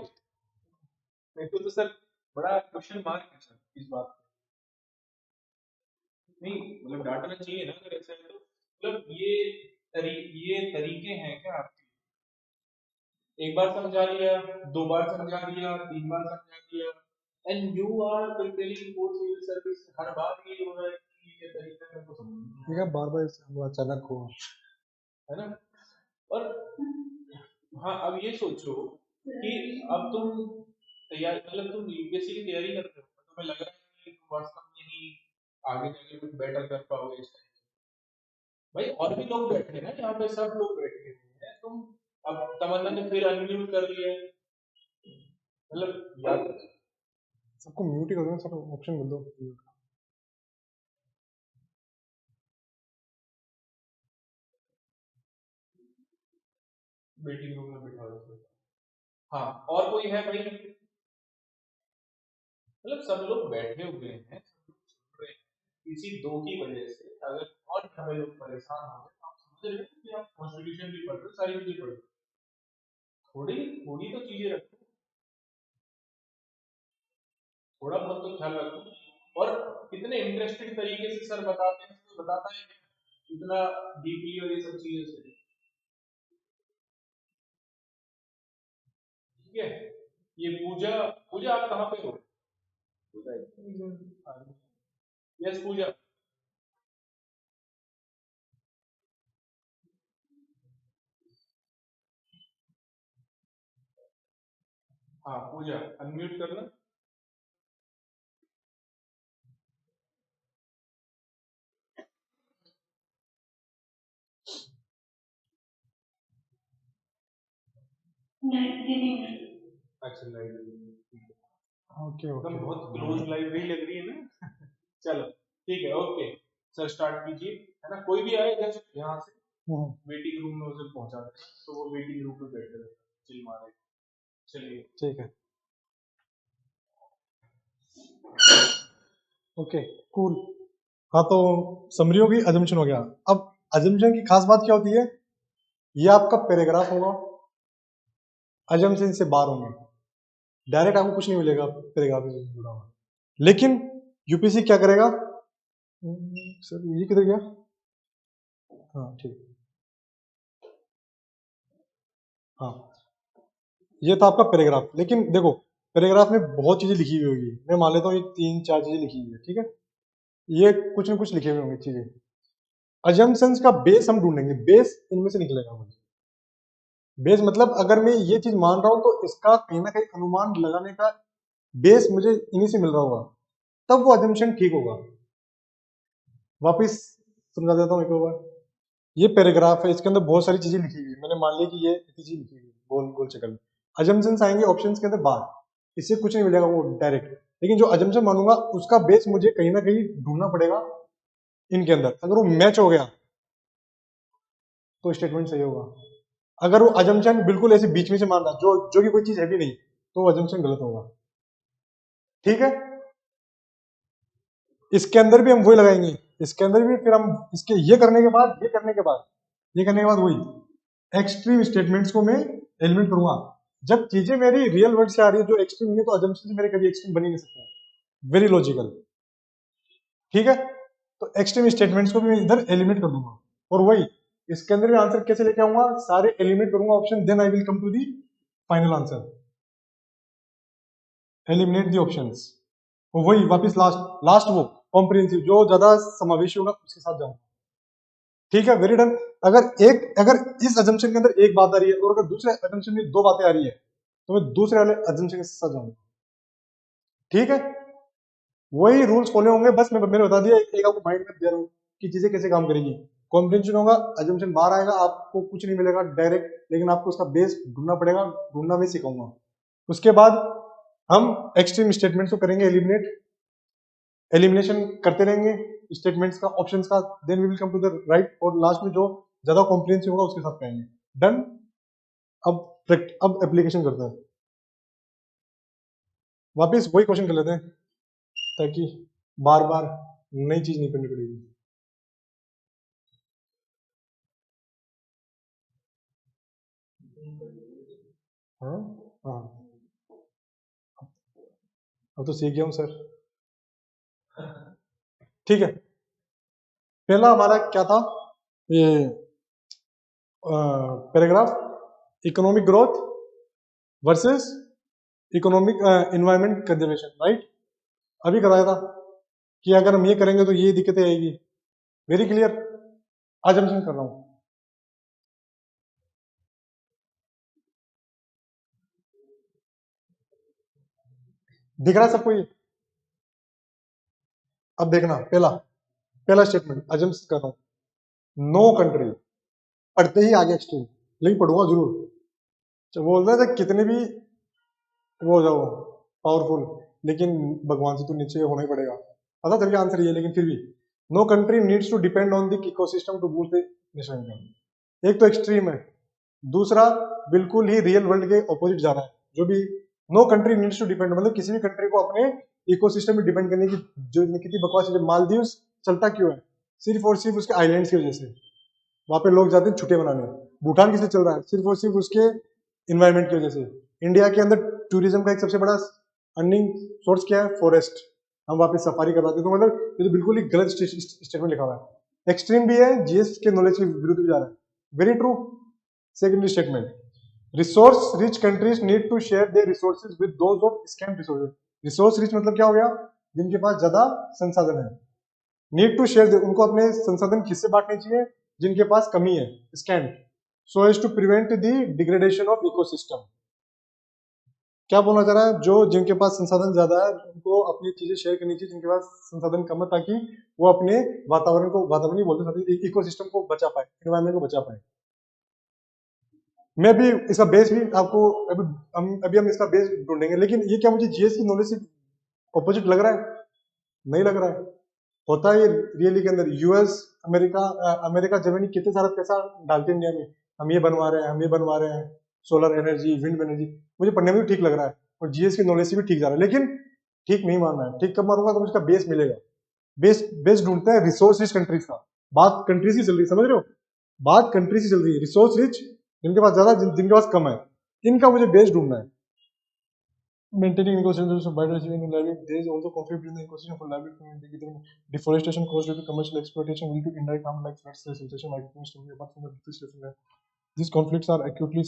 मेरे को तो सर बड़ा क्वेश्चन मार्क है सर इस बात पे। नहीं मतलब डांटना चाहिए ना अगर ऐसा है तो। मतलब ये तरीके हैं क्या आपके? एक बार समझा लिया, 2 बार समझा दिया, 3 बार समझा दिया, and you are preparing for civil service, हर बार ये हो रहा है कि ये तरीका मेरे को समझ नहीं ठीक है, बार बार अचानक हुआ है ना। और हाँ, अब ये सोचो कि अब तुम तैयार, मतलब तुम यूपीएससी की तैयारी कर रहे हो, तो तुम्हें लग रहा है कि तुम वास्तव में ही आगे जाके कुछ बेटर कर पाओगे इस टाइम। भाई और भी लोग बैठे हैं ना यहाँ पे, सब लोग बैठे हुए हैं, तुम अब तमन्ना ने फिर अनम्यूट कर लिया है, मतलब यार सबको म्यूट ही कर दो, सब ऑप्शन कर दो। मीटिंग रूम में बिठा दो। हाँ, और कोई है भाई, मतलब सब लोग बैठे हुए हैं, सब लोग सुन रहे हैं, इसी दो की वजह से अगर और हमें लोग परेशान हो गए, आप समझ रहे हो कि आप कॉन्स्टिट्यूशन भी पढ़ रहे हो, सारी चीजें पढ़ रहे हो, थोड़ी थोड़ी तो चीजें रखो, थोड़ा बहुत तो ख्याल रखो। और कितने इंटरेस्टिंग तरीके से सर बताते हैं, तो बताता है इतना डीपली और ये सब चीजें से, ठीक है। ये पूजा, पूजा आप कहाँ पे हो? यस पूजा। हाँ पूजा, अनम्यूट करना। अच्छा लाइब्रेरी, ओके एकदम ओके। बहुत क्लोज लाइब्रेरी लग रही है ना। चलो ठीक है, ओके सर स्टार्ट कीजिए, है ना। कोई भी आए जस्ट यहाँ से वेटिंग रूम में उसे पहुंचा देना, तो वो वेटिंग रूम में बैठे रहते, चिल मारे। चलिए ठीक है, ओके, कूल। हाँ तो समरी होगी, अजम्पशन हो गया। अब अजम्पशन की खास बात क्या होती है, ये आपका पैराग्राफ होगा, अजम्पशन से बाहर होंगे, डायरेक्ट आपको कुछ नहीं मिलेगा पैराग्राफ से जुड़ा हुआ। लेकिन यूपीसी क्या करेगा, सर ये किधर गया, हाँ ठीक, हाँ ये था आपका पैराग्राफ। लेकिन देखो पैराग्राफ में बहुत चीजें लिखी हुई होगी, मैं मान लेता हूँ ये 3-4 चीजें लिखी हुई है, ठीक है, ये कुछ ना कुछ लिखे हुए होंगे चीजें। अजम्पशंस का बेस हम ढूंढेंगे, बेस इनमें से निकलेगा मुझे। बेस मतलब अगर मैं ये चीज मान रहा हूं तो इसका कहीं ना कहीं अनुमान लगाने का बेस मुझे इन्हीं से मिल रहा होगा, तब वो अजम्पशन ठीक होगा। वापिस समझा देता हूँ एक और बार। ये पैराग्राफ है, इसके अंदर बहुत सारी चीजें लिखी हुई है, मैंने मान लिया कि ये इतनी चीज लिखी हुई है गोल गोल चक्कर में। अजम्पशंस आएंगे ऑप्शंस के अंदर बाहर, इससे कुछ नहीं मिलेगा वो डायरेक्ट। लेकिन जो अजम्पशन मानूंगा उसका बेस मुझे कहीं ना कहीं ढूंढना पड़ेगा इनके अंदर, अगर वो मैच हो गया तो स्टेटमेंट सही होगा। अगर वो अजम्पशन बिल्कुल ऐसे बीच में से मान रहा जो जो कि कोई चीज है भी नहीं, तो वो अजम्पशन गलत होगा, ठीक है। इसके अंदर भी हम वही लगाएंगे, इसके अंदर भी फिर हम इसके ये करने के बाद ये करने के बाद वही एक्सट्रीम स्टेटमेंट्स को मैं एलिमिनेट करूंगा। जब चीजें मेरी रियल वर्ल्ड से आ रही है जो एक्सट्रीम नहीं है, तो अजम्पशन मेरे कभी एक्सट्रीम बन ही नहीं सकता, वेरी लॉजिकल, ठीक है। तो एक्सट्रीम स्टेटमेंट्स को भी मैं इधर एलिमिनेट कर दूंगा, और वही इसके अंदर भी आंसर कैसे लेके आऊंगा, सारे एलिमिनेट करूंगा option, then I will come to the final answer, eliminate the options. और वही वापस लास्ट लास्ट वो कॉम्प्रिहेंसिव जो ज्यादा समावेशी होगा उसके साथ जाऊंगा, ठीक है, वेरी डन। अगर इस अजम्पशन के अंदर एक बात आ रही है और अगर दूसरे अजम्पशन में दो बातें आ रही है, तो मैं दूसरे वाले अजम्पशन के साथ जाऊंगा, ठीक है। वही रूल्स फॉलो होंगे, बस मैंने बता दिया, एक आपको माइंड में दे रहा हूँ कि चीजें कैसे काम करेंगी। कॉम्प्रिहेंशन होगा, अजम्पशन बाहर आएगा, आपको कुछ नहीं मिलेगा डायरेक्ट, लेकिन आपको उसका बेस ढूंढना पड़ेगा, ढूंढना मैं सिखाऊंगा। उसके बाद हम एक्सट्रीम स्टेटमेंट को करेंगे एलिमिनेट, एलिमिनेशन करते रहेंगे स्टेटमेंट्स का, ऑप्शंस का, then we will come to the right, और लास्ट में जो ज्यादा कॉम्प्रिहेंसिव होगा उसके साथ करेंगे, डन। अब एप्लीकेशन करते हैं, वापस वही क्वेश्चन कर लेते हैं ताकि बार बार नई चीज नहीं करनी पड़ेगी। हाँ हाँ, अब तो सीख गया हूँ सर, ठीक है। पहला हमारा क्या था, ये paragraph, economic growth versus economic environment conservation, right? अभी कराया था कि अगर हम ये करेंगे तो ये दिक्कतें आएगी। Very clear. आज हम कर रहा हूं, दिख रहा है सबको ये? अब देखना, पहला पहला स्टेटमेंट अजम्पशन कर रहा हूं, नो कंट्री, पढ़ते ही आगे एक्सट्रीम, लेकिन पढ़ूंगा जरूर। तो बोल रहे थे कितने भी वो हो जाओ पावरफुल, लेकिन भगवान से तो नीचे होना ही पड़ेगा। पता चल गया आंसर ये, लेकिन फिर भी no country needs to depend on the ecosystem to boost the national income. एक तो एक्सट्रीम है, दूसरा बिल्कुल ही रियल वर्ल्ड के ऑपोजिट जा रहा है। जो भी no country needs to depend, मतलब किसी भी कंट्री को अपने इकोसिस्टम में डिपेंड करने की जो कितनी बकवास है। मालदीव चलता क्यों है? सिर्फ और सिर्फ उसके आइलैंड्स की वजह से। वहां पे लोग जाते हैं छुट्टियां मनाने। भूटान किससे चल रहा है? सिर्फ और सिर्फ उसके इन्वायरमेंट की वजह से। इंडिया के अंदर टूरिज्म का एक सबसे बड़ा अर्निंग सोर्स क्या है? फॉरेस्ट। हम वहां पे सफारी करवाते हैं। तो मतलब ये तो बिल्कुल ही गलत स्टेटमेंट लिखा हुआ है, एक्सट्रीम भी है, जीएस के नॉलेज के विरुद्ध भी जा रहा है। Very true. Second statement, resource rich countries need to share their resources with those of scarce resources. Resource rich मतलब क्या हो गया? जिनके पास ज्यादा संसाधन है। नीड टू शेयर, उनको अपने संसाधन किससे बांटने चाहिए? जिनके पास कमी है, scant, so as to prevent the degradation of ecosystem. क्या बोलना चाह रहा है? जो जिनके पास संसाधन ज्यादा है उनको अपनी चीजें शेयर करनी चाहिए जिनके पास संसाधन कम है, ताकि वो अपने वातावरण नहीं बोलते, इकोसिस्टम को बचा पाए, एनवायरमेंट को बचा पाए। मैं भी इसका बेस भी आपको अभी हम इसका बेस ढूंढेंगे, लेकिन ये क्या मुझे जीएस की नॉलेज से ऑपोजिट लग रहा है? नहीं लग रहा है। होता है ये रियली के अंदर। यूएस, अमेरिका, जर्मनी कितने सारा पैसा डालते हैं इंडिया में, हम ये बनवा रहे हैं, हम ये बनवा रहे हैं, सोलर एनर्जी, विंड एनर्जी। मुझे पढ़ने में भी ठीक लग रहा है और जीएस की नॉलेज से भी ठीक जा रहा है, लेकिन ठीक नहीं मानना है। ठीक कब मारूंगा? तो मुझे इसका बेस मिलेगा। बेस ढूंढते हैं रिसोर्स रिच कंट्रीज का। बात कंट्रीज की चल रही है, समझ रहे हो? बात कंट्रीज की चल रही है। रिसोर्स रिच जिनके पास ज्यादा, जिनके पास कम है, इनका मुझे बेस ढूंढना है। Maintaining ecosystems of biodiversity and livelihood, there is also conflict in the ecosystem for livelihood. Deforestation caused due to commercial exploitation will to indirect harm like floods, precipitation, migration, apart from the deforestation. These conflicts are acutely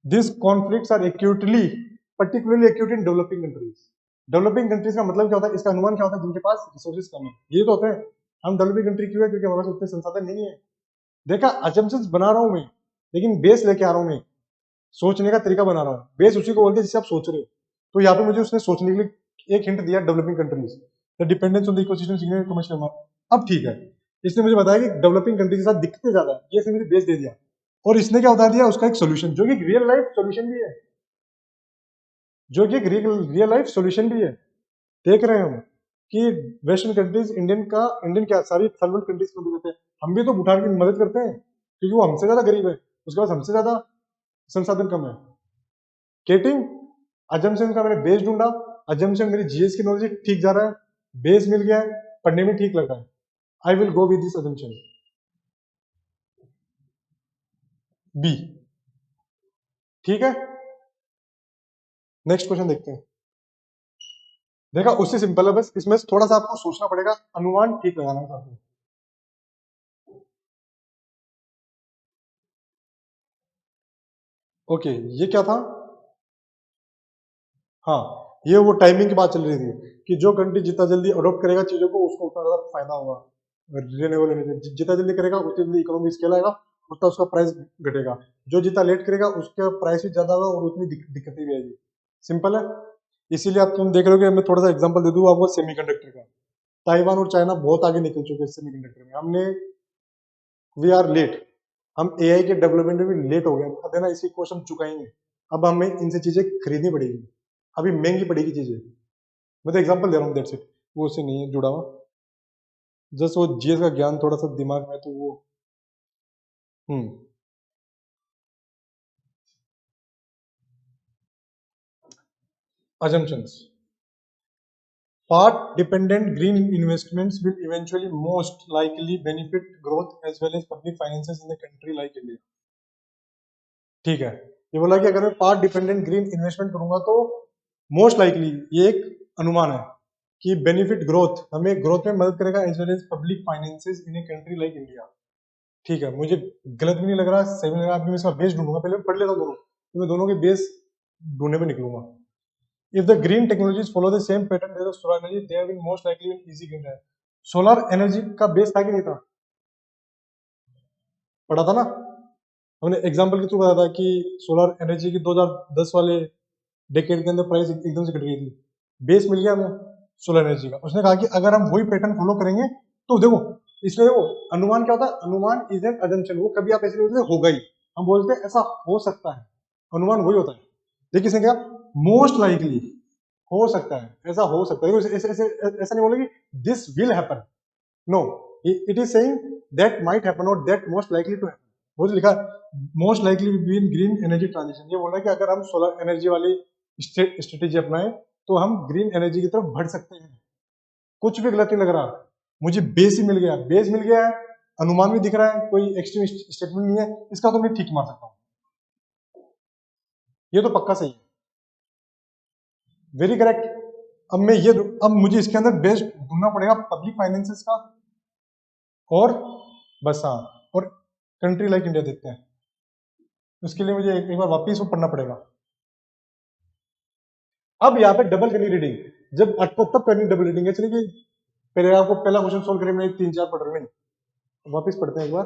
These conflicts are acutely, particularly acute in developing countries. Developing countries का मतलब क्या होता है? इसका अनुमान क्या होता है? जिनके पास रिसोर्सेज कम है, ये तो होते हैं। हम डेवलपिंग कंट्री क्यों है? क्योंकि हमारे पास उतने संसाधन नहीं है। देखा, असम्पशंस बना रहा हूं मैं, लेकिन बेस लेके आ रहा हूं मैं, सोचने का तरीका बना रहा हूँ। बेस उसी को बोलते हैं जिससे आप सोच रहे हो। तो यहाँ पे मुझे उसने सोचने के लिए एक हिंट दिया, developing countries, the dependence on the ecosystem significant commercial. अब ठीक है, इसने मुझे बताया कि डेवलपिंग कंट्रीज के साथ दिक्कतें ज्यादा है, ये इसने मुझे बेस दे दिया। और इसने क्या बता दिया? उसका एक सोल्यूशन, जो कि रियल लाइफ सोल्यूशन भी है, जो कि एक रियल लाइफ सोल्यूशन भी है। देख रहे हैं हम कि वेस्टर्न कंट्रीज इंडियन क्या सारी थर्ड वर्ल्ड कंट्रीज को देते हैं। हम भी तो भूटान की मदद करते हैं क्योंकि वो हमसे ज्यादा गरीब है, उसके पास हमसे ज्यादा संसाधन कम है। केटिंग अजम्पशन का मैंने बेस ढूंढा, अजम्पशन मेरी जीएस की नॉलेज ठीक जा रहा है, बेस मिल गया है, पढ़ने में ठीक लग रहा है। I will go with this assumption B. ठीक है, नेक्स्ट क्वेश्चन देखते हैं। देखा, उससे सिंपल है, बस इसमें थोड़ा सा आपको सोचना पड़ेगा, अनुमान ठीक लगाना है साथ में। ओके, ये क्या था? हाँ, ये वो टाइमिंग की बात चल रही थी कि जो कंट्री जितना जल्दी अडॉप्ट करेगा चीजों को, उसको उतना ज्यादा फायदा होगा। रिन्यूएबल एनर्जी जितना जल्दी करेगा उतनी जल्दी इकोनॉमी स्केल आएगा, उतना उसका प्राइस घटेगा। जो जितना लेट करेगा उसका प्राइस भी ज्यादा होगा और उतनी दिक्कतें भी आएगी। सिंपल है। इसीलिए आप तुम देख रहे हो कि मैं थोड़ा सा एग्जांपल दे दूं आपको सेमीकंडक्टर का। ताइवान और चाइना बहुत आगे निकल चुके हैं सेमीकंडक्टर में। हमने वी आर लेट, हम एआई के डेवलपमेंट में भी लेट हो गए। अब है ना, इसकी कोर्स हम चुकाएंगे। अब हमें इनसे चीजें खरीदनी पड़ेगी, अभी महंगी पड़ेगी चीजें। मैं तो एग्जांपल दे रहा हूँ, दैट्स इट, वो उससे नहीं है जुड़ा हुआ, जस्ट वो जीएस का ज्ञान थोड़ा सा दिमाग में, तो वो assumptions. Part dependent green investments will eventually most likely benefit growth as well as public finances in a country like India. ठीक है, ये बोला कि अगर मैं पार्ट डिपेंडेंट ग्रीन इन्वेस्टमेंट करूंगा तो मोस्ट लाइकली, ये एक अनुमान है कि बेनिफिट ग्रोथ, हमें ग्रोथ में मदद करेगा as well as public finances in a country like India. ठीक है, मुझे गलत भी नहीं लग रहा, सही भी लग रहा, मैं इसका बेस ढूंढूंगा, पहले पढ़ लेता हूँ दोनों, तो मैं दोनों के बेस ढूंढने में निकलूंगा। If the green technologies follow the same pattern as solar energy they will most likely easy green है। सोलर एनर्जी का बेस था कि नहीं था? पढ़ा था ना हमने, एग्जांपल के थ्रू बताया था कि सोलर एनर्जी की 2010 वाले डेकेड के अंदर प्राइस एकदम से घट गई थी, बेस मिल गया हमें सोलर एनर्जी का। उसने कहा कि अगर हम वही पैटर्न फॉलो करेंगे तो देखो इसमें देखो अनुमान क्या होता है, अनुमान इज एन अजम्पशन, वो कभी आप ऐसे नहीं बोलते होगा ही, हम बोलते हैं ऐसा हो सकता है, अनुमान वही होता है। देखिए इसने क्या मोस्ट लाइकली हो सकता है, ऐसा हो सकता है, ऐसा नहीं बोलेगी this will happen, no it is saying that might happen और that most likely to happen. वो जो लिखा है most likely in green energy transition, ये बोल रहा है कि अगर हम सोलर एनर्जी वाली स्ट्रेटेजी अपनाएं तो हम ग्रीन एनर्जी की तरफ बढ़ सकते हैं। कुछ भी गलत नहीं लग रहा, मुझे बेस ही मिल गया, बेस मिल गया है, अनुमान भी दिख रहा है, कोई एक्सट्रीम स्टेटमेंट नहीं है, इसका तो मैं ठीक मार सकता हूं, ये तो पक्का सही है, वेरी करेक्ट। अब मुझे इसके अंदर बेस्ट ढूंढना पड़ेगा पब्लिक फाइनेंसेस का, और बस हाँ, और कंट्री लाइक इंडिया देखते हैं, उसके लिए मुझे एक बार वापिस वो पढ़ना पड़ेगा। अब यहाँ पे डबल करनी रीडिंग, जब तब करनी डबल रीडिंग, ऐसे नहीं कि पहले आपको पहला क्वेश्चन सोल्व करें मैं 3-4 पढ़ रहे नहीं, वापिस पढ़ते हैं एक बार।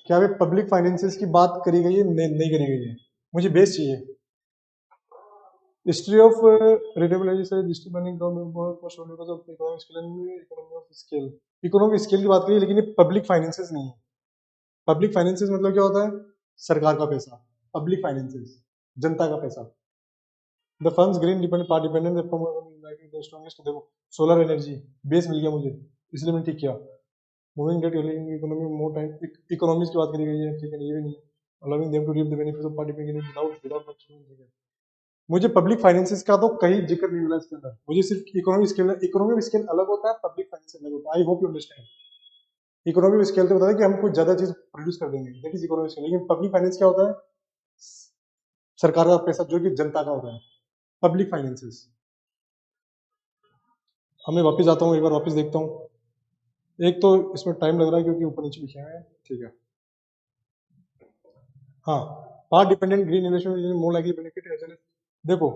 क्या पे पब्लिक फाइनेंसेस की बात करी गई है? नहीं करी गई है, मुझे बेस चाहिए। History of readable scale, economic scale की बात करिए, लेकिन ये पब्लिक फाइनेंसेस नहीं है। पब्लिक फाइनेंसेस मतलब क्या होता है? सरकार का पैसा, पब्लिक फाइनेंसेस जनता का पैसा। The funds green dependent part dependent देखो सोलर एनर्जी बेस मिल गया मुझे, इसलिए मैंने ठीक किया। Moving that economy more time, economics की बात करी गई है, ठीक है, ये भी नहीं है। Allowing them to reap the benefits of part dependent without ठीक है। मुझे पब्लिक फाइनेंसेस का तो कहीं जिक्र नहीं मिला इसके अंदर, मुझे सिर्फ इकोनॉमिक स्केल अलग होता है, पब्लिक फाइनेंस अलग होता है। I hope you understand. Economic scale तो बताया कि हम कुछ ज्यादा चीज प्रोड्यूस कर देंगे, दैट इज इकोनॉमिक स्केल, लेकिन पब्लिक फाइनेंस क्या होता है? सरकार का पैसा जो कि जनता का होता है, पब्लिक फाइनेंसेस। मैं वापस जाता हूँ, एक बार वापस देखता हूँ। एक तो इसमें टाइम लग रहा है क्योंकि ऊपर नीचे लिखे हुए हैं, ठीक है। हाँ, part dependent green investment more likely benefit, देखो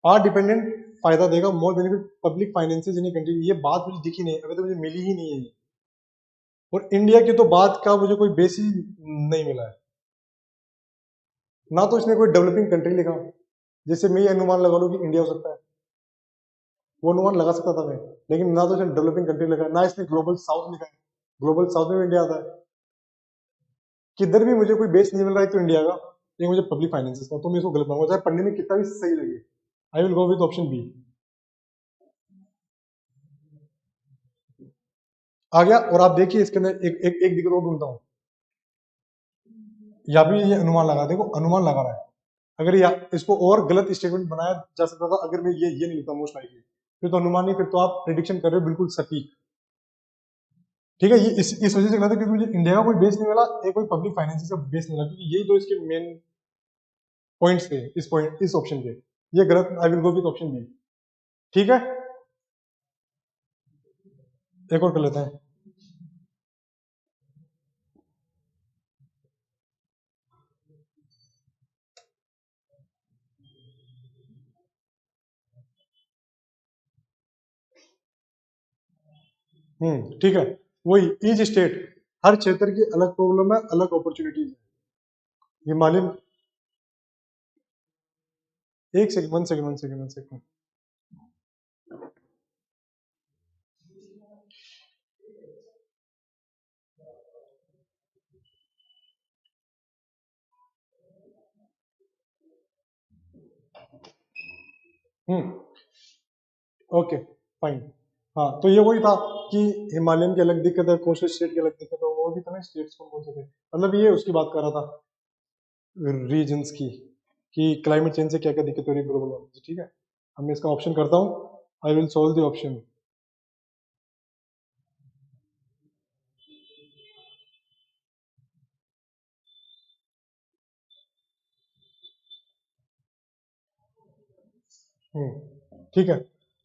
पार्ट डिपेंडेंट फायदा देगा, मोर benefit public finances in country, ये बात मुझे दिखी नहीं, अभी तो मुझे मिली ही नहीं है। और इंडिया की तो बात का मुझे कोई बेस ही नहीं मिला है, ना तो इसने कोई डेवलपिंग कंट्री लिखा, जैसे मैं ये अनुमान लगा लूं कि इंडिया हो सकता है, वो अनुमान लगा सकता था मैं, लेकिन ना तो इसने डेवलपिंग कंट्री लिखा, ना इसने ग्लोबल साउथ लिखा है, ग्लोबल साउथ में इंडिया आता है, किधर भी मुझे कोई बेस नहीं मिल रहा है तो इंडिया का, ये मुझे पब्लिक फाइनेंसेस का, तो मैं इसको गलत मानूंगा, चाहे पढ़ने में कितना भी सही लगे। I will go with option B. आ गया। और आप देखिए इसके अंदर एक दिक्कत और ढूंढता हूं, या भी ये अनुमान लगा, देखो अनुमान लगा रहा है, अगर या इसको और गलत स्टेटमेंट बनाया जा सकता था, अगर मैं ये नहीं लिखता मोस्ट लाइकली, फिर तो अनुमान नहीं, फिर तो आप प्रेडिक्शन कर रहे हो बिल्कुल सटीक, ठीक है। ये इस वजह से गलत है क्योंकि मुझे इंडिया का कोई बेस नहीं मिला, एक कोई पब्लिक फाइनेंस का बेस नहीं मिला, क्योंकि यही दो इसके मेन पॉइंट्स थे इस ऑप्शन के, ये गलत। I will go with option B, ठीक है। एक और कर लेते हैं। ठीक है, वही ईच स्टेट, हर क्षेत्र की अलग प्रॉब्लम है, अलग अपॉर्चुनिटीज है। हिमालयन, एक second, one second. Okay fine. हाँ, तो ये वही था कि हिमालयन की अलग दिक्कत है, कोस्टल स्टेट की अलग दिक्कत है, और भी था ना स्टेट्स कौन कौन से थे, मतलब ये उसकी बात कर रहा था रीजन्स की, कि क्लाइमेट चेंज से क्या क्या दिक्कत हो रही है, ग्लोबल वार्मिंग, ठीक है। अब मैं इसका ऑप्शन करता हूँ, I will solve the option. ठीक है,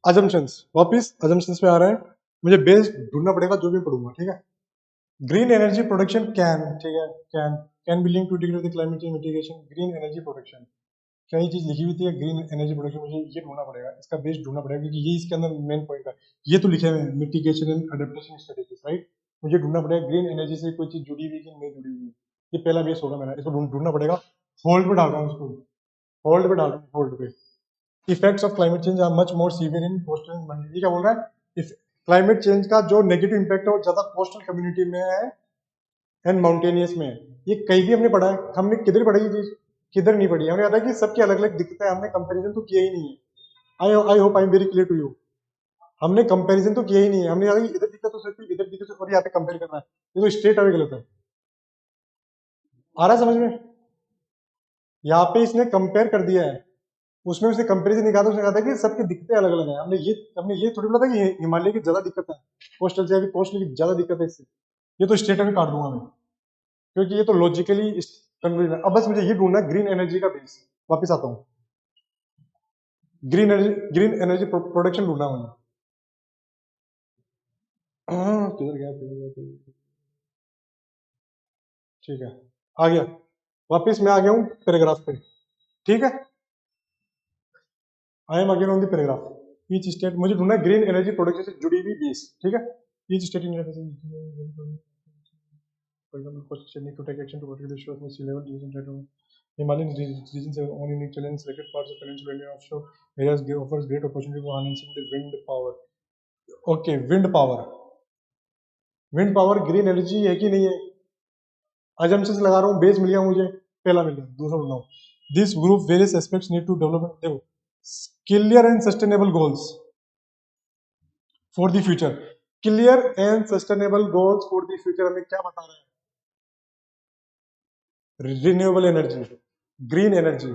अजम्पशंस, वापिस अजम्पशंस में आ रहे हैं, मुझे बेस ढूंढना पड़ेगा जो भी पढ़ूंगा, ठीक है। ग्रीन एनर्जी प्रोडक्शन कैन, ठीक है, can can be link to degrade the climate change mitigation, green energy production. क्या ये चीज लिखी हुई थी ग्रीन एनर्जी प्रोडक्शन? मुझे ये ढूंढना पड़ेगा, इसका बेस ढूंढना पड़ेगा, क्योंकि ये इसके अंदर मेन पॉइंट है। ये तो लिखे हुए हैं mitigation and adaptation strategies, right? मुझे ढूंढना पड़ेगा ग्रीन एनर्जी से कोई चीज जुड़ी हुई कि नहीं जुड़ी हुई। ये पहला बेस होगा मेरा, इसको ढूंढना पड़ेगा। होल्ड पे डाल रहा हूँ इसको, होल्ड पे डाल रहा हूँ, होल्ड पे। Effects of climate change are much more severe in coastal. ये क्या बोल रहा है? क्लाइमेट चेंज का जो नेगेटिव इम्पैक्ट है वो ज्यादा कोस्टल कम्युनिटी में है एंड माउंटेनियस में। ये कहीं भी हमने पढ़ा है? हमने किधर पढ़ी ये चीज? किधर नहीं पढ़ी। हमें आता है कि सबकी अलग अलग दिक्कतें, हमने कंपैरिजन तो किया ही नहीं है। I hope I am very clear to you. हमने कंपैरिजन तो किया ही नहीं है। हमने यार इधर दिक्कत हो सकती है, इधर दिक्कत हो, और यहाँ पे कंपेयर करना है, ये तो स्ट्रेट अवे गलत है। आ रहा है समझ में? यहाँ पे इसने कंपेयर कर दिया है, उसमें उसने कंपेरिजन निकाला, उसने कहा था कि सबकी दिक्कतें अलग अलग हैं। हमने ये थोड़ी बोला था कि हिमालय की ज्यादा दिक्कत है कोस्टल से, अभी कोस्टल की ज्यादा दिक्कत है इससे। ये तो स्ट्रेट अवे काट दूंगा मैं, क्योंकि ये तो लॉजिकली कंक्लूजन है। अब बस मुझे ये ढूंढना है ग्रीन एनर्जी का बेस। वापस आता हूँ, ग्रीन एनर्जी प्रोडक्शन ढूंढना है मुझे। किधर गया, किधर गया, किधर गया? ठीक है, आ गया वापस। मैं आ गया हूँ पैराग्राफ पे, ठीक है। I am again on the paragraph. Each state, मुझे ढूंढना है ग्रीन एनर्जी प्रोडक्शन से जुड़ी हुई बेस, ठीक है। Each state in for example, coastal need to take action to protect the shores from sea level rise and tide. Himalayan regions have own unique challenge. Selected parts of peninsula Indian offshore areas offers great opportunity for harnessing the wind power. Okay, wind power. Wind power green energy है कि नहीं है? Assumptions लगा रहा हूँ, base मिल गया मुझे, पहला मिल गया। दूसरा बोल रहा हूँ, this group various aspects need to develop, देखो, clear and sustainable goals for the future. Clear and sustainable goals for the future हमें क्या बता रहे हैं? रिन्यूएबल एनर्जी, ग्रीन एनर्जी,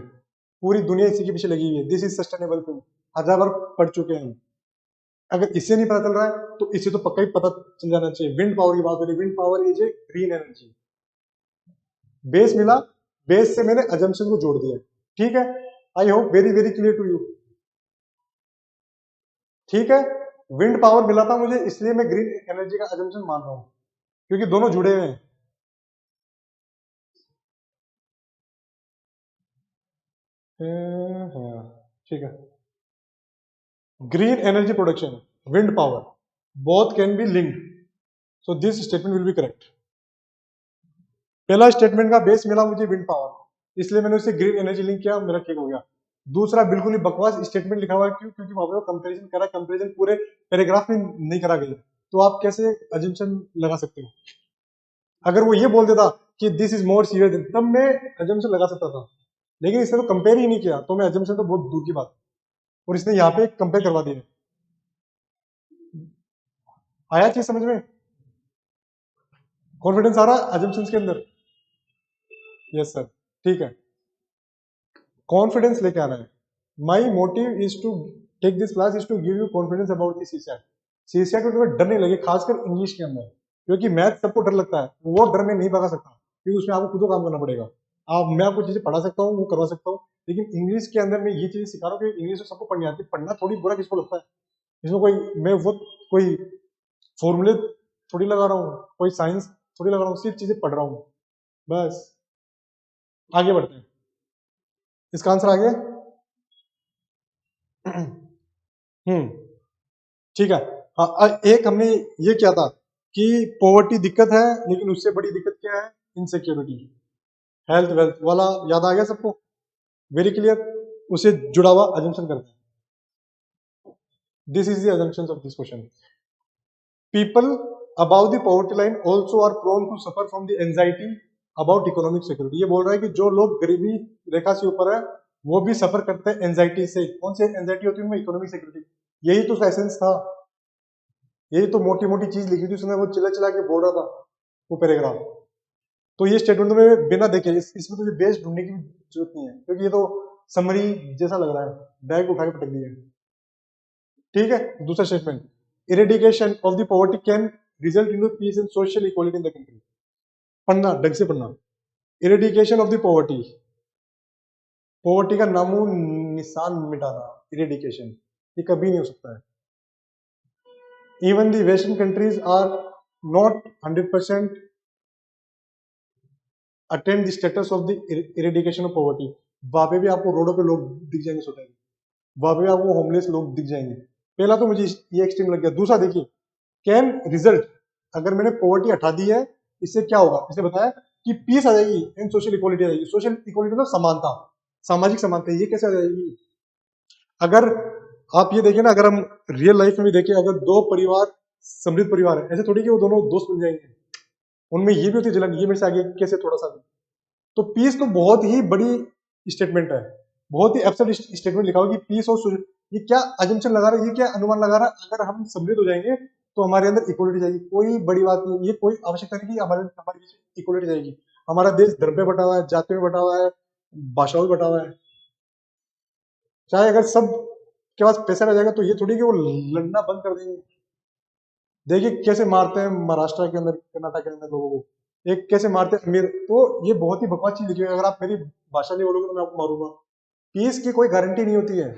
पूरी दुनिया इसी के पीछे लगी हुई है। दिस इज सस्टेनेबल थिंग, हजार बार पढ़ चुके हैं। अगर इससे नहीं पता चल रहा है तो इससे तो पक्का ही पता चल जाना चाहिए। विंड पावर की बात हो रही है, wind power is a green energy. Base मिला, बेस से मैंने अजम्पशन को जोड़ दिया, ठीक है। I hope very very clear to you, ठीक है। विंड पावर मिला था मुझे, इसलिए मैं ग्रीन एनर्जी का अजम्पशन मान रहा हूं, क्योंकि दोनों जुड़े हुए हैं। ठीक है। Green energy production, wind power, both can be linked, so this statement will be correct. पहला स्टेटमेंट का बेस मिला मुझे विंड पावर, इसलिए मैंने उसे ग्रीन एनर्जी लिंक किया, मेरा ठीक हो गया। दूसरा बिल्कुल ही बकवास स्टेटमेंट लिखा हुआ है, क्यों? क्योंकि वहां पे कंपैरिजन करा, कंपैरिजन पूरे पैराग्राफ में नहीं करा गया, तो आप कैसे अजम्पशन लगा सकते हो? अगर वो ये बोल देता कि दिस इज मोर सीरियस, तब मैं अजम्पशन लगा सकता था, लेकिन इसने तो कंपेयर ही नहीं किया, तो मैं अजम्पशन तो बहुत दूर की बात, और इसने यहाँ पे कंपेयर करवा दिया। आया चीज समझ में? कॉन्फिडेंस आ रहा अजम्पशंस के अंदर? यस सर, ठीक है। कॉन्फिडेंस लेके आना है। My motive is to take this class is to give you confidence about the CSAT. CSAT को तुम्हें डर नहीं लगे, खासकर इंग्लिश के अंदर, क्योंकि मैथ सबको डर लगता है, वो डर में नहीं भगा सकता, क्योंकि उसमें आपको खुद को काम करना पड़ेगा। मैं आपको चीजें पढ़ा सकता हूँ, वो करवा सकता हूँ, लेकिन इंग्लिश के अंदर मैं ये चीजें सिखा रहा हूँ कि इंग्लिश सबको पढ़नी आती है। पढ़ना थोड़ी बुरा किसको लगता है? इसमें कोई मैं वो कोई फॉर्मूले थोड़ी लगा रहा हूँ, कोई साइंस थोड़ी लगा रहा हूँ, सिर्फ चीजें पढ़ रहा हूँ बस। आगे बढ़ते हैं, इसका आंसर आ गया? ठीक है। हाँ, एक हमने ये किया था कि पॉवर्टी दिक्कत है, लेकिन उससे बड़ी दिक्कत क्या है? इनसिक्योरिटी। हेल्थ वेल्थ वाला याद आ गया सबको? Very clear. उसे जुड़ा हुआ अजम्पशन करते हैं। This is the assumption of this question. People about the poverty line also are prone to suffer from the anxiety about economic security. ये बोल रहा है कि जो लोग गरीबी रेखा से ऊपर है, वो भी सफर करते हैं एंजाइटी से। कौन सी एंजाइटी होती है? Economic security. यही तो एसेंस था, यही तो मोटी मोटी चीज लिखी थी उसने, वो चिल्ला चिल्ला के बोल रहा था वो पैराग्राफ। तो ये स्टेटमेंट तो मैं बिना देखे, इसमें तो बेस ढूंढने की जरूरत नहीं है, क्योंकि ये तो समरी जैसा लग रहा है, बैग उठा के पटक दिया। ठीक है। दूसरा statement, eradication of the poverty can result in peace and social equality in the country. पढ़ना, ढंग से पढ़ना। Eradication of the poverty, poverty का नामो निशान मिटाना, इरेडिकेशन, ये कभी नहीं हो सकता है। Even the Western countries are not 100% attend the status of the eradication of poverty. वहां पे भी आपको रोडों पे लोग दिख जाएंगे सोसाइटी, वहां पे आपको होमलेस लोग दिख जाएंगे। पहला तो मुझे ये एक्सट्रीम लग गया। दूसरा देखिए, कैन रिजल्ट, अगर मैंने पॉवर्टी हटा दी है, इससे क्या होगा, इसने बताया कि पीस आ जाएगी एंड सोशल इक्वालिटी आ जाएगी। सोशल इक्वालिटी मतलब समानता, सामाजिक समानता, ये कैसे आ जाएगी? अगर आप ये देखिए ना, अगर हम रियल लाइफ में भी देखें, अगर दो परिवार समृद्ध परिवार है, ऐसे थोड़ी कि वो दोनों दोस्त बन जाएंगे, उनमें ये भी होती है जलन, ये मेरे से आगे कैसे थोड़ा सा भी। तो पीस तो बहुत ही बड़ी स्टेटमेंट है, बहुत ही एब्सर्ड स्टेटमेंट लिखा होगा कि पीस और ये क्या अजम्पशन लगा रहा है, ये क्या अनुमान लगा रहा है, अगर हम समृद्ध हो जाएंगे तो हमारे अंदर इक्वलिटी जाएगी। कोई बड़ी बात नहीं, ये कोई आवश्यकता नहीं कि हमारे बीच इक्वलिटी जाएगी। हमारा देश धर्म पे बटा हुआ है, जाति में बटा हुआ है, भाषाओं में बटा हुआ है। चाहे अगर सब के पास पैसा रह जाएगा तो ये थोड़ी कि वो लड़ना बंद कर देंगे। देखिए कैसे मारते हैं महाराष्ट्र के अंदर, कर्नाटक के अंदर लोगों को, एक कैसे मारते हैं अमीर। तो ये बहुत ही बकवास चीज लिखी है। अगर आप मेरी भाषा नहीं बोलोगे तो मैं आपको मारूंगा। पीस की कोई गारंटी नहीं होती है।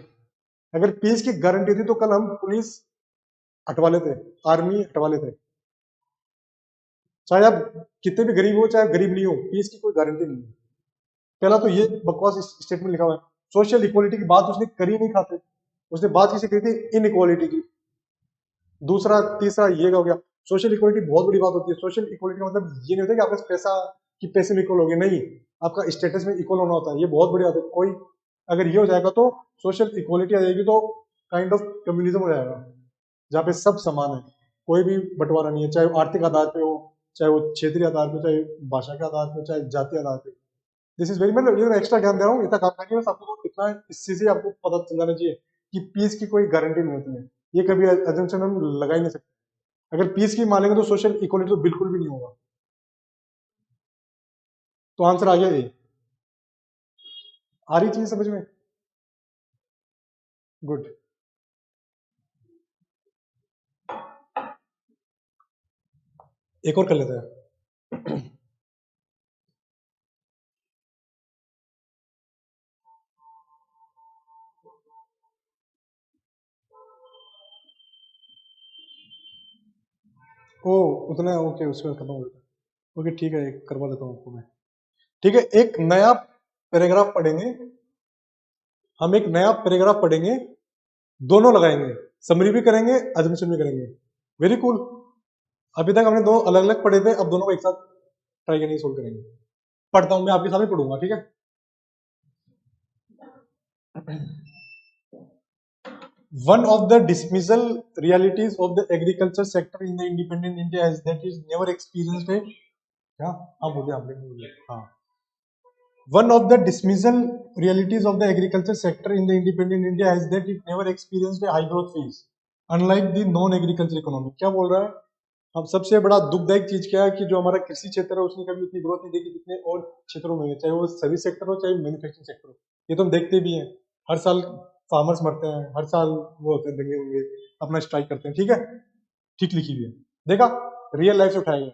अगर पीस की गारंटी थी तो कल हम पुलिस हटवा लेते, आर्मी हटवा लेते। चाहे आप कितने भी गरीब हो चाहे गरीब नहीं हो, पीस की कोई गारंटी नहीं है। पहला तो ये बकवास स्टेटमेंट लिखा हुआ है। सोशल इक्वालिटी की बात उसने करी नहीं खाते, उसने बात किसी करी थी, इन इक्वालिटी की। दूसरा तीसरा ये हो गया। सोशल इक्वालिटी बहुत बड़ी बात होती है। सोशल इक्वालिटी का मतलब ये नहीं होता कि आपके पास पैसा कि पैसे में इक्वल हो गए, नहीं, आपका स्टेटस में इक्वल होना होता है। ये बहुत बड़ी बात है। कोई अगर ये हो जाएगा तो सोशल इक्वालिटी आ जाएगी, तो काइंड ऑफ कम्युनिज्म हो जाएगा, जहाँ पे सब समान है, कोई भी बंटवारा नहीं है, चाहे वो आर्थिक आधार पे हो, चाहे वो क्षेत्रीय आधार पे, चाहे भाषा के आधार पे, चाहे जाति आधार पे। दिस इज वेरी, मतलब ये एक्स्ट्रा ज्ञान दे रहा हूँ, इतना काम करके बस आपको इतना इस चीज से आपको पता चल जाना चाहिए कि पीस की कोई गारंटी नहीं होती है। ये कभी एजम्पशन हम लगा ही नहीं सकते। अगर पीस की मानेंगे तो सोशल इक्वालिटी तो बिल्कुल भी नहीं होगा। तो आंसर आ गया ये। आ रही चीज समझ में? गुड। एक और कर लेते हैं। ओ उतना, ओके, उसमें खत्म हो गया। ओके ठीक है, एक करवा देता हूँ आपको मैं। ठीक है, एक नया पैराग्राफ पढ़ेंगे हम, एक नया पैराग्राफ पढ़ेंगे, दोनों लगाएंगे, समरी भी करेंगे, एजम्पशन भी करेंगे। Very cool. अभी तक हमने दो अलग अलग पढ़े थे, अब दोनों को एक साथ ट्राई करके सोल्व करेंगे। पढ़ता हूं, मैं आपके सामने पढ़ूंगा, ठीक है। One of the dismissal realities of the agriculture sector in the independent India is that it never experienced a, क्या, हाँ बोलिए, आपने बोलिए, हाँ। One of the dismissal realities of the agriculture sector in the independent India is that it never experienced a high growth phase, unlike the non-agriculture economy। क्या बोल रहा है? अब सबसे बड़ा दुखदायक चीज क्या है कि जो हमारा कृषि क्षेत्र है उसने कभी उतनी ग्रोथ नहीं देखी जितने और क्षेत्रों में है, चाहे वो सर्विस सेक्टर हो चाहे मैन्युफैक्चरिंग सेक्टर हो। ये तो हम देखते भी हैं, हर साल फार्मर्स मरते हैं, हर साल वो होते हैं दंगे होंगे, अपना स्ट्राइक करते हैं, ठीक है, ठीक लिखी हुई है। देखा, रियल लाइफ से उठाया गया,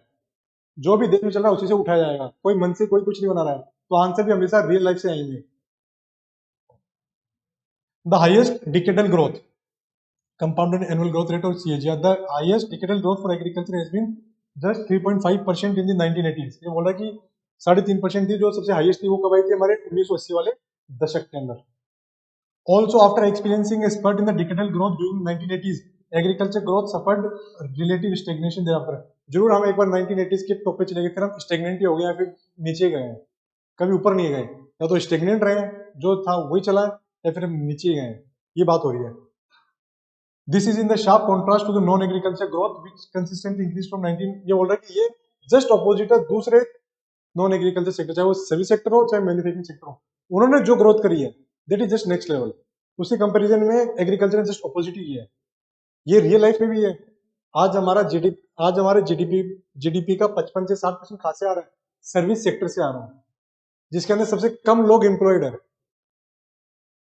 जो भी देश में चल रहा है उसी से उठाया जाएगा, कोई मन से कोई कुछ नहीं बना रहा है, तो आंसर भी हमेशा रियल लाइफ से आएंगे। The highest decadal growth, compounded annual growth rate or CAGR, the highest decadal growth for agriculture has been just 3.5% in the 1980s। ये बोल रहा है कि 3.5% थी जो सबसे हाईएस्ट थी, वो कब आई थी? हमारे 1980 वाले दशक के अंदर। Also after experiencing a spurt in the decadal growth during 1980s, agriculture growth suffered relative stagnation thereafter। जरूर हम एक बार 1980s के टॉप पे चले गए, फिर हम स्टेगनेंट ही हो गए, या फिर नीचे गए हैं, कभी ऊपर नहीं गए, या तो स्टेगनेंट रहे, जो था वही चला, या फिर हम नीचे गए, ये बात हो रही है। This is in the sharp contrast to the non-agriculture growth which consistently increased from 19। ये बोल रहा है कि ये जस्ट ऑपोजिट है दूसरे नॉन एग्रीकल्चर सेक्टर, चाहे वो सर्विस सेक्टर हो चाहे मैन्युफैक्चरिंग सेक्टर हो, उन्होंने जो ग्रोथ करी है that is just next level. उसके कंपैरिजन में एग्रीकल्चर ने जस्ट ऑपोजिट ही है। ये रियल लाइफ में भी है। आज हमारे जीडीपी का 55 से 60% कहां से आ रहा है? सर्विस सेक्टर से आ रहा है, जिसके अंदर सबसे कम लोग एम्प्लॉयड है।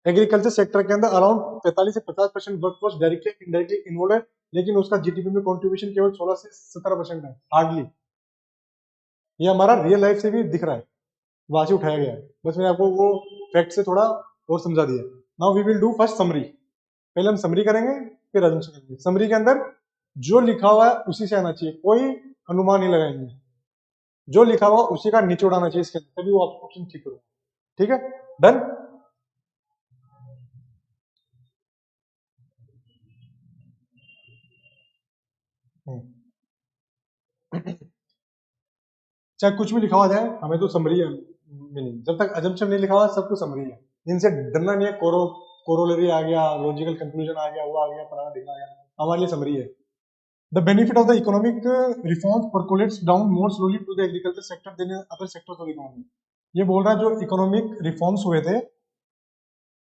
एग्रीकल्चर सेक्टर के अंदर अराउंड 45 से 50% वर्कफोर्स डायरेक्टली इनडायरेक्टली इन्वॉल्व है, लेकिन उसका जीडीपी में कंट्रीब्यूशन केवल 16 से 17% है, हार्डली। ये हमारा रियल लाइफ से भी दिख रहा है, वहां से उठाया गया है। बस मैंने आपको वो फैक्ट से थोड़ा और समझा दिया। Now we will do first summary. पहले हम समरी करेंगे, फिर अजम्पशन करेंगे। समरी के अंदर जो लिखा हुआ है उसी से आना चाहिए, कोई अनुमान नहीं लगाएंगे। जो लिखा हुआ उसी का निचोड़ आना चाहिए इसके अंदर, तभी वो ऑप्शन ठीक करूंगा। ठीक है, डन। चाहे कुछ भी लिखा हुआ जाए, हमें तो समरी है मीनिंग। जब तक अजम्पशन नहीं लिखा हुआ सब कुछ समरी है, इनसे डरना नहीं है। कोरोलरी आ गया, लॉजिकल कंक्लूजन आ गया, वो आ गया, फलाना ढिकना आ गया, हमारे लिए समरी है। The benefit of the economic reforms percolates down more slowly to the agriculture sector than in other sectors of economy. ये बोल रहा है जो इकोनॉमिक रिफॉर्म्स हुए थे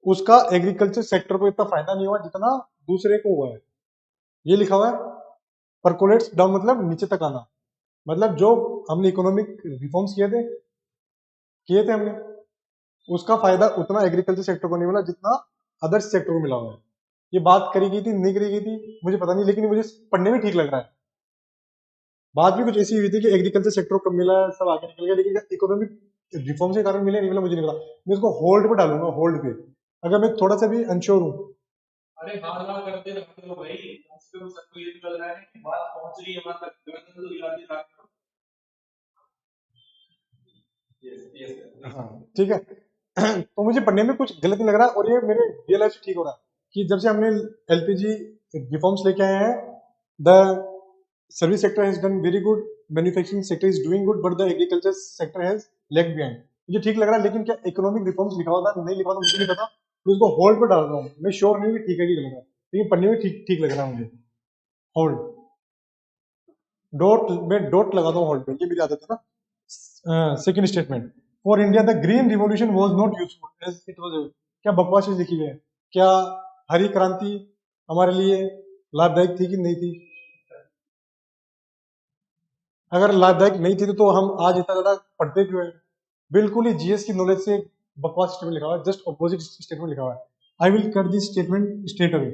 उसका एग्रीकल्चर सेक्टर को इतना फायदा नहीं हुआ जितना दूसरे को हुआ है। ये लिखा हुआ है परकोलेट्स डाउन मतलब नीचे तक आना, मतलब जो हमने इकोनॉमिक रिफॉर्म्स किए थे हमने, उसका फायदा उतना एग्रीकल्चर सेक्टर को नहीं मिला जितना अदर सेक्टर को मिला हुआ है। ये बात करी गई थी नहीं करी गई थी मुझे पता नहीं, लेकिन मुझे पढ़ने में ठीक लग रहा है। बात भी कुछ ऐसी हुई थी कि एग्रीकल्चर सेक्टर को कम मिला, सब आगे निकल गया, लेकिन इकोनॉमिक रिफॉर्म के कारण मिला नहीं मिला मुझे नहीं पता। मैं इसको होल्ड पे डालूंगा, होल्ड पे, अगर मैं थोड़ा सा भी अनश्योर हूँ। अरे हाँ हाँ करते रहते हो भाई, कम से कम सबको ये तो लग रहा है कि बात पहुंच रही है वहां तक, गलत तो याद ही रहा। यस यस हाँ ठीक है। तो मुझे पढ़ने में कुछ गलत नहीं लग रहा, और ये मेरे रियल लाइफ से ठीक हो रहा है कि जब से हमने एलपीजी रिफॉर्म्स लेके आए हैं, the service sector has done very good, manufacturing sector is doing good, but the agriculture sector has leg behind. मुझे ठीक लग रहा है, लेकिन क्या इकोनॉमिक रिफॉर्म्स लिखा हुआ था नहीं लिखा हुआ था मुझे नहीं पता, तो इसको होल्ड पे डाल रहा हूँ। मैं श्योर नहीं हूँ कि ठीक है कि गलत है, लेकिन पढ़ने में ठीक ठीक लग रहा है मुझे। होल्ड, डॉट में डॉट लगा दो होल्ड पे, ये मेरी आदत है ना। Second statement, for India the green revolution was not useful as it was. क्या बकवास चीज लिखी हुई है? क्या हरी क्रांति हमारे लिए लाभदायक थी कि नहीं थी? अगर लाभदायक नहीं थी तो हम आज इतना ज्यादा पढ़ते क्यों है? बिल्कुल ही जीएस की नॉलेज से बकवास स्टेटमेंट लिखा हुआ है, जस्ट ऑपोजिट स्टेटमेंट लिखा हुआ है। I will cut this statement straight away.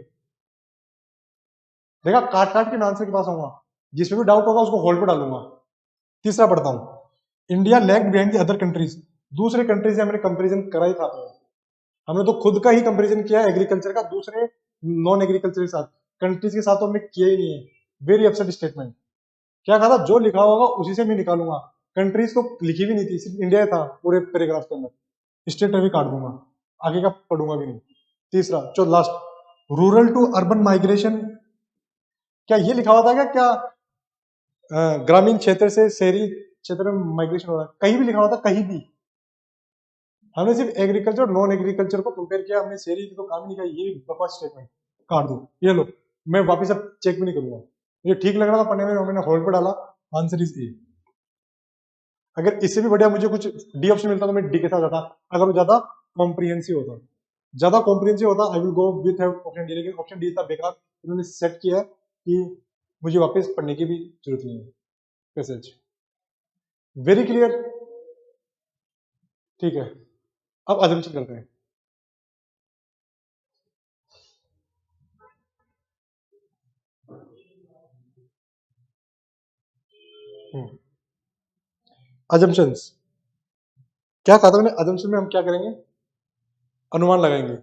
देखा, काट काट के मैं आंसर के पास आऊंगा, जिसमें भी डाउट होगा उसको होल्ड पे डालूंगा। तीसरा पढ़ता हूँ, India lagged behind the other countries. दूसरे कंट्रीज से हमने कंपेरिजन करा ही था, हमने तो खुद का ही कंपेरिजन किया एग्रीकल्चर का दूसरे नॉन एग्रीकल्चर के साथ, कंट्रीज के साथ तो हमने किया ही नहीं है। Very upset statement. क्या कहा था? जो लिखा होगा उसी से मैं निकालूंगा। कंट्रीज को लिखी भी नहीं थी, सिर्फ इंडिया था पूरे पैराग्राफ के अंदर। स्टेट अभी काट दूंगा, आगे का पढ़ूंगा भी नहीं। तीसरा जो last, rural to urban migration, क्या ये लिखा हुआ था क्या ग्रामीण क्षेत्र से शहरी क्षेत्र में माइग्रेशन हो रहा है? कहीं भी लिखा हुआ था, कहीं भी। हमने सिर्फ एग्रीकल्चर और नॉन एग्रीकल्चर को कंपेयर किया, हमने शहरी की तो काम ही नहीं किया। ये बकवास स्टेटमेंट, काट दो। ये लो, मैं वापिस अब चेक भी नहीं करूंगा, ये ठीक लग रहा था पढ़ने में, मैंने होल्ड पे डाला। Answer is a. अगर इससे भी बढ़िया मुझे कुछ डी ऑप्शन मिलता तो मैं डी के साथ जाता, अगर वो ज्यादा कॉम्प्रिहेंसिव होता। ज्यादा कॉम्प्रिहेंसिव होता आई will go with option D, लेकिन ऑप्शन डी इतना बेकार उन्होंने सेट किया है कि मुझे वापस पढ़ने की भी जरूरत नहीं है। Passage very clear. ठीक है, अब अजम्पशन करते हैं। अजम्पशंस, क्या कहा था मैंने? अजम्पशन में हम क्या करेंगे? अनुमान लगाएंगे।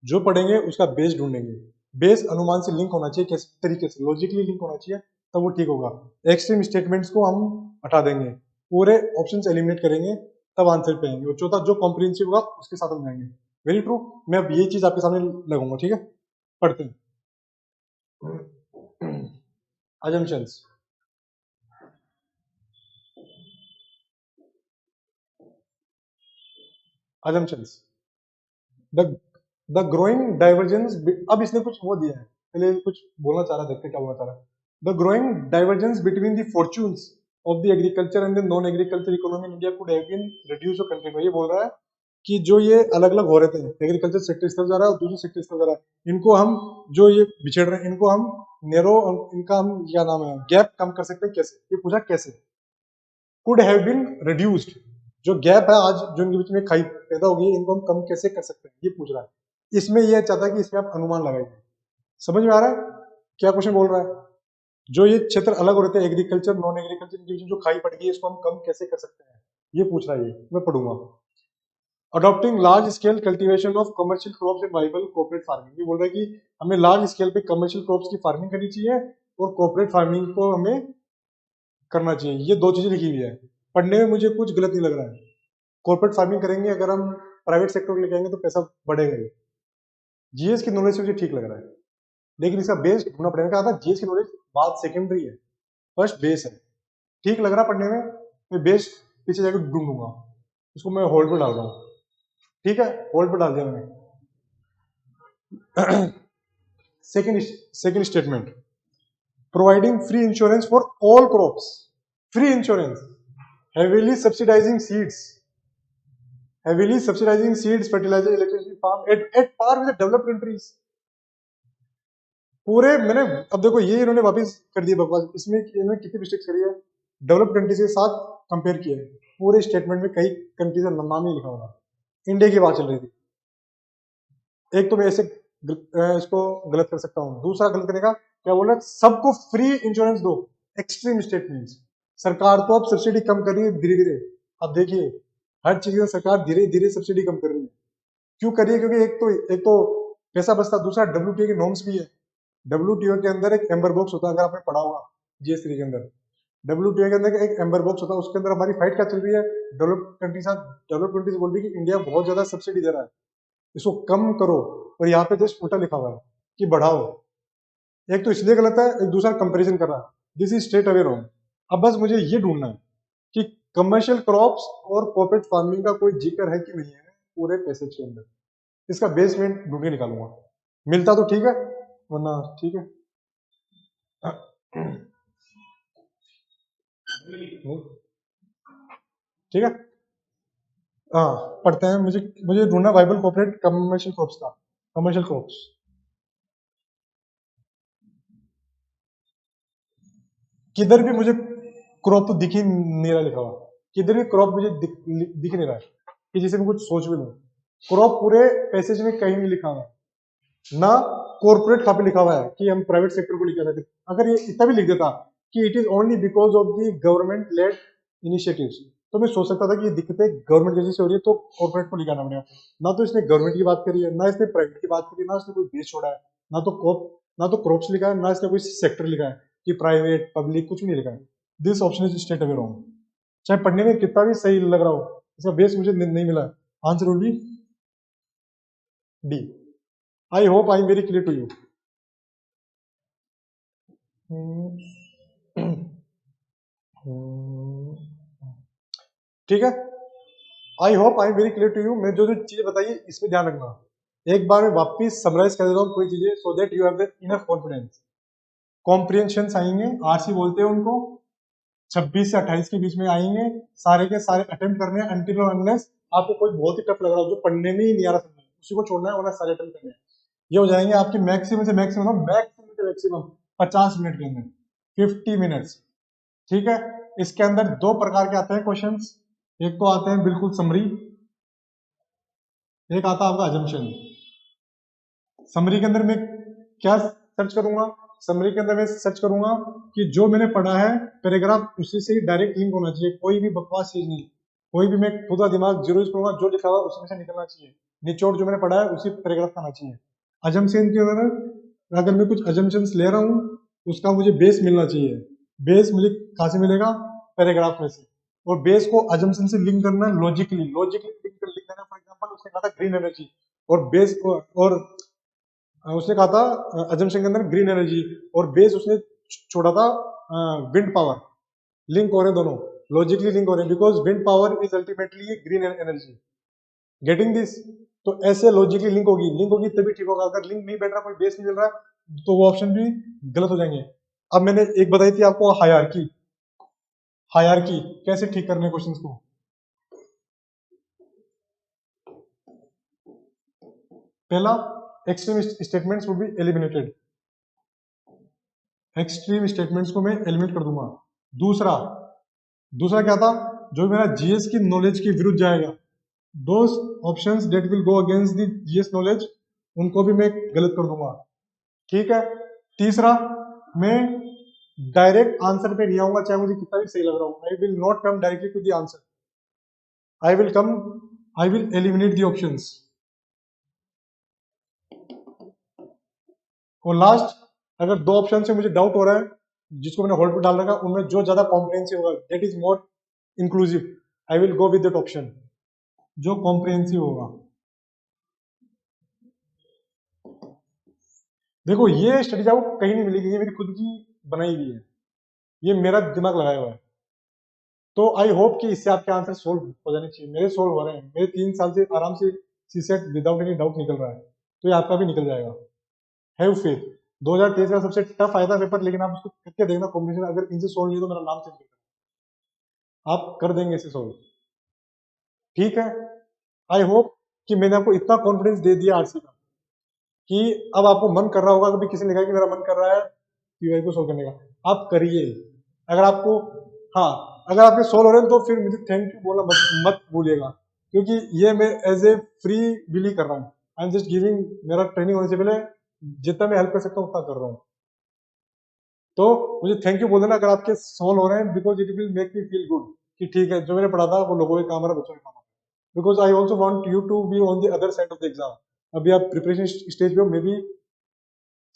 जो पढ़ेंगे उसका बेस ढूंढेंगे। बेस अनुमान से लिंक होना चाहिए, कैसे तरीके से लॉजिकली लिंक होना चाहिए, तब वो ठीक होगा। एक्सट्रीम स्टेटमेंट्स को हम हटा देंगे, पूरे ऑप्शंस एलिमिनेट करेंगे, तब आंसर पे आएंगे। और चौथा, जो कॉम्प्रिहेंसिव होगा उसके साथ हम जाएंगे। Very true. मैं अब ये चीज आपके सामने लगाऊंगा, ठीक है? पढ़ते हैं। assumptions, assumptions, the the growing divergence, अब इसने कुछ वो दिया है, पहले कुछ बोलना चाह रहा, देखते क्या बोलना चाह रहा है। The growing divergence between the fortunes of the agriculture and the non-agriculture economy in India could have been reduced or contained। ये बोल रहा है कि जो ये अलग अलग हो रहे थे, एग्रीकल्चर सेक्टर इस तरफ जा रहा है और दूसरी सेक्टर इस तरफ जा रहा है, इनको हम जो ये बिछड़ रहे हैं इनको हम नेरो, इनका हम क्या नाम है, गैप कम कर सकते हैं। कैसे? ये पूछा कैसे। कुड हैव बीन रिड्यूस्ड, जो गैप है आज जो इनके बीच में खाई पैदा होगी, इनको हम कम कैसे कर सकते हैं, ये पूछ रहा है। इसमें यह चाहता है कि इसमें आप अनुमान लगाइए। समझ में आ रहा है क्या क्वेश्चन बोल रहा है? जो ये क्षेत्र अलग हो रहे थे, एग्रीकल्चर नॉन एग्रीकल्चर, इनके बीच में जो खाई पड़ गई है, इसको हम कम कैसे कर सकते हैं, ये पूछ रहा है। ये मैं पढ़ूंगा। Adopting large scale cultivation of commercial crops and viable corporate farming, ये बोल रहा है कि हमें लार्ज स्केल पे कमर्शियल क्रॉप्स की फार्मिंग करनी चाहिए और कॉर्पोरेट फार्मिंग को हमें करना चाहिए। ये दो चीजें लिखी हुई है। पढ़ने में मुझे कुछ गलत नहीं लग रहा है। कॉर्पोरेट फार्मिंग करेंगे अगर हम प्राइवेट सेक्टर को लेके आएंगे तो पैसा बढ़ेगा ही। जीएस की नॉलेज से मुझे ठीक लग रहा है, लेकिन इसका बेस ढूंढना पड़ेगा। कहा था जीएस की नॉलेज बात सेकेंडरी है, फर्स्ट बेस है। ठीक लग रहा पढ़ने में, मैं बेस पीछे जाकर ढूंढूंगा, उसको मैं होल्ड पर डाल रहा हूँ। ठीक है, होल्ड पर डाल दिया मैंने। Second statement, providing free insurance for all crops, free insurance, heavily subsidizing seeds, fertilizer, electricity, farm at par with the developed countries. पूरे मैंने, अब देखो ये इन्होंने वापस कर दिया बकवास, इसमें इन्होंने कितनी मिस्टेक्स करी है, डेवलप्ड कंट्रीज के साथ कंपेयर किया है। पूरे स्टेटमेंट में कई कंट्रीज का नाम नहीं लिखा होगा, इंडिया की बात चल रही थी। एक तो मैं ऐसे इसको गलत कर सकता हूँ, दूसरा गलत करने का क्या बोल रहा है, सबको फ्री इंश्योरेंस दो, एक्सट्रीम स्टेटमेंट्स। सरकार तो अब सब्सिडी कम कर रही है धीरे धीरे। अब देखिए हर चीज में सरकार धीरे धीरे सब्सिडी कम कर रही है। क्यों कर रही है? क्योंकि एक तो पैसा बचता, दूसरा डब्ल्यूटीओ की नॉर्म्स भी है। डब्ल्यूटीओ के अंदर एक एम्बर बॉक्स होता है, अगर आपने पढ़ा होगा जीएस3 के अंदर, डब्ल्यूटीओ के अंदर एक एम्बर बॉक्स होता है, उसके अंदर हमारी फाइट क्या चल रही है, डेवलप्ड कंट्री साथ। डेवलप्ड कंट्रीज बोल रही है कि इंडिया बहुत ज्यादा सब्सिडी दे रहा है, इसको कम करो, और यहाँ पे जस्ट उल्टा लिखा हुआ है कि बढ़ाओ। एक तो इसलिए गलत है, एक दूसरा कंपैरिजन कर रहा है, this is straight away wrong. अब बस मुझे ये ढूंढना है कि कमर्शियल क्रॉप्स और कॉर्पोरेट फार्मिंग का कोई जिक्र है कि नहीं है पूरे पैसेज के अंदर। इसका बेसमेंट ढूंढ के निकालूंगा, मिलता तो ठीक है, वरना ठीक है। ठीक है, हाँ पढ़ते हैं। मुझे ढूंढना वाइबल कॉर्पोरेट कमर्शियल क्रॉप्स का, कमर्शियल क्रॉप्स। किधर भी मुझे क्रॉप तो दिख ही नहीं रहा लिखा हुआ, किधर भी क्रॉप मुझे दिख नहीं रहा है कि जिसे मैं कुछ सोच भी लूं। क्रॉप पूरे पैसेज में कहीं नहीं लिखा हुआ, ना कॉर्पोरेट कहाँ पे लिखा हुआ है कि हम प्राइवेट सेक्टर को लिखा था। अगर ये इतना भी लिख देता कि it is only because of the government led initiatives, तो मैं सोच सकता था कि ये दिक्कतें गवर्नमेंट की वजह से हो रही है, तो कॉर्पोरेट को लिखाना पड़ेगा। ना तो इसने गवर्नमेंट की बात करी है, ना इसने प्राइवेट की बात करी है, ना इसने कोई बेस छोड़ा है, ना तो क्रॉप्स लिखा है, ना इसने कोई सेक्टर लिखा है कि प्राइवेट पब्लिक, कुछ नहीं लिखा है। This option is straight away wrong. चाहे पढ़ने में कितना भी सही लग रहा हो, इसका बेस मुझे नहीं मिला। Answer will be D. I hope I am very clear to you. ठीक है, I hope I am very clear to you. मैं जो चीजें बताई इसमें ध्यान रखना। एक बार मैं वापिस समराइज कर देता हूँ कोई चीजें, so that you have the enough confidence. Comprehension आएंगे, आरसी बोलते हैं उनको, 26 से 28 के बीच में आएंगे, सारे के सारे अटेम्प्ट करने हैं अनटिल और अनलेस आपको कोई बहुत ही टफ लग रहा हो, जो पढ़ने में ही नहीं आ रहा समझ, उसी को छोड़ना है, वरना सारे अटेम्प्ट करने हैं। ये हो जाएंगे आपके मैक्सिमम से मैक्सिमम 50 मिनट के अंदर, 50 मिनट्स। ठीक है, इसके अंदर दो प्रकार के आते हैं क्वेश्चंस, एक तो आते हैं बिल्कुल समरी, एक आता है आपका अजम्पशन। समरी के अंदर मैं क्या सर्च करूंगा, समरी के अंदर मैं सर्च करूंगा कि जो मैंने पढ़ा है पैराग्राफ उसी से डायरेक्ट लिंक होना चाहिए, कोई भी बकवास चीज नहीं, कोई भी मैं खुद का दिमाग जीरो यूज करूंगा, जो लिखा हुआ उसी में से निकलना चाहिए, निचोड़ जो मैंने पढ़ा है उसी पैराग्राफ का आना चाहिए। अजम्पशन के अंदर अगर मैं कुछ अजम्पशंस ले रहा हूँ, उसका मुझे बेस मिलना चाहिए। बेस मुझे कहाँ से मिलेगा, पैराग्राफ में से, और बेस को अजम्पशन से लिंक करना है लॉजिकली लिंक देना। फॉर एग्जांपल उसने कहा था ग्रीन एनर्जी, और बेस और उसने कहा था अजम्पशन के अंदर ग्रीन एनर्जी, और बेस उसने छोड़ा था विंड पावर। लिंक हो रहे दोनों, लॉजिकली लिंक हो रहे हैं, because wind power is ultimately green energy. Getting this? तो ऐसे लॉजिकली लिंक होगी तभी ठीक होगा। अगर लिंक नहीं बैठ रहा, कोई बेस नहीं मिल रहा, तो वो ऑप्शन भी गलत हो जाएंगे। अब मैंने एक बताई थी आपको हायरार्की, हायरार्की कैसे ठीक करने क्वेश्चंस को। पहला, extreme statements would be eliminated, extreme statements को मैं एलिमिनेट कर दूंगा। दूसरा क्या था, जो मेरा जीएस की नॉलेज के विरुद्ध जाएगा, those options that will go against the GS knowledge, उनको भी मैं गलत कर दूंगा। ठीक है, तीसरा, मैं डायरेक्ट आंसर पे नहीं आऊंगा, चाहे मुझे कितना भी सही लग रहा हो। I will not come directly to the answer, I will eliminate the options. और लास्ट, अगर दो ऑप्शन से मुझे डाउट हो रहा है, जिसको मैंने होल्ड पे डाल रखा, उनमें जो ज्यादा कॉम्प्रिहेंसिव होगा, that is more inclusive, I will go with that option जो कॉम्प्रिहेंसिव होगा। देखो ये स्टडीज आपको कहीं नहीं मिलेगी, ये मेरी खुद की बनाई हुई है, ये मेरा दिमाग लगाया हुआ है। तो आई होप कि इससे आपके आंसर सोल्व हो जाने चाहिए। मेरे सोल्व हो रहे हैं, मेरे 3 साल से आराम से सीसेट विदाउट एनी डाउट निकल रहा है, तो ये आपका भी निकल जाएगा। Have faith. 2023 का सबसे टफ आया था पेपर, लेकिन आप उसको करके देखना कॉम्बिनेशन, अगर इनसे सोल्व नहीं तो मेरा नाम चेंज कर देना, आप कर देंगे इसे सोल्व। ठीक है, आई होप कि मैंने आपको इतना कॉन्फिडेंस दे दिया आरसी का कि अब आपको मन कर रहा होगा, कभी किसी ने कहा कि मेरा मन कर रहा है पीवाई को सोल्व करने का, आप करिए। अगर आपको, हाँ, अगर आपके सोल्व हो रहे हैं तो फिर मुझे थैंक यू बोलना मत भूलिएगा, क्योंकि ये मैं एज ए फ्री विली कर रहा हूँ। आई एम जस्ट गिविंग, मेरा ट्रेनिंग होने से पहले जितना मैं हेल्प कर सकता हूँ उतना कर रहा हूँ। तो मुझे थैंक यू बोल देना अगर आपके सोल्व हो रहे हैं, because it will make me feel good कि ठीक है जो मैंने पढ़ा था वो लोगों के काम आ रहा है, बच्चों के काम आ रहा है। Because I also want you to be on the other side of the exam. अभी आप प्रिपरेशन स्टेज पे हो, मे बी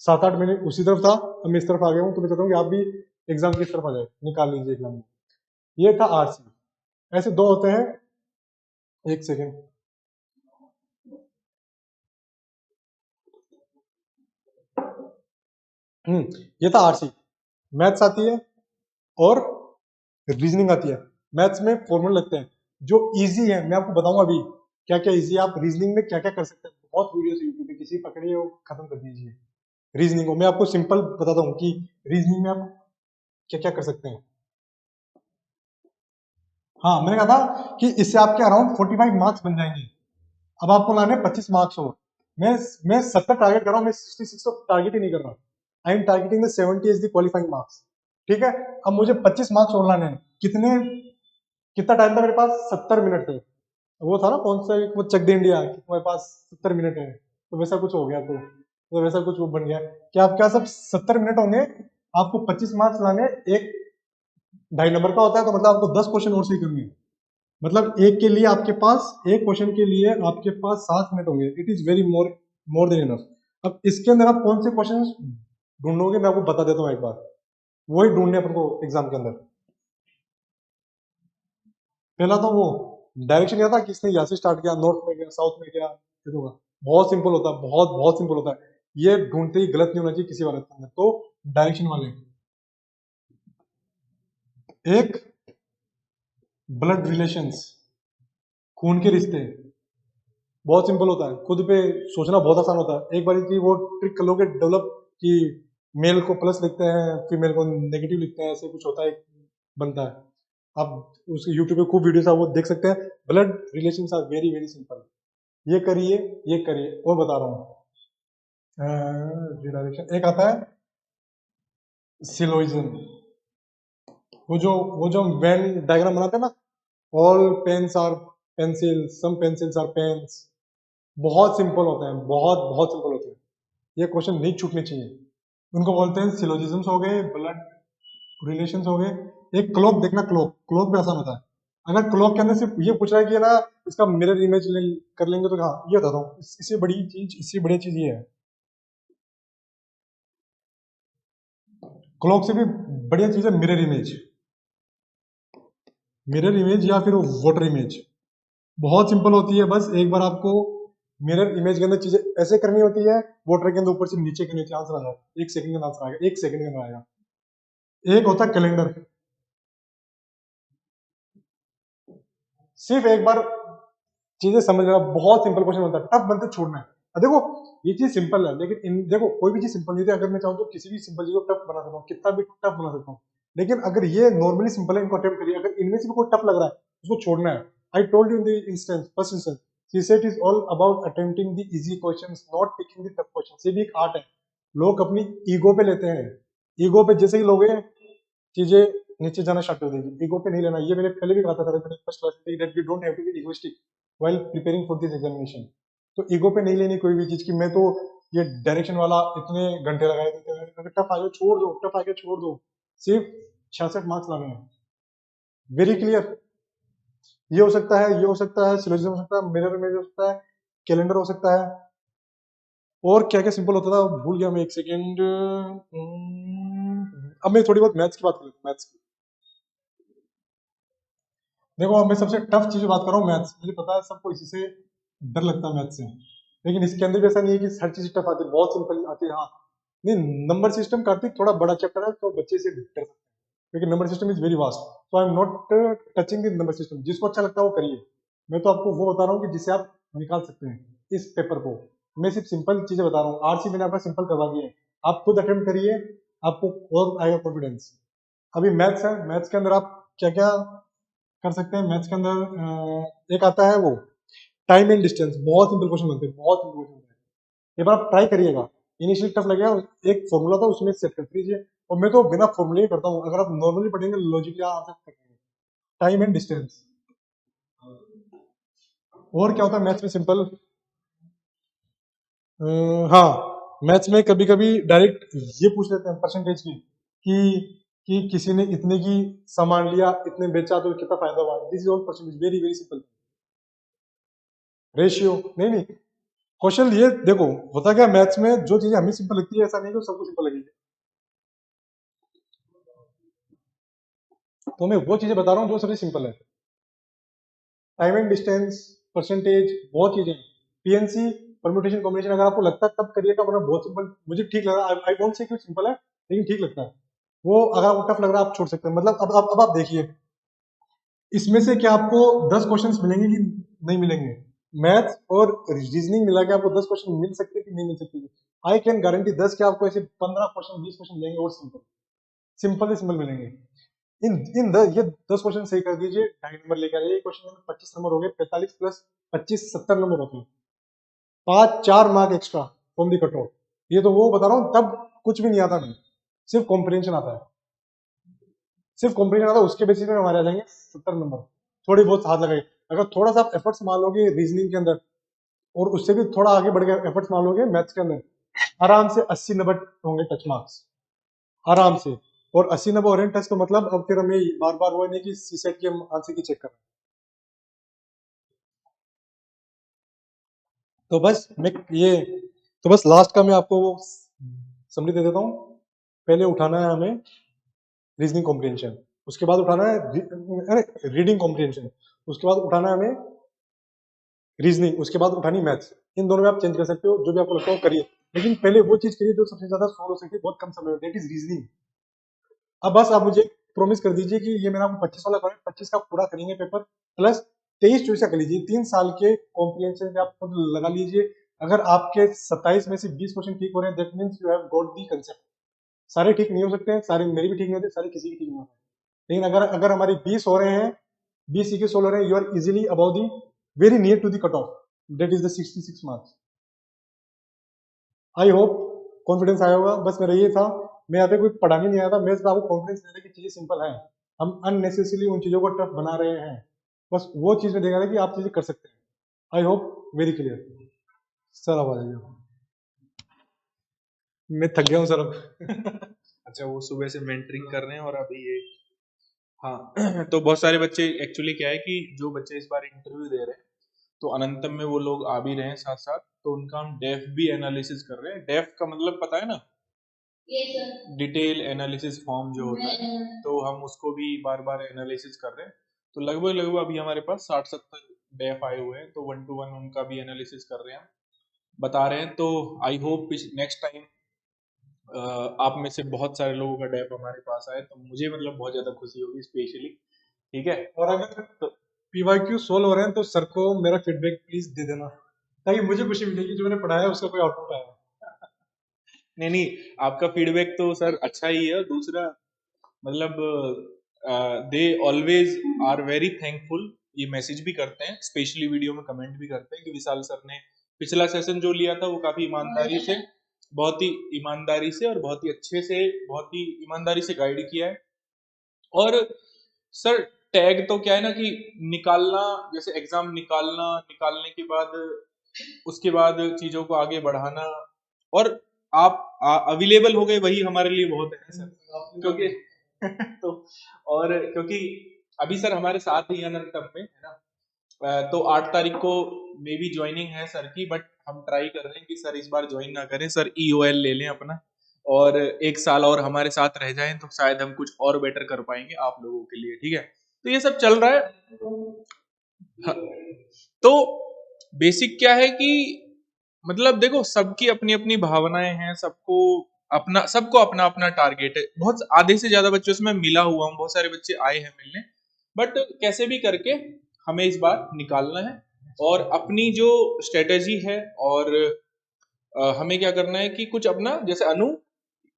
7-8 महीने उसी तरफ था, अब मैं इस तरफ आ गया हूँ, तो मैं चाहता हूँ कि आप भी एग्जाम की तरफ आ जाए, निकाल लीजिए एग्जाम। ये था आरसी। ऐसे दो होते हैं, एक सेकेंड। ये था आरसी। मैथ्स आती है और रीजनिंग आती है। मैथ्स में फॉर्मूले लगते हैं जो इजी है, मैं आपको बताऊंगा अभी क्या क्या इजी है। आप रीजनिंग में क्या क्या कर सकते हैं, बहुत वीडियोस यूट्यूब पे, किसी पकड़िए और खत्म कर दीजिए। रीजनिंग को मैं आपको सिंपल बताता हूँ कि रीजनिंग में आप क्या क्या कर सकते हैं। हाँ, मैंने कहा था कि इससे आपके अराउंड 45 मार्क्स बन जाएंगे। अब आपको लाने 25 मार्क्स और मैं 70 टारगेट कर रहा हूँ, मैं 66 तो टारगेट ही नहीं कर रहा। I am targeting the 70 is the qualifying marks. ठीक है, अब मुझे 25 मार्क्स और लाने हैं। कितना टाइम था मेरे पास? 70 मिनट थे। वो था ना कौन सा एक, वो चक दे इंडिया कि तुम्हारे पास 70 मिनट है, तो वैसा कुछ हो गया। तो वैसा कुछ वो बन गया कि आपके पास अब 70 मिनट होंगे, आपको 25 मार्क्स लाने। एक 2.5 नंबर का होता है, तो मतलब आपको 10 क्वेश्चन और सही करने हैं। मतलब एक के लिए आपके पास, एक क्वेश्चन के लिए आपके पास 7 मिनट होंगे। It is very more than enough. अब इसके अंदर आप कौन से क्वेश्चन ढूंढोगे, मैं आपको बता देता हूँ एक बार। वही ढूंढने अपन को एग्जाम के अंदर। पहला तो वो डायरेक्शन क्या था, किसने यहाँ से स्टार्ट किया, नॉर्थ में गया, साउथ में गया, ये होगा। बहुत सिंपल होता है, बहुत बहुत सिंपल होता है। ये ढूंढते ही गलत नहीं होना चाहिए किसी वाले के अंदर। तो डायरेक्शन वाले, एक ब्लड रिलेशंस, खून के रिश्ते, बहुत सिंपल होता है, खुद पे सोचना बहुत आसान होता है। एक बार की वो ट्रिक कर लोगे डेवलप कि मेल को प्लस लिखते हैं, फीमेल को नेगेटिव लिखते हैं, ऐसे कुछ होता है, बनता है। आप उसके यूट्यूब पे खूब वीडियोस आप वो देख सकते हैं। Blood relations are very very simple. ये करिए, ये करिए, और बता रहा हूँ। रिडायरेक्शन एक आता है, सिलोइजन। वो जो वेन डायग्राम बनाते हैं ना, all pens are pencil, some pencils are pens. बहुत सिंपल होते हैं, बहुत बहुत सिंपल होते हैं। ये क्वेश्चन नहीं छूटने चाहिए। उनको बोलते हैं सिलोजिज्म्स हो गए, ब्लड रिलेशंस हो गए। एक क्लॉक देखना, क्लॉक भी आसान होता है। अगर क्लॉक के अंदर सिर्फ ये पूछ रहा है कि ना इसका मिरर इमेज कर लेंगे, तो हाँ ये बताता हूँ, इससे बड़ी चीज, इससे बड़ी चीज ये है। क्लॉक से भी बढ़िया चीज है मिरर इमेज। मिरर इमेज या फिर वाटर इमेज बहुत सिंपल होती है। बस एक बार आपको मिरर इमेज के अंदर चीजें ऐसे करनी होती है, वाटर के अंदर ऊपर से नीचे करनी होती है, आंसर आ जाएगा। 1 सेकंड का आंसर आएगा, 1 सेकंड के अंदर आएगा। एक होता है कैलेंडर। सिर्फ एक बार चीजें समझ लेना, बहुत सिंपल क्वेश्चन होता है, टफ बनते छोड़ना है। अब देखो ये चीज सिंपल है, लेकिन देखो कोई भी चीज सिंपल नहीं होती। अगर मैं चाहूँ तो किसी भी सिंपल चीज को टफ बना सकता हूँ, कितना भी टफ बना सकता हूँ। लेकिन अगर ये नॉर्मली सिंपल है, इनको अटेम्प्ट करिए। अगर इनमें से भी कोई टफ लग रहा है, उसको छोड़ना है। I told you in the instance, first instance, CSAT is all about attempting the easy questions, not picking the tough questions. ये भी एक आर्ट है। लोग अपनी ईगो पे लेते हैं। ईगो पे जैसे ही लोगे, चीजें नीचे जाना स्टार्ट कर देगी। ईगो पे नहीं लेना। ये मैंने पहले भी कहा था फर्स्ट क्लास में, that we don't have to be egoistic while preparing for this examination. तो ईगो पे नहीं लेनी कोई भी चीज की मैं तो ये डायरेक्शन वाला इतने घंटे लगाए देते हैं, अगर टफ आ गया छोड़ दो, टफ आ गया छोड़ दो। सिर्फ 66 मार्क्स लाने हैं। Very clear. ये हो सकता है, ये हो सकता है, सिलोजिज्म हो सकता है, मिरर इमेज हो सकता है, कैलेंडर हो सकता है। और क्या क्या सिंपल होता था भूल गया मैं, 1 सेकेंड। अब मैं थोड़ी बहुत मैथ्स की बात कर लेता हूँ। मैथ्स की देखो अब मैं सबसे टफ चीज बात कर रहा हूँ, मैथ्स। मुझे पता है सबको इसी से डर लगता है, मैथ्स से। लेकिन इसके अंदर भी ऐसा नहीं है कि हर चीज टफ आती है, बहुत सिंपल आती है। हाँ, नहीं, नंबर सिस्टम कार्तिक थोड़ा बड़ा चैप्टर है, तो बच्चे से डर सकते हैं, क्योंकि number system is very vast. So I am not touching the number system. जिसको अच्छा लगता है वो करिए। मैं तो आपको वो बता रहा हूँ कि जिसे आप निकाल सकते हैं इस पेपर को। मैं सिर्फ सिंपल चीजें बता रहा हूँ। आरसी मैंने आपका सिंपल करवा दिया है, आप खुद अटेम्प्ट करिए, आपको और आएगा कॉन्फिडेंस। अभी मैथ्स है, मैथ्स के अंदर आप क्या क्या कर सकते हैं। मैथ्स के अंदर एक आता है वो टाइम एंड डिस्टेंस। बहुत सिंपल क्वेश्चन बनते हैं, बहुत सिंपल क्वेश्चन बनते हैं। एक बार आप ट्राई करिएगा। इनिशियली टफ लगेगा, एक फॉर्मूला था उसमें सेट कर दीजिए। और मैं तो बिना फॉर्मूले ही करता हूँ, अगर आप नॉर्मली पढ़ेंगे लॉजिकली आप कर पाएंगे। Time and distance. और क्या होता है मैथ्स में सिंपल? हाँ, मैथ्स में कभी कभी डायरेक्ट ये पूछ लेते हैं परसेंटेज की, कि किसी ने इतने की सामान लिया, इतने बेचा, तो कितना फायदा हुआ। This is all percentage, very very simple. Ratio, नहीं नहीं, क्वेश्चन ये देखो, होता क्या मैथ्स में, जो चीजें हमें सिंपल लगती है ऐसा नहीं कि वो सबको सिंपल लगेगी। तो मैं वो चीजें बता रहा हूँ जो सबसे सिंपल है। टाइम एंड डिस्टेंस, परसेंटेज, बहुत चीजें। पीएनसी, परम्यूटेशन कॉम्बिनेशन, अगर आपको लगता है तब करिएगा, वरना बहुत सिंपल। मुझे ठीक लग रहा है, आई डोंट से कि सिंपल है, लेकिन ठीक लगता है वो। अगर आपको टफ लग रहा है आप छोड़ सकते हैं। मतलब अब आप देखिए, इसमें से क्या आपको 10 क्वेश्चंस मिलेंगे कि नहीं मिलेंगे? मैथ्स और रीजनिंग मिला के आपको 10 क्वेश्चन मिल सकते हैं कि नहीं मिल सकते? आई कैन गारंटी 10 के आपको ऐसे 15 क्वेश्चन, 20 क्वेश्चन मिलेंगे, और सिंपल, सिंपल से सिंपल मिलेंगे। ये 10 क्वेश्चन सही कर दीजिए, 2.5 नंबर लेकर आइए। क्वेश्चन नंबर 25 नंबर हो गए, 45 प्लस 25 70 नंबर होते हैं। 4 mark extra from the cut off. ये तो वो बता रहा हूँ, तब कुछ भी नहीं आता नहीं, सिर्फ कॉम्प्रिहेंशन आता है। सिर्फ कॉम्प्रिहेंशन आता है, उसके बेसिस पे हमारे आ जाएंगे 70 नंबर। थोड़ी बहुत हाथ लगाइए। अगर थोड़ा सा आप एफर्ट्स मान लोगे रीजनिंग के अंदर, और उससे भी थोड़ा आगे बढ़ गए एफर्ट्स मान लोगे मैथ्स के अंदर, आराम से 80 नंबर होंगे टच मार्क्स, आराम से। और 80 नंबर हो रहे हैं टच, तो मतलब अब फिर हमें बार बार वो नहीं कि सी सेट के आंसर की चेक कर रहे हैं। तो बस मैं ये तो बस लास्ट का मैं आपको वो समरी दे देता हूँ। पहले उठाना है हमें रीजनिंग कॉम्प्रिहेंशन, उसके बाद उठाना है अरे रीडिंग कॉम्प्रिहेंशन, उसके बाद उठाना है हमें रीजनिंग, उसके बाद उठानी मैथ्स। इन दोनों में आप चेंज कर सकते हो, जो भी आपको लगता हो करिए, लेकिन पहले वो चीज करिए जो सबसे ज्यादा सोल्व हो सकती है बहुत कम समय में, दैट इज रीजनिंग। अब बस आप मुझे प्रॉमिस कर दीजिए कि ये मेरा आपको 25 वाला करें, 25 का पूरा करेंगे पेपर, प्लस 23 24 का कर लीजिए। 3 साल के कॉम्प्रिहेंशन पे आप खुद लगा लीजिए। अगर आपके 27 में से 20 क्वेश्चन ठीक हो रहे हैं, that means you have got the concept. सारे ठीक नहीं हो सकते हैं, सारे मेरे भी ठीक नहीं होते, सारे किसी के ठीक नहीं होते, लेकिन अगर अगर हमारे 20 हो रहे हैं, 20 सीखे 16 हो रहे हैं, you are easily above the, very near to the cut off, that is the 66 marks. I hope confidence आया होगा। बस मेरा ये था, मैं यहाँ पे कोई पढ़ाने नहीं आया था, मैं सिर्फ आपको कॉन्फिडेंस देने की चीजें सिंपल है। हम अननेसेसरली उन चीजों को टफ बना रहे हैं, बस वो चीज में देखा था कि आप चीजें कर सकते हैं। आई होप वेरी क्लियर। सर अब आ जाइए। मैं थक गया हूँ सर अब। अच्छा, वो सुबह से मेंटरिंग कर रहे हैं और अभी ये, हाँ। तो बहुत सारे बच्चे, एक्चुअली क्या है कि जो बच्चे इस बार इंटरव्यू दे रहे हैं, तो अनंतम में वो लोग आ भी रहे हैं साथ साथ, तो उनका हम डेफ भी एनालिसिस कर रहे हैं। डेफ का मतलब पता है ना? डिटेल एनालिसिस फॉर्म जो होता है, तो हम उसको भी बार बार एनालिसिस कर रहे हैं। तो लगभग लगभग अभी हमारे पास 60-70 डेफ आए हुए हैं, तो 1 to 1 उनका भी एनालिसिस कर रहे हैं, बता रहे हैं। तो आई होप नेक्स्ट टाइम आप में से बहुत सारे लोगों का डेफ हमारे पास आए, तो मुझे मतलब बहुत ज्यादा खुशी होगी स्पेशली। ठीक है। और अगर तो पीवाईक्यू सोल्व हो रहे हैं तो सर को मेरा फीडबैक प्लीज दे देना, ताकि मुझे खुशी मिलेगी जो मैंने पढ़ाया है उसका कोई आउटपुट आया। नहीं नहीं, आपका फीडबैक तो सर अच्छा ही है। और दूसरा मतलब they always are very thankful, ये मैसेज भी करते हैं, स्पेशली वीडियो में कमेंट भी करते हैं कि विशाल सर ने पिछला सेशन जो लिया था वो काफी ईमानदारी से, बहुत ही ईमानदारी से और बहुत ही अच्छे से, बहुत ही ईमानदारी से गाइड किया है। और सर टैग तो क्या है ना कि निकालना, जैसे एग्जाम निकालना, निकालने के बाद उसके बाद चीजों को आगे बढ़ाना, और आप अवेलेबल हो गए, वही हमारे लिए बहुत है सर। क्योंकि तो और क्योंकि अभी सर हमारे साथ ही अनंतम में है ना, तो 8 तारीख को मे बी ज्वाइनिंग है सर की, बट हम ट्राई कर रहे हैं कि सर इस बार ज्वाइन ना करें, सर ईओएल ले लें अपना, और 1 साल और हमारे साथ रह जाएं, तो शायद हम कुछ और बेटर कर पाएंगे आप लोगों के लिए। ठीक है। तो ये सब चल रहा है। हाँ, तो बेसिक क्या है कि मतलब देखो सबकी अपनी अपनी भावनाएं हैं, सबको अपना अपना टारगेट है। बहुत आधे से ज्यादा बच्चों से मैं मिला हुआ हूँ, बहुत सारे बच्चे आए हैं मिलने, बट कैसे भी करके हमें इस बार निकालना है और अपनी जो स्ट्रेटेजी है और हमें क्या करना है कि कुछ अपना, जैसे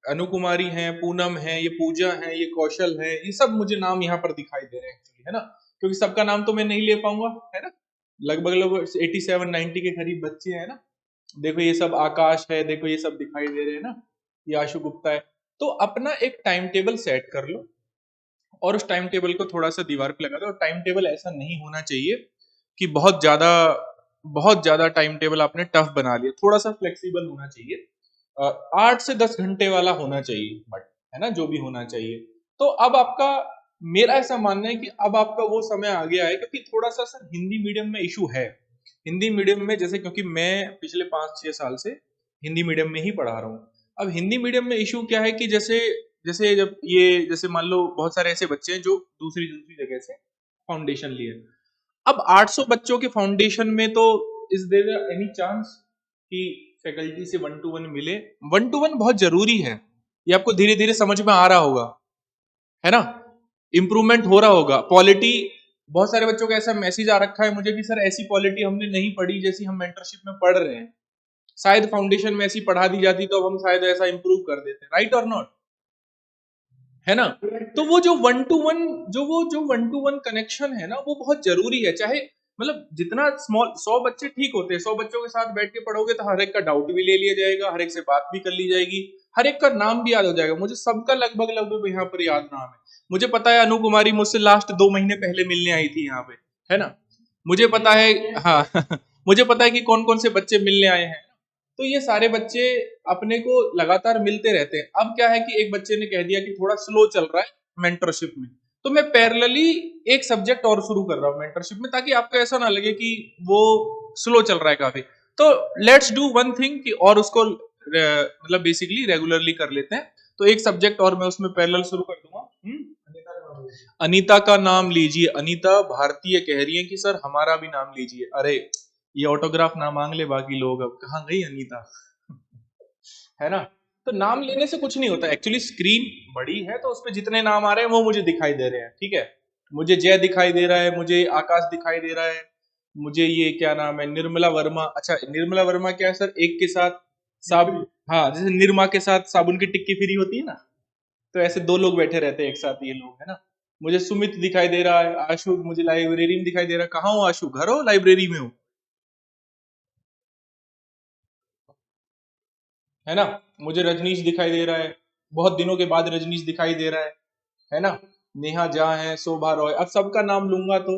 अनु कुमारी है, पूनम है, ये पूजा है, ये कौशल है, ये सब मुझे नाम यहाँ पर दिखाई दे रहे हैं एक्चुअली, है ना, क्योंकि सबका नाम तो मैं नहीं ले पाऊंगा, है ना, लगभग लगभग 87-90 के करीब बच्चे हैं ना। देखो ये सब आकाश है, देखो ये सब दिखाई दे रहे हैं ना, ये आशु गुप्ता है। तो अपना एक टाइम टेबल सेट कर लो और उस टाइम टेबल को थोड़ा सा दीवार पे लगा दो। और टाइम टेबल ऐसा नहीं होना चाहिए कि बहुत ज्यादा टाइम टेबल आपने टफ बना लिया, थोड़ा सा फ्लेक्सिबल होना चाहिए। 8 से 10 घंटे वाला होना चाहिए, बट है ना, जो भी होना चाहिए। तो अब आपका, मेरा ऐसा मानना है कि अब आपका वो समय आ गया है, क्योंकि थोड़ा सा सर हिंदी मीडियम में इशू है। हिंदी मीडियम में जैसे, क्योंकि मैं पिछले 5-6 साल से हिंदी मीडियम में ही पढ़ा रहा हूँ। अब हिंदी मीडियम में इशू क्या है कि जैसे जैसे जब ये, जैसे मान लो बहुत सारे ऐसे बच्चे हैं जो दूसरी दूसरी जगह से फाउंडेशन लिए। अब 800 बच्चों के फाउंडेशन में तो इज देयर एनी चांस कि फैकल्टी से 1-to-1 मिले? 1-to-1 बहुत जरूरी है, ये आपको धीरे धीरे समझ में आ रहा होगा, है ना, इंप्रूवमेंट हो रहा होगा। पॉलिटी, बहुत सारे बच्चों का ऐसा मैसेज आ रखा है मुझे कि सर ऐसी पॉलिटी हमने नहीं पढ़ी जैसी हम मेंटरशिप में पढ़ रहे हैं, शायद फाउंडेशन में ऐसी पढ़ा दी जाती तो अब हम शायद ऐसा इंप्रूव कर देते, राइट और नॉट, है ना। तो वो जो 1-to-1 कनेक्शन है ना, वो बहुत जरूरी है। चाहे मतलब जितना स्मॉल 100 बच्चे ठीक होते हैं, 100 बच्चों के साथ बैठ के पढ़ोगे तो हर एक का डाउट भी ले लिया जाएगा, हर एक से बात भी कर ली जाएगी, हर एक का नाम भी याद हो जाएगा। मुझे सबका लगभग लगभग यहाँ पर याद नाम है। मुझे पता है अनु कुमारी मुझसे लास्ट 2 महीने पहले मिलने आई थी यहाँ पे, है ना, मुझे पता है, हाँ मुझे पता है कि कौन कौन से बच्चे मिलने आए हैं। तो ये सारे बच्चे अपने को लगातार मिलते रहते हैं। अब क्या है कि एक बच्चे ने कह दिया कि थोड़ा स्लो चल रहा है मेंटरशिप में, तो मैं पैरेलली एक सब्जेक्ट और शुरू कर रहा हूँ मेंटरशिप में, ताकि आपको ऐसा ना लगे कि वो स्लो चल रहा है काफी। तो लेट्स डू वन थिंग कि और उसको मतलब बेसिकली रेगुलरली कर लेते हैं। तो एक सब्जेक्ट और मैं उसमें पैरेलल शुरू कर दूंगा। अनीता का नाम लीजिए। अनीता भारतीय कह रही है कि सर हमारा भी नाम लीजिए। अरे ये ऑटोग्राफ ना मांग ले बाकी लोग, अब कहाँ गई अनीता है ना। तो नाम लेने से कुछ नहीं होता, एक्चुअली स्क्रीन बड़ी है तो उस पर जितने नाम आ रहे हैं वो मुझे दिखाई दे रहे हैं, ठीक है। मुझे जय दिखाई दे रहा है, मुझे आकाश दिखाई दे रहा है, मुझे ये क्या नाम है, निर्मला वर्मा। अच्छा निर्मला वर्मा क्या है सर, एक के साथ साबुन, हाँ जैसे निर्मा के साथ साबुन की टिक्की फ्री होती है ना, तो ऐसे 2 लोग बैठे रहते हैं एक साथ ये लोग, है ना। मुझे सुमित दिखाई दे रहा है, आशु मुझे लाइब्रेरी में दिखाई दे रहा है। कहाँ हो आशु, घर हो लाइब्रेरी में हो, है ना। मुझे रजनीश दिखाई दे रहा है, बहुत दिनों के बाद रजनीश दिखाई दे रहा है ना। नेहा जहाँ है, शोभा रॉय, अब सबका नाम लूंगा तो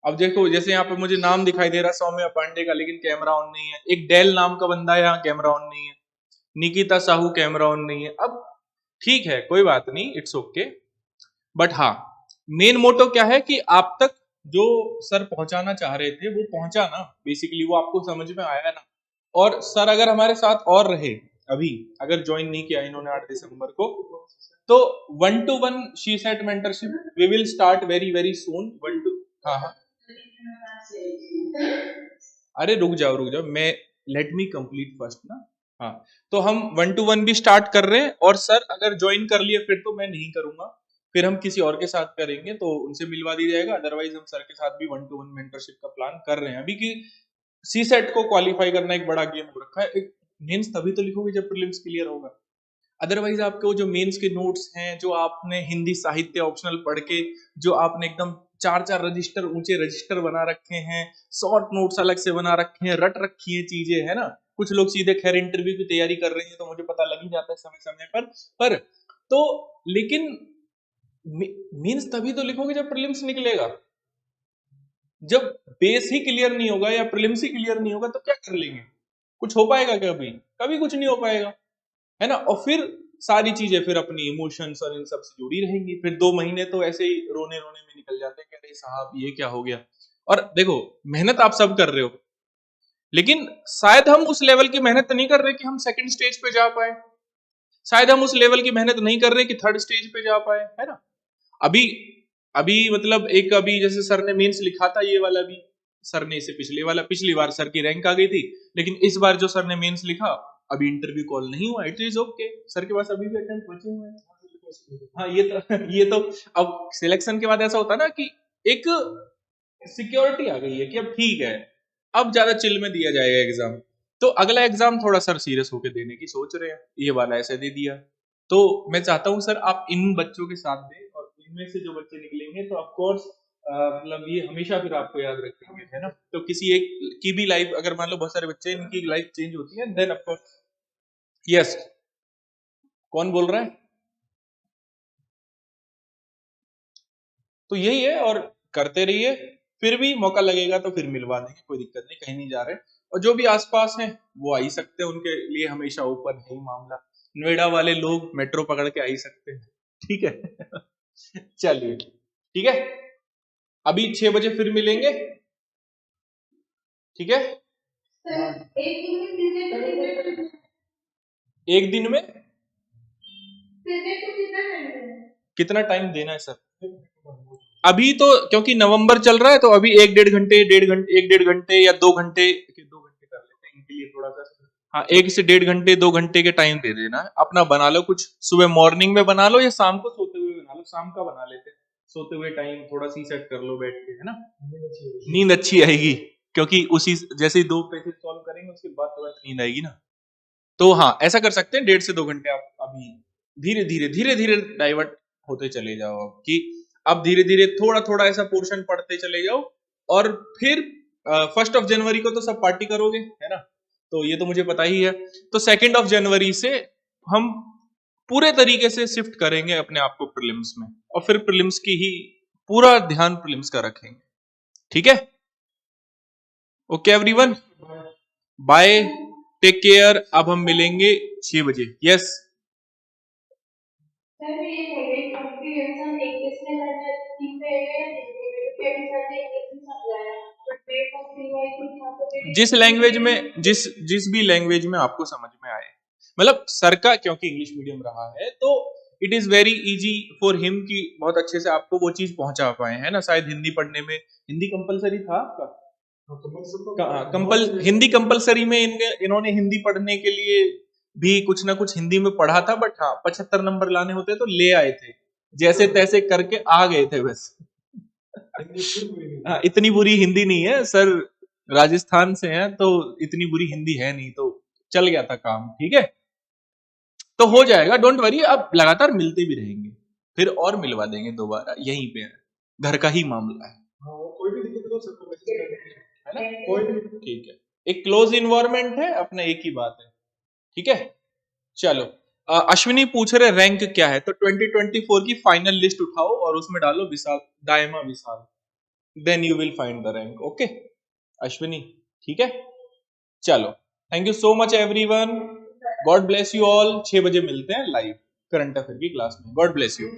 अब देखो जैसे यहाँ पे मुझे नाम दिखाई दे रहा है सौम्या पांडे का, लेकिन कैमरा ऑन नहीं है। एक डेल नाम का बंदा है, यहाँ कैमरा ऑन नहीं है। निकिता साहू कैमरा ऑन नहीं है। अब ठीक है कोई बात नहीं, इट्स ओके, बट हाँ मेन मोटो क्या है कि आप तक जो सर पहुंचाना चाह रहे थे वो पहुंचा ना, बेसिकली वो आपको समझ में आया ना। और सर अगर हमारे साथ और रहे, अभी अगर ज्वाइन नहीं किया इन्होंने 8 दिसंबर को, तो 1-to-1 she set mentorship we will start very very soon. हाँ हाँ, अरे रुक जाओ, मैं लेट मी कंप्लीट फर्स्ट ना। हाँ, तो हम 1-to-1 भी स्टार्ट कर रहे हैं, और सर अगर ज्वाइन कर लिए फिर तो मैं नहीं करूंगा, फिर हम किसी और के साथ करेंगे तो उनसे मिलवा दिया जाएगा। अदरवाइज हम सर के साथ भी 1-to-1 मेंटरशिप का प्लान कर रहे हैं अभी की। सी सेट को क्वालिफाई करना एक बड़ा गेम हो रखा है। एक मेंस तभी तो लिखोगे जब प्रीलिम्स क्लियर होगा, अदरवाइज आपके वो जो मेंस के नोट्स हैं, जो आपने हिंदी साहित्य ऑप्शनल पढ़ के, जो आपने एकदम 4-4 रजिस्टर ऊंचे रजिस्टर बना रखे हैं, शॉर्ट नोट्स अलग से बना रखे हैं, रट रखी है चीजें, है ना। कुछ लोग सीधे खैर इंटरव्यू की तैयारी कर रहे हैं तो मुझे पता लग ही जाता है समय समय पर तो लेकिन मीन्स तभी तो लिखोगे जब प्रीलिम्स निकलेगा। जब बेस ही क्लियर नहीं होगा या प्रीलिम्स ही क्लियर नहीं होगा तो क्या कर लेंगे, कुछ हो पाएगा कभी? कभी कुछ नहीं हो पाएगा, है ना। और फिर सारी चीजें फिर अपनी इमोशंस और इन सब से जुड़ी रहेंगी। फिर 2 महीने तो ऐसे ही रोने रोने में निकल जाते हैं कि अरे साहब ये क्या हो गया। और देखो मेहनत आप सब कर रहे हो, लेकिन शायद हम उस लेवल की मेहनत नहीं कर रहे कि हम सेकंड स्टेज पे जा पाए, शायद हम उस लेवल की मेहनत नहीं कर रहे कि थर्ड स्टेज पे जा पाए, है ना। अभी अभी मतलब एक अभी जैसे सर ने मेंस लिखा था ये वाला भी, सर ने इसे पिछली बार सर की रैंक आ गई थी, लेकिन इस बार जो सर ने मेंस लिखा अभी इंटरव्यू कॉल नहीं हुआ, इट इज ओके, सर के पास अभी भी अटेम्प्ट बचे हुए हैं। हाँ ये तो अब सिलेक्शन के बाद ऐसा होता है ना कि एक सिक्योरिटी आ गई है कि अब ठीक है, अब ज्यादा चिल में दिया जाएगा एग्जाम। तो अगला एग्जाम थोड़ा सर सीरियस होकर देने की सोच रहे हैं, ये वाला ऐसे दे दिया। तो मैं चाहता हूं सर आप इन बच्चों के साथ दें, और इनमें से जो बच्चे निकलेंगे तो ऑफ कोर्स मतलब ये हमेशा फिर आपको याद रखेंगे, है ना। तो किसी एक की भी लाइफ, अगर मान लो बहुत सारे बच्चे इनकी लाइफ चेंज होती है, देन ऑफ कोर्स। यस, कौन बोल रहा है? तो यही है, और करते रहिए, फिर भी मौका लगेगा तो फिर मिलवा देंगे, कोई दिक्कत नहीं, कहीं नहीं जा रहे। और जो भी आसपास हैं वो आ ही सकते हैं, उनके लिए हमेशा ओपन है ही मामला। नोएडा वाले लोग मेट्रो पकड़ के आ ही सकते हैं, ठीक है। चलिए ठीक है, अभी 6 बजे फिर मिलेंगे, ठीक है। एक दिन में कितना टाइम देना है सर? अभी तो क्योंकि नवंबर चल रहा है तो अभी एक डेढ़ घंटे या 2 घंटे, 2 घंटे कर लेते हैं इनके लिए थोड़ा सा। हाँ, 1 से 1.5 घंटे 2 घंटे के टाइम दे देना है, अपना बना लो कुछ, सुबह मॉर्निंग में बना लो या शाम को सोते हुए बना लो, शाम का बना लेते हैं, सोते हुए टाइम थोड़ा सी सेट कर लो बैठ के, है ना, नींद अच्छी आएगी, क्योंकि उसी जैसे ही 2 पेज सॉल्व करेंगे उसके बाद तुरंत नींद आएगी ना। तो हाँ, ऐसा कर सकते हैं, 1.5 से 2 घंटे आप अभी धीरे धीरे डाइवर्ट होते चले जाओ, कि अब धीरे धीरे थोड़ा थोड़ा ऐसा पोर्शन पढ़ते चले जाओ, और फिर 1 जनवरी को तो सब पार्टी करोगे, है ना, तो ये तो मुझे पता ही है। तो 2 जनवरी से हम पूरे तरीके से शिफ्ट करेंगे अपने आप को प्रीलिम्स में, और फिर प्रीलिम्स की ही पूरा ध्यान प्रीलिम्स का रखेंगे, ठीक है। Okay everyone, bye, take care. अब हम मिलेंगे 6 बजे। यस सर ये नेगेटिव कॉम्प्रिहेंशन एक किसने मैंने तीन पे है के भी सर ने एक किसने समझाया, बट पेट ऑफ सीवाई की था तो जिस लैंग्वेज में, जिस भी लैंग्वेज में आपको समझ में आए, मतलब सर का क्योंकि इंग्लिश मीडियम रहा है तो it is very easy for him कि बहुत अच्छे से आपको वो चीज पहुंचा पाए, है ना। शायद हिंदी पढ़ने में, हिंदी कंपलसरी था आपका, हिंदी कंपलसरी में इन्होंने हिंदी पढ़ने के लिए भी कुछ ना कुछ हिंदी में पढ़ा था, बट हाँ 75 नंबर लाने होते तो ले आए थे, जैसे तैसे करके आ गए थे बस। हाँ, इतनी बुरी हिंदी नहीं है सर, राजस्थान से हैं तो इतनी बुरी हिंदी है नहीं, तो चल गया था काम, ठीक है। तो हो जाएगा, डोंट वरी, अब लगातार मिलते भी रहेंगे, फिर और मिलवा देंगे दोबारा, यहीं पे है, घर का ही मामला है। कोई भी दिक्कत हो सबको मैसेज कर देंगे, है ना, कोई भी, ठीक है, एक क्लोज इन्वायरमेंट है अपना, एक ही बात है, ठीक है। चलो, अश्विनी पूछ रहे रैंक क्या है, तो 2024 की फाइनल लिस्ट उठाओ और उसमें डालो Vishal, Dayma Vishal, then you will find the rank. Okay Ashwini, ठीक है। चलो, thank you so much everyone, God bless you all. 6 बजे मिलते हैं लाइव करंट अफेयर की क्लास में, गॉड ब्लेस यू।